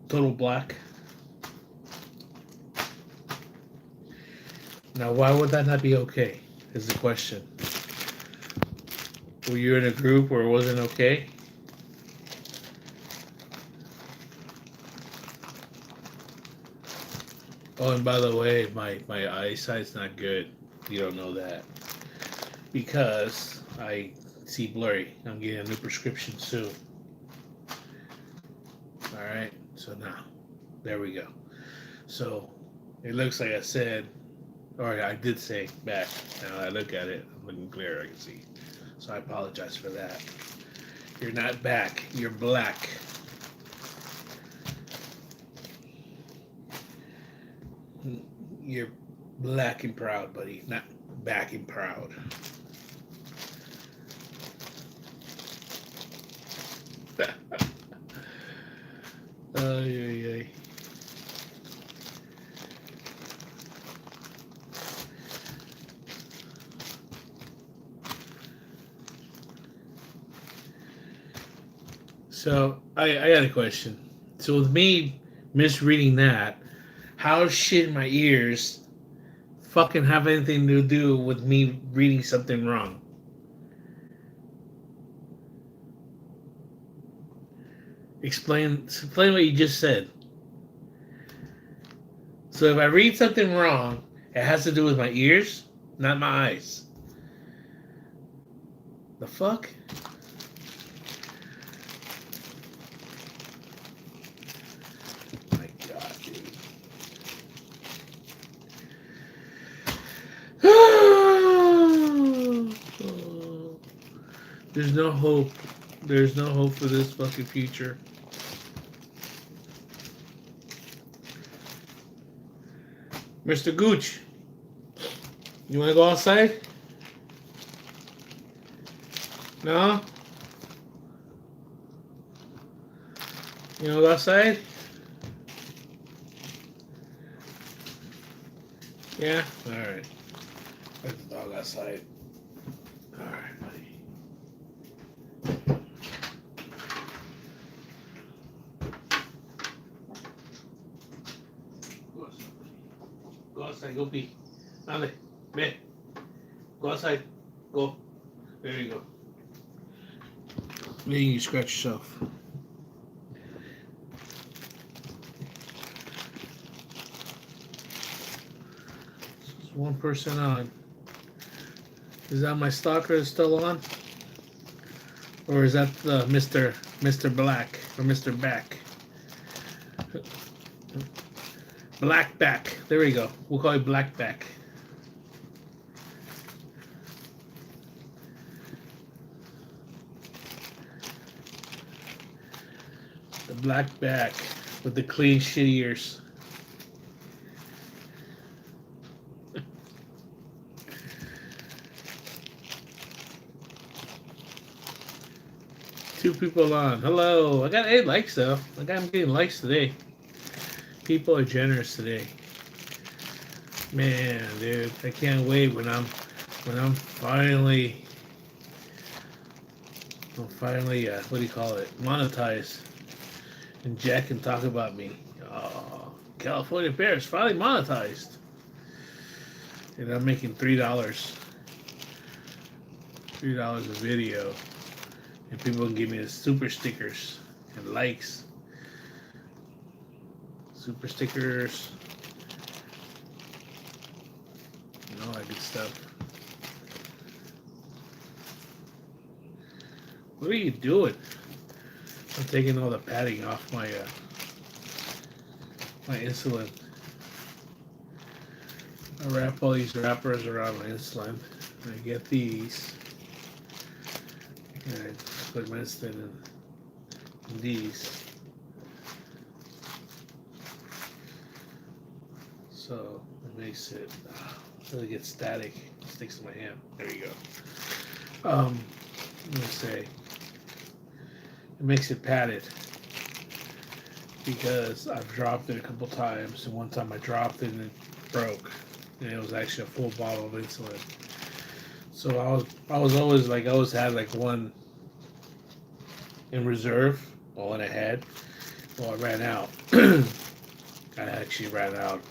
Total black. Now, why would that not be okay? Is the question. Were you in a group where it wasn't okay? Oh, and by the way, my eyesight's not good. You don't know that. Because I see blurry. I'm getting a new prescription soon. Alright, so now, there we go. So, it looks like I said, or I did say back. Now that I look at it, I'm looking clear, I can see. So I apologize for that. You're not back, you're black. You're black and proud, buddy, not back and proud. Ay. So I got a question. So with me misreading that, how shit my ears fucking have anything to do with me reading something wrong? Explain what you just said. So if I read something wrong, it has to do with my ears, not my eyes. The fuck? My God, dude. There's no hope. There's no hope for this fucking future. Mr. Gooch, you want to go outside? No? You want to go outside? Yeah? Alright. Let the dog outside. Alright, buddy. Go outside, go pee. Ande, ve. Go outside. Go. There you go. Maybe you scratch yourself. It's 1% on. Is that my stalker still on? Or is that the Mr. Black or Mr. Back? Black Back. There we go. We'll call it Black Back. The Black Back with the clean shit ears. Two people on. Hello. I got 8 likes though. I'm getting likes today. People are generous today. Man, dude, I can't wait when I'm finally what do you call it? Monetized. And Jack can talk about me. Oh, California Bear is finally monetized. And I'm making $3. $3 a video. And people can give me the super stickers and likes. Super stickers. And all that good stuff. What are you doing? I'm taking all the padding off my insulin. I wrap all these wrappers around my insulin. I get these. And I put my insulin in these. So it makes it really get static. It sticks to my hand. There you go. Let me say. It makes it padded because I've dropped it a couple times, and one time I dropped it and it broke, and it was actually a full bottle of insulin. So I always had like one in reserve, or one I had. Well, I ran out. I actually ran out,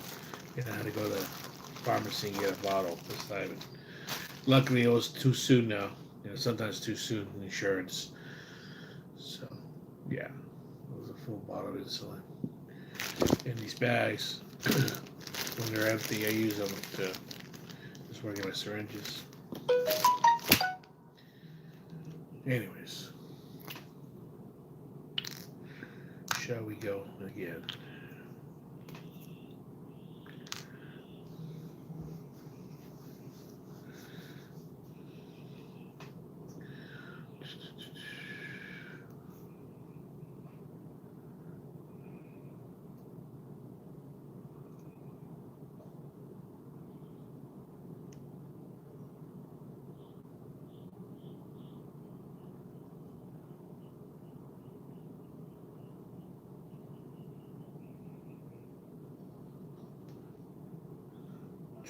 and I had to go to the pharmacy and get a bottle this time. Luckily, it was too soon now. You know, sometimes too soon in insurance. So, yeah, it was a full bottle of insulin. In these bags, when they're empty, I use them to just work my syringes. Anyways, shall we go again?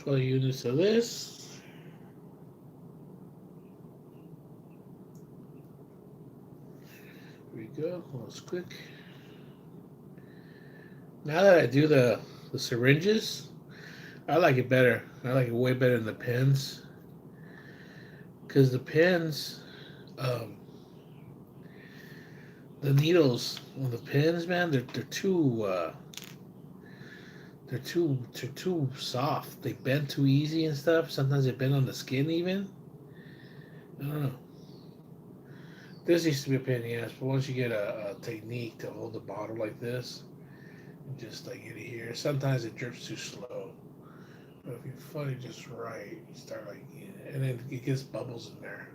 Units of this. Here we go. Almost quick. Now that I do the syringes, I like it better. I like it way better than the pens. Because the pens, The needles on the pins, man, they're too soft. They bend too easy and stuff. Sometimes they bend on the skin even. I don't know. This used to be a pain in the ass, but once you get a technique to hold the bottle like this, and just like get it here, sometimes it drips too slow. But if you flood it just right, you start like, and then it gets bubbles in there.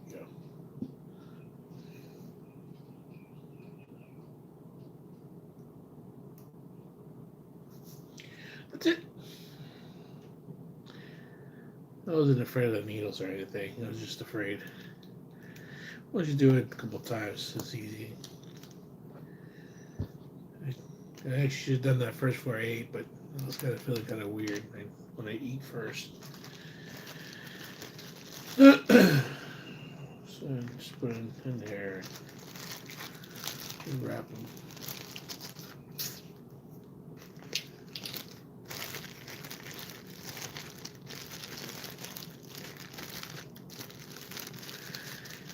Yeah. That's it. I wasn't afraid of the needles or anything. I was just afraid. Once you do it a couple times, it's easy. I actually should have done that first before I ate, but I was kind of feeling kind of weird when I eat first. So just put it in there and wrap them.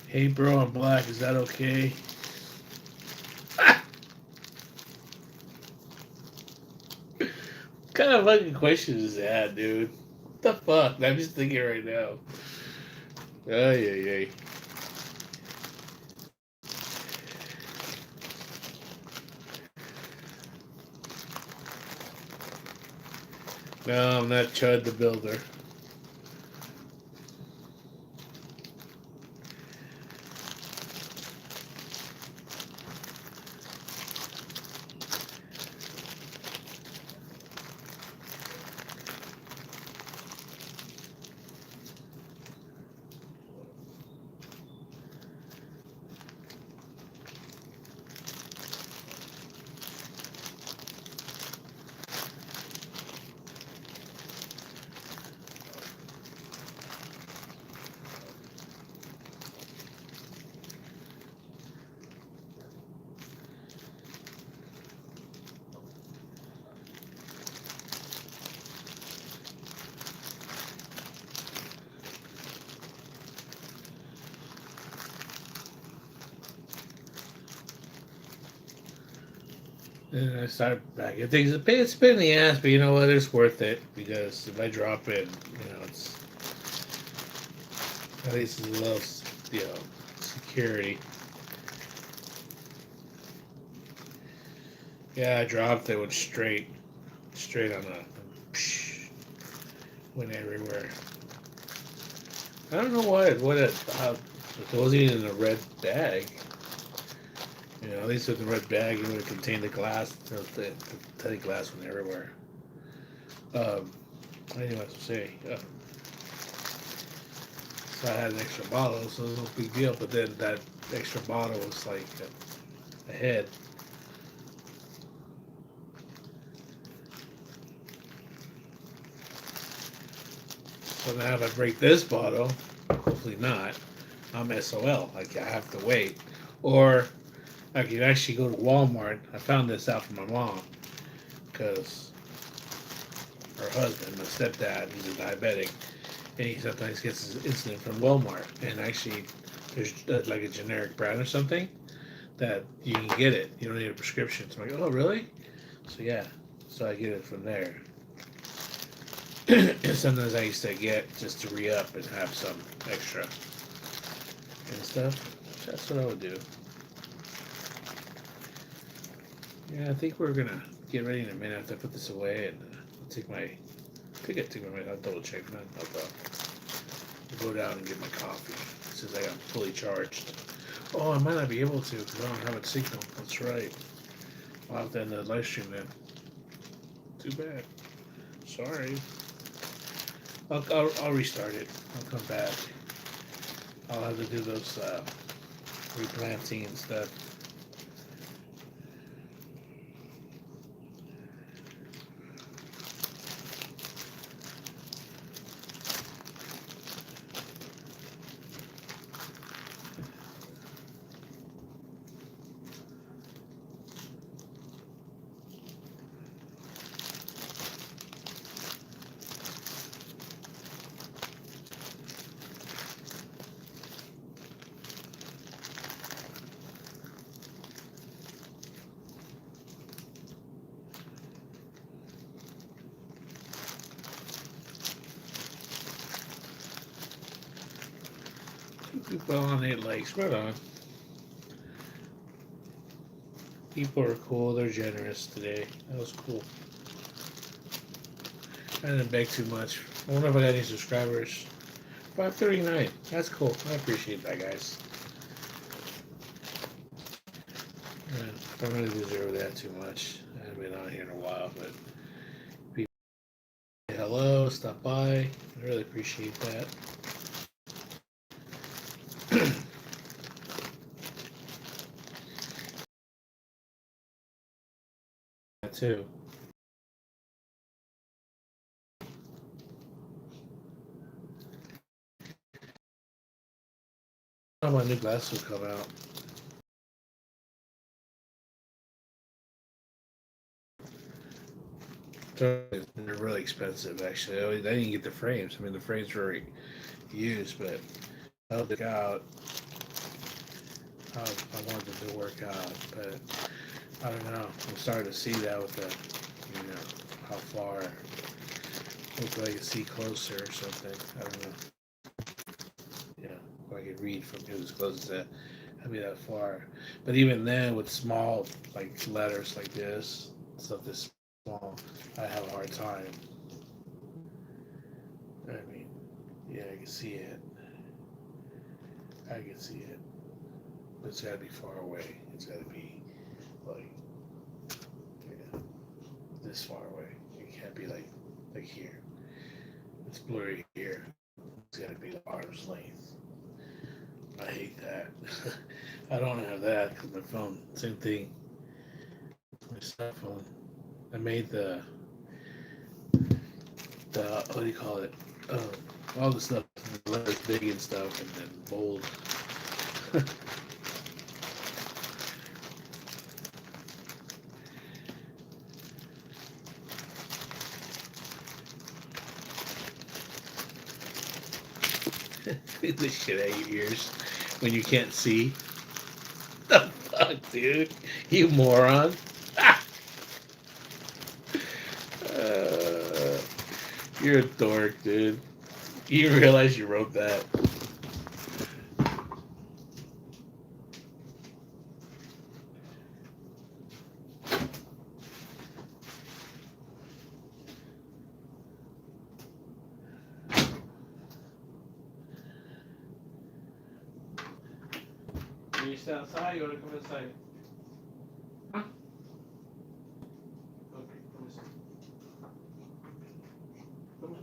Hey, bro, I'm black. Is that okay? What kind of fucking question is that, dude? What the fuck? I'm just thinking right now. Ay, ay, ay. No, I'm not Chud the Builder. And I start back. It's a pain in the ass, but you know what? It's worth it because if I drop it, it's at least it's a little, security. Yeah, I dropped it. Went straight on went everywhere. I don't know how it wasn't even in a red bag. At least with the red bag, it would have contained the glass. The teddy glass went everywhere. I didn't know what to say. So I had an extra bottle, so it was no big deal. But then that extra bottle was like a head. So now if I break this bottle, hopefully not, I'm SOL. Like I have to wait. Or I could actually go to Walmart. I found this out from my mom because her husband, my stepdad, he's a diabetic, and he sometimes gets his insulin from Walmart. And actually, there's like a generic brand or something that you can get it. You don't need a prescription. So I'm like, oh really? So yeah, so I get it from there. And sometimes I used to get just to re up and have some extra and stuff. That's what I would do. Yeah, I think we're gonna get ready in a minute after I put this away and take my. I think I take my. I'll double check. I'll go down and get my coffee since I got fully charged. Oh, I might not be able to because I don't have a signal. That's right. I'll have to end the live stream then. Too bad. Sorry. I'll restart it. I'll come back. I'll have to do those replanting and stuff. People on 8 likes. Right on. People are cool. They're generous today. That was cool. I didn't beg too much. I wonder if I got any subscribers. 539. That's cool. I appreciate that, guys. I don't really deserve that too much. I haven't been on here in a while, but people say hello, stop by. I really appreciate that. That too. Oh, my new glasses will come out. They're really expensive, actually. I didn't get the frames. I mean, the frames were used, but I will look out. I wanted them to work out, but I don't know. I'm starting to see that with the, how far. Hopefully I can see closer or something. I don't know. If I could read from here as close as that. I'd be that far. But even then, with small, like, letters like this, stuff this small, I have a hard time. I mean, yeah, I can see it. I can see it. But it's got to be far away. It's got to be, like, this far away. It can't be, like here. It's blurry here. It's got to be arm's length. I hate that. I don't have that because my phone, same thing. My cell phone. I made the what do you call it? All the stuff, the letters big and stuff, and then bold. Clean the shit out of your ears when you can't see. The fuck, dude? You moron. You're a dork, dude. You realize you wrote that. Are you stay outside? You want to come inside? Huh? Okay, come inside. Come on.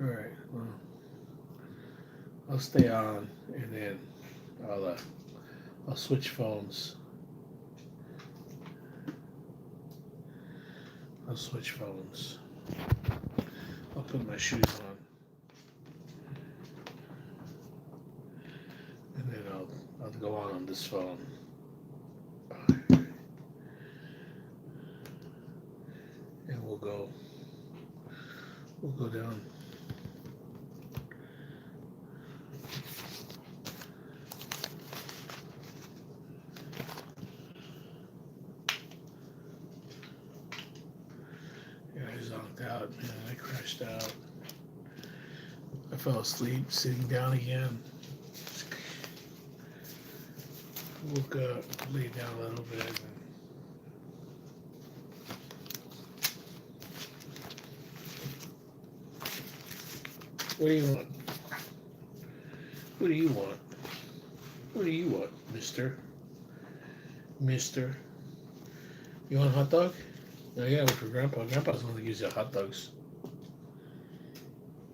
All right. Well, I'll stay on, and then I'll switch phones. I'll switch phones. I'll put my shoes on, and then I'll go on this phone. And we'll go down. Yeah, I zonked out, man. I crashed out. I fell asleep sitting down again. Woke up, laid down a little bit, and What do you want? What do you want? What do you want, mister? Mister? You want a hot dog? No, yeah, but for Grandpa. Grandpa's the one that gives you hot dogs.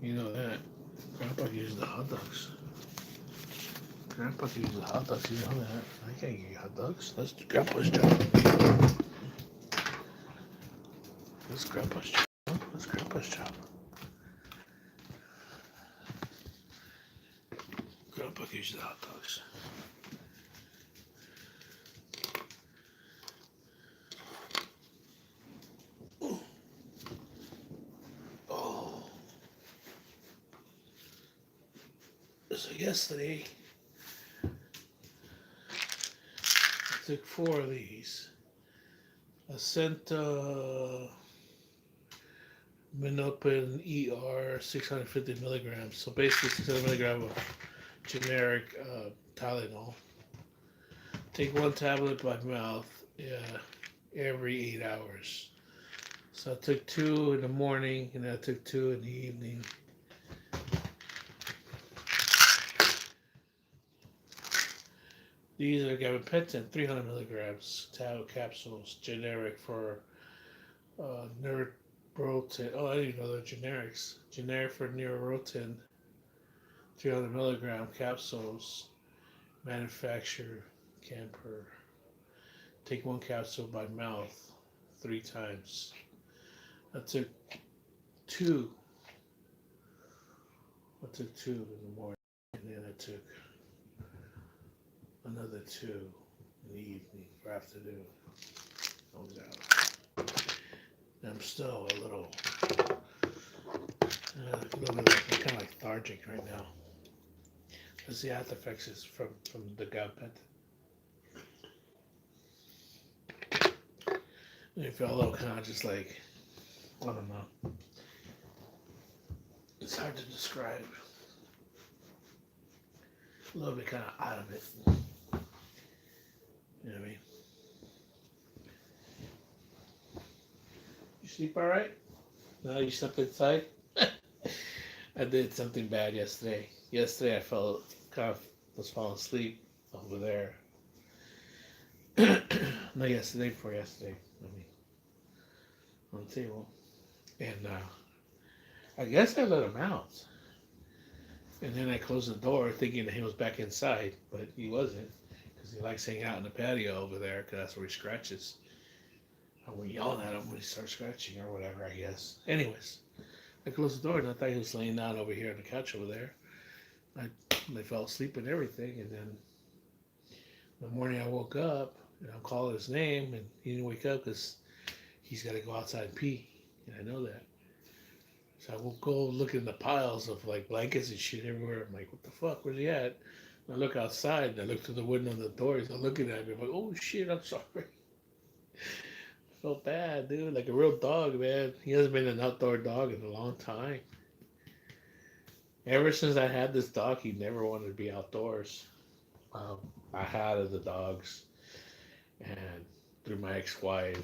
You know that. Grandpa gives the hot dogs. Grandpa gives the hot dogs. You know that. I can't give you hot dogs. That's Grandpa's job. That's Grandpa's job. That's Grandpa's job. Grandpa gives you the hot dogs. Oh. So yesterday, I took 4 of these. I sent Minopin ER 650 milligrams. So basically 600 milligrams of generic Tylenol. Take 1 tablet by mouth every 8 hours. So I took 2 in the morning and I took 2 in the evening. These are gabapentin, 300 milligrams, tablet capsules, generic for Neurotin. Oh, I didn't know they're generics. Generic for Neurotin, 300 milligram capsules, manufacturer, Camper. Take 1 capsule by mouth 3 times. I took 2. I took 2 in the morning, and then I took another 2 in the evening or afternoon. I was out. And I'm still a little bit kind of lethargic right now. Because the after effects is from the gabapentin. And I feel a little kind of just like, I don't know. It's hard to describe. A little bit kind of out of it. You know what I mean? You sleep all right? No, you slept inside? I did something bad yesterday. Yesterday I was falling asleep over there. No, yesterday before yesterday. I mean, on the table. And I guess I let him out. And then I closed the door thinking that he was back inside, but he wasn't. Because he likes hanging out in the patio over there because that's where he scratches. And we're yelling at him when he starts scratching or whatever, I guess. Anyways, I closed the door and I thought he was laying down over here on the couch over there. I fell asleep and everything. And then in the morning I woke up and I'm calling his name and he didn't wake up because he's got to go outside and pee. And I know that. So I will go look in the piles of like blankets and shit everywhere. I'm like, what the fuck? Where's he at? And I look outside and I look through the window of the door. He's looking at me. I'm like, oh shit, I'm sorry. I felt bad, dude. Like a real dog, man. He hasn't been an outdoor dog in a long time. Ever since I had this dog, he never wanted to be outdoors. I had the dogs, and through my ex-wife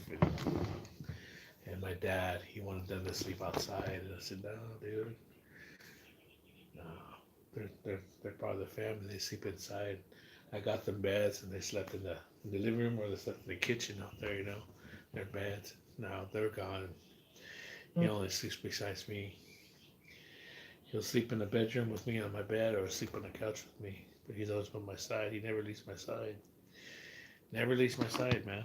and my dad, he wanted them to sleep outside, and I said, no, dude, no. They're part of the family. They sleep inside. I got them beds, and they slept in the living room or they slept in the kitchen out there. You know, their beds. Now they're gone. He only sleeps beside me. He'll sleep in the bedroom with me on my bed or sleep on the couch with me. But he's always by my side. He never leaves my side. Never leaves my side, man.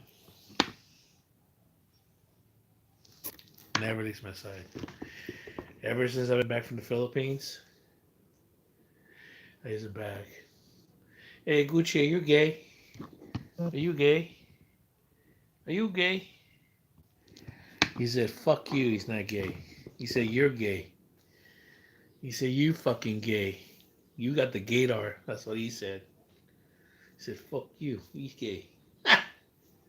Never leaves my side. Ever since I've been back from the Philippines, he's back. Hey, Gucci, are you gay? Are you gay? Are you gay? He said, fuck you, he's not gay. He said, you're gay. He said, you fucking gay. You got the gaydar. That's what he said. He said, fuck you, he's gay.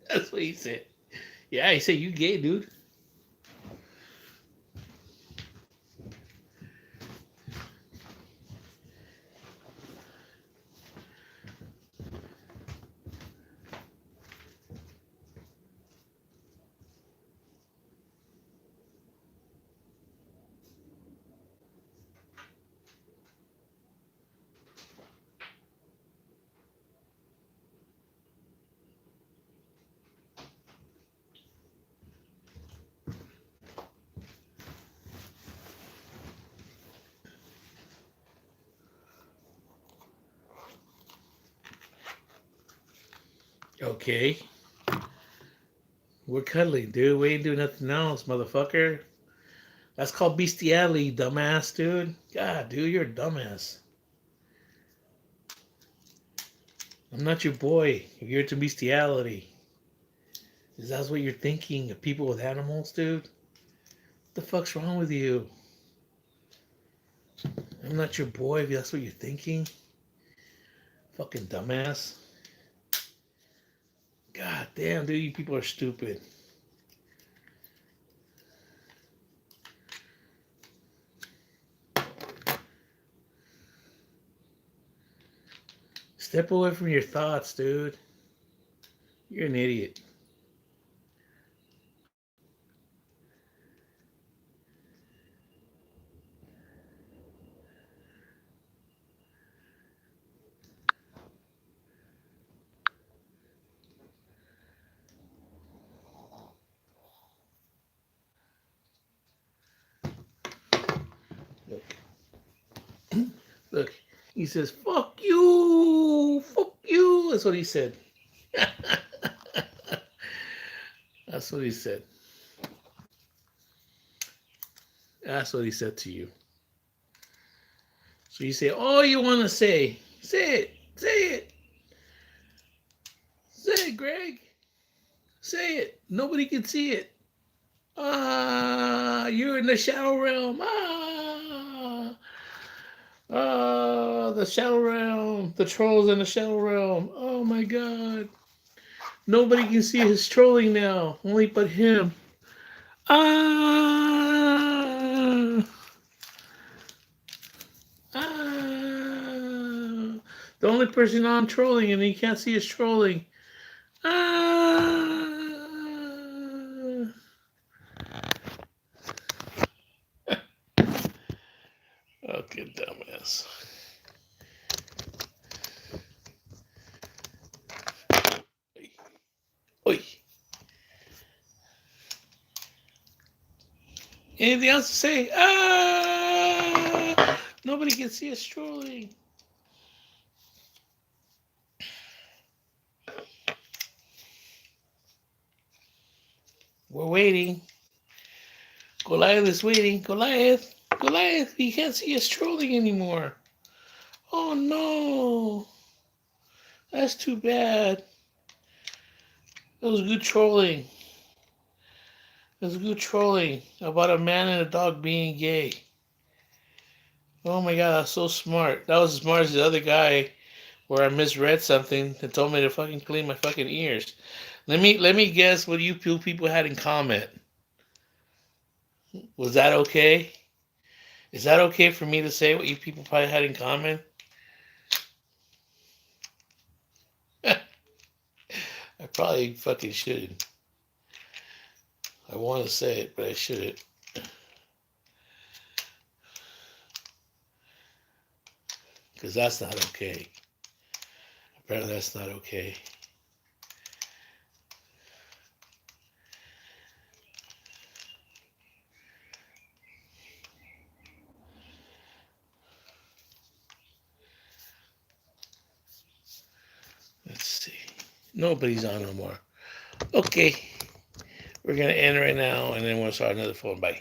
That's what he said. Yeah, he said, you gay, dude. Okay. We're cuddling, dude. We ain't doing nothing else, motherfucker. That's called bestiality, dumbass, dude. God, dude, you're a dumbass. I'm not your boy. If you're into bestiality, is that what you're thinking of people with animals, dude? What the fuck's wrong with you? I'm not your boy if that's what you're thinking. Fucking dumbass. God damn, dude, you people are stupid. Step away from your thoughts, dude. You're an idiot. Look, look. He says, "Fuck you, fuck you." That's what he said. That's what he said. That's what he said to you. So you say all you want to say. Say it. Say it. Say it, Greg. Say it. Nobody can see it. Ah, you're in the shadow realm. The shadow realm. The trolls in the shadow realm. Oh my god. Nobody can see his trolling now. Only but him. Ah. Ah. The only person on trolling and he can't see his trolling. Ah. Okay, dumbass. Oi. Anything else to say? Ah! Nobody can see us trolling. We're waiting. Goliath is waiting. Goliath. Goliath, he can't see us trolling anymore. Oh no. That's too bad. That was good trolling. It was good trolling about a man and a dog being gay. Oh my god, that's so smart. That was as smart as the other guy where I misread something and told me to fucking clean my fucking ears. Let me guess what you people had in common. Was that okay? Is that okay for me to say what you people probably had in common? I probably fucking shouldn't. I want to say it, but I shouldn't. Because that's not okay. Apparently that's not okay. Let's see. Nobody's on no more. Okay. We're going to end right now and then we'll start another phone. Bye.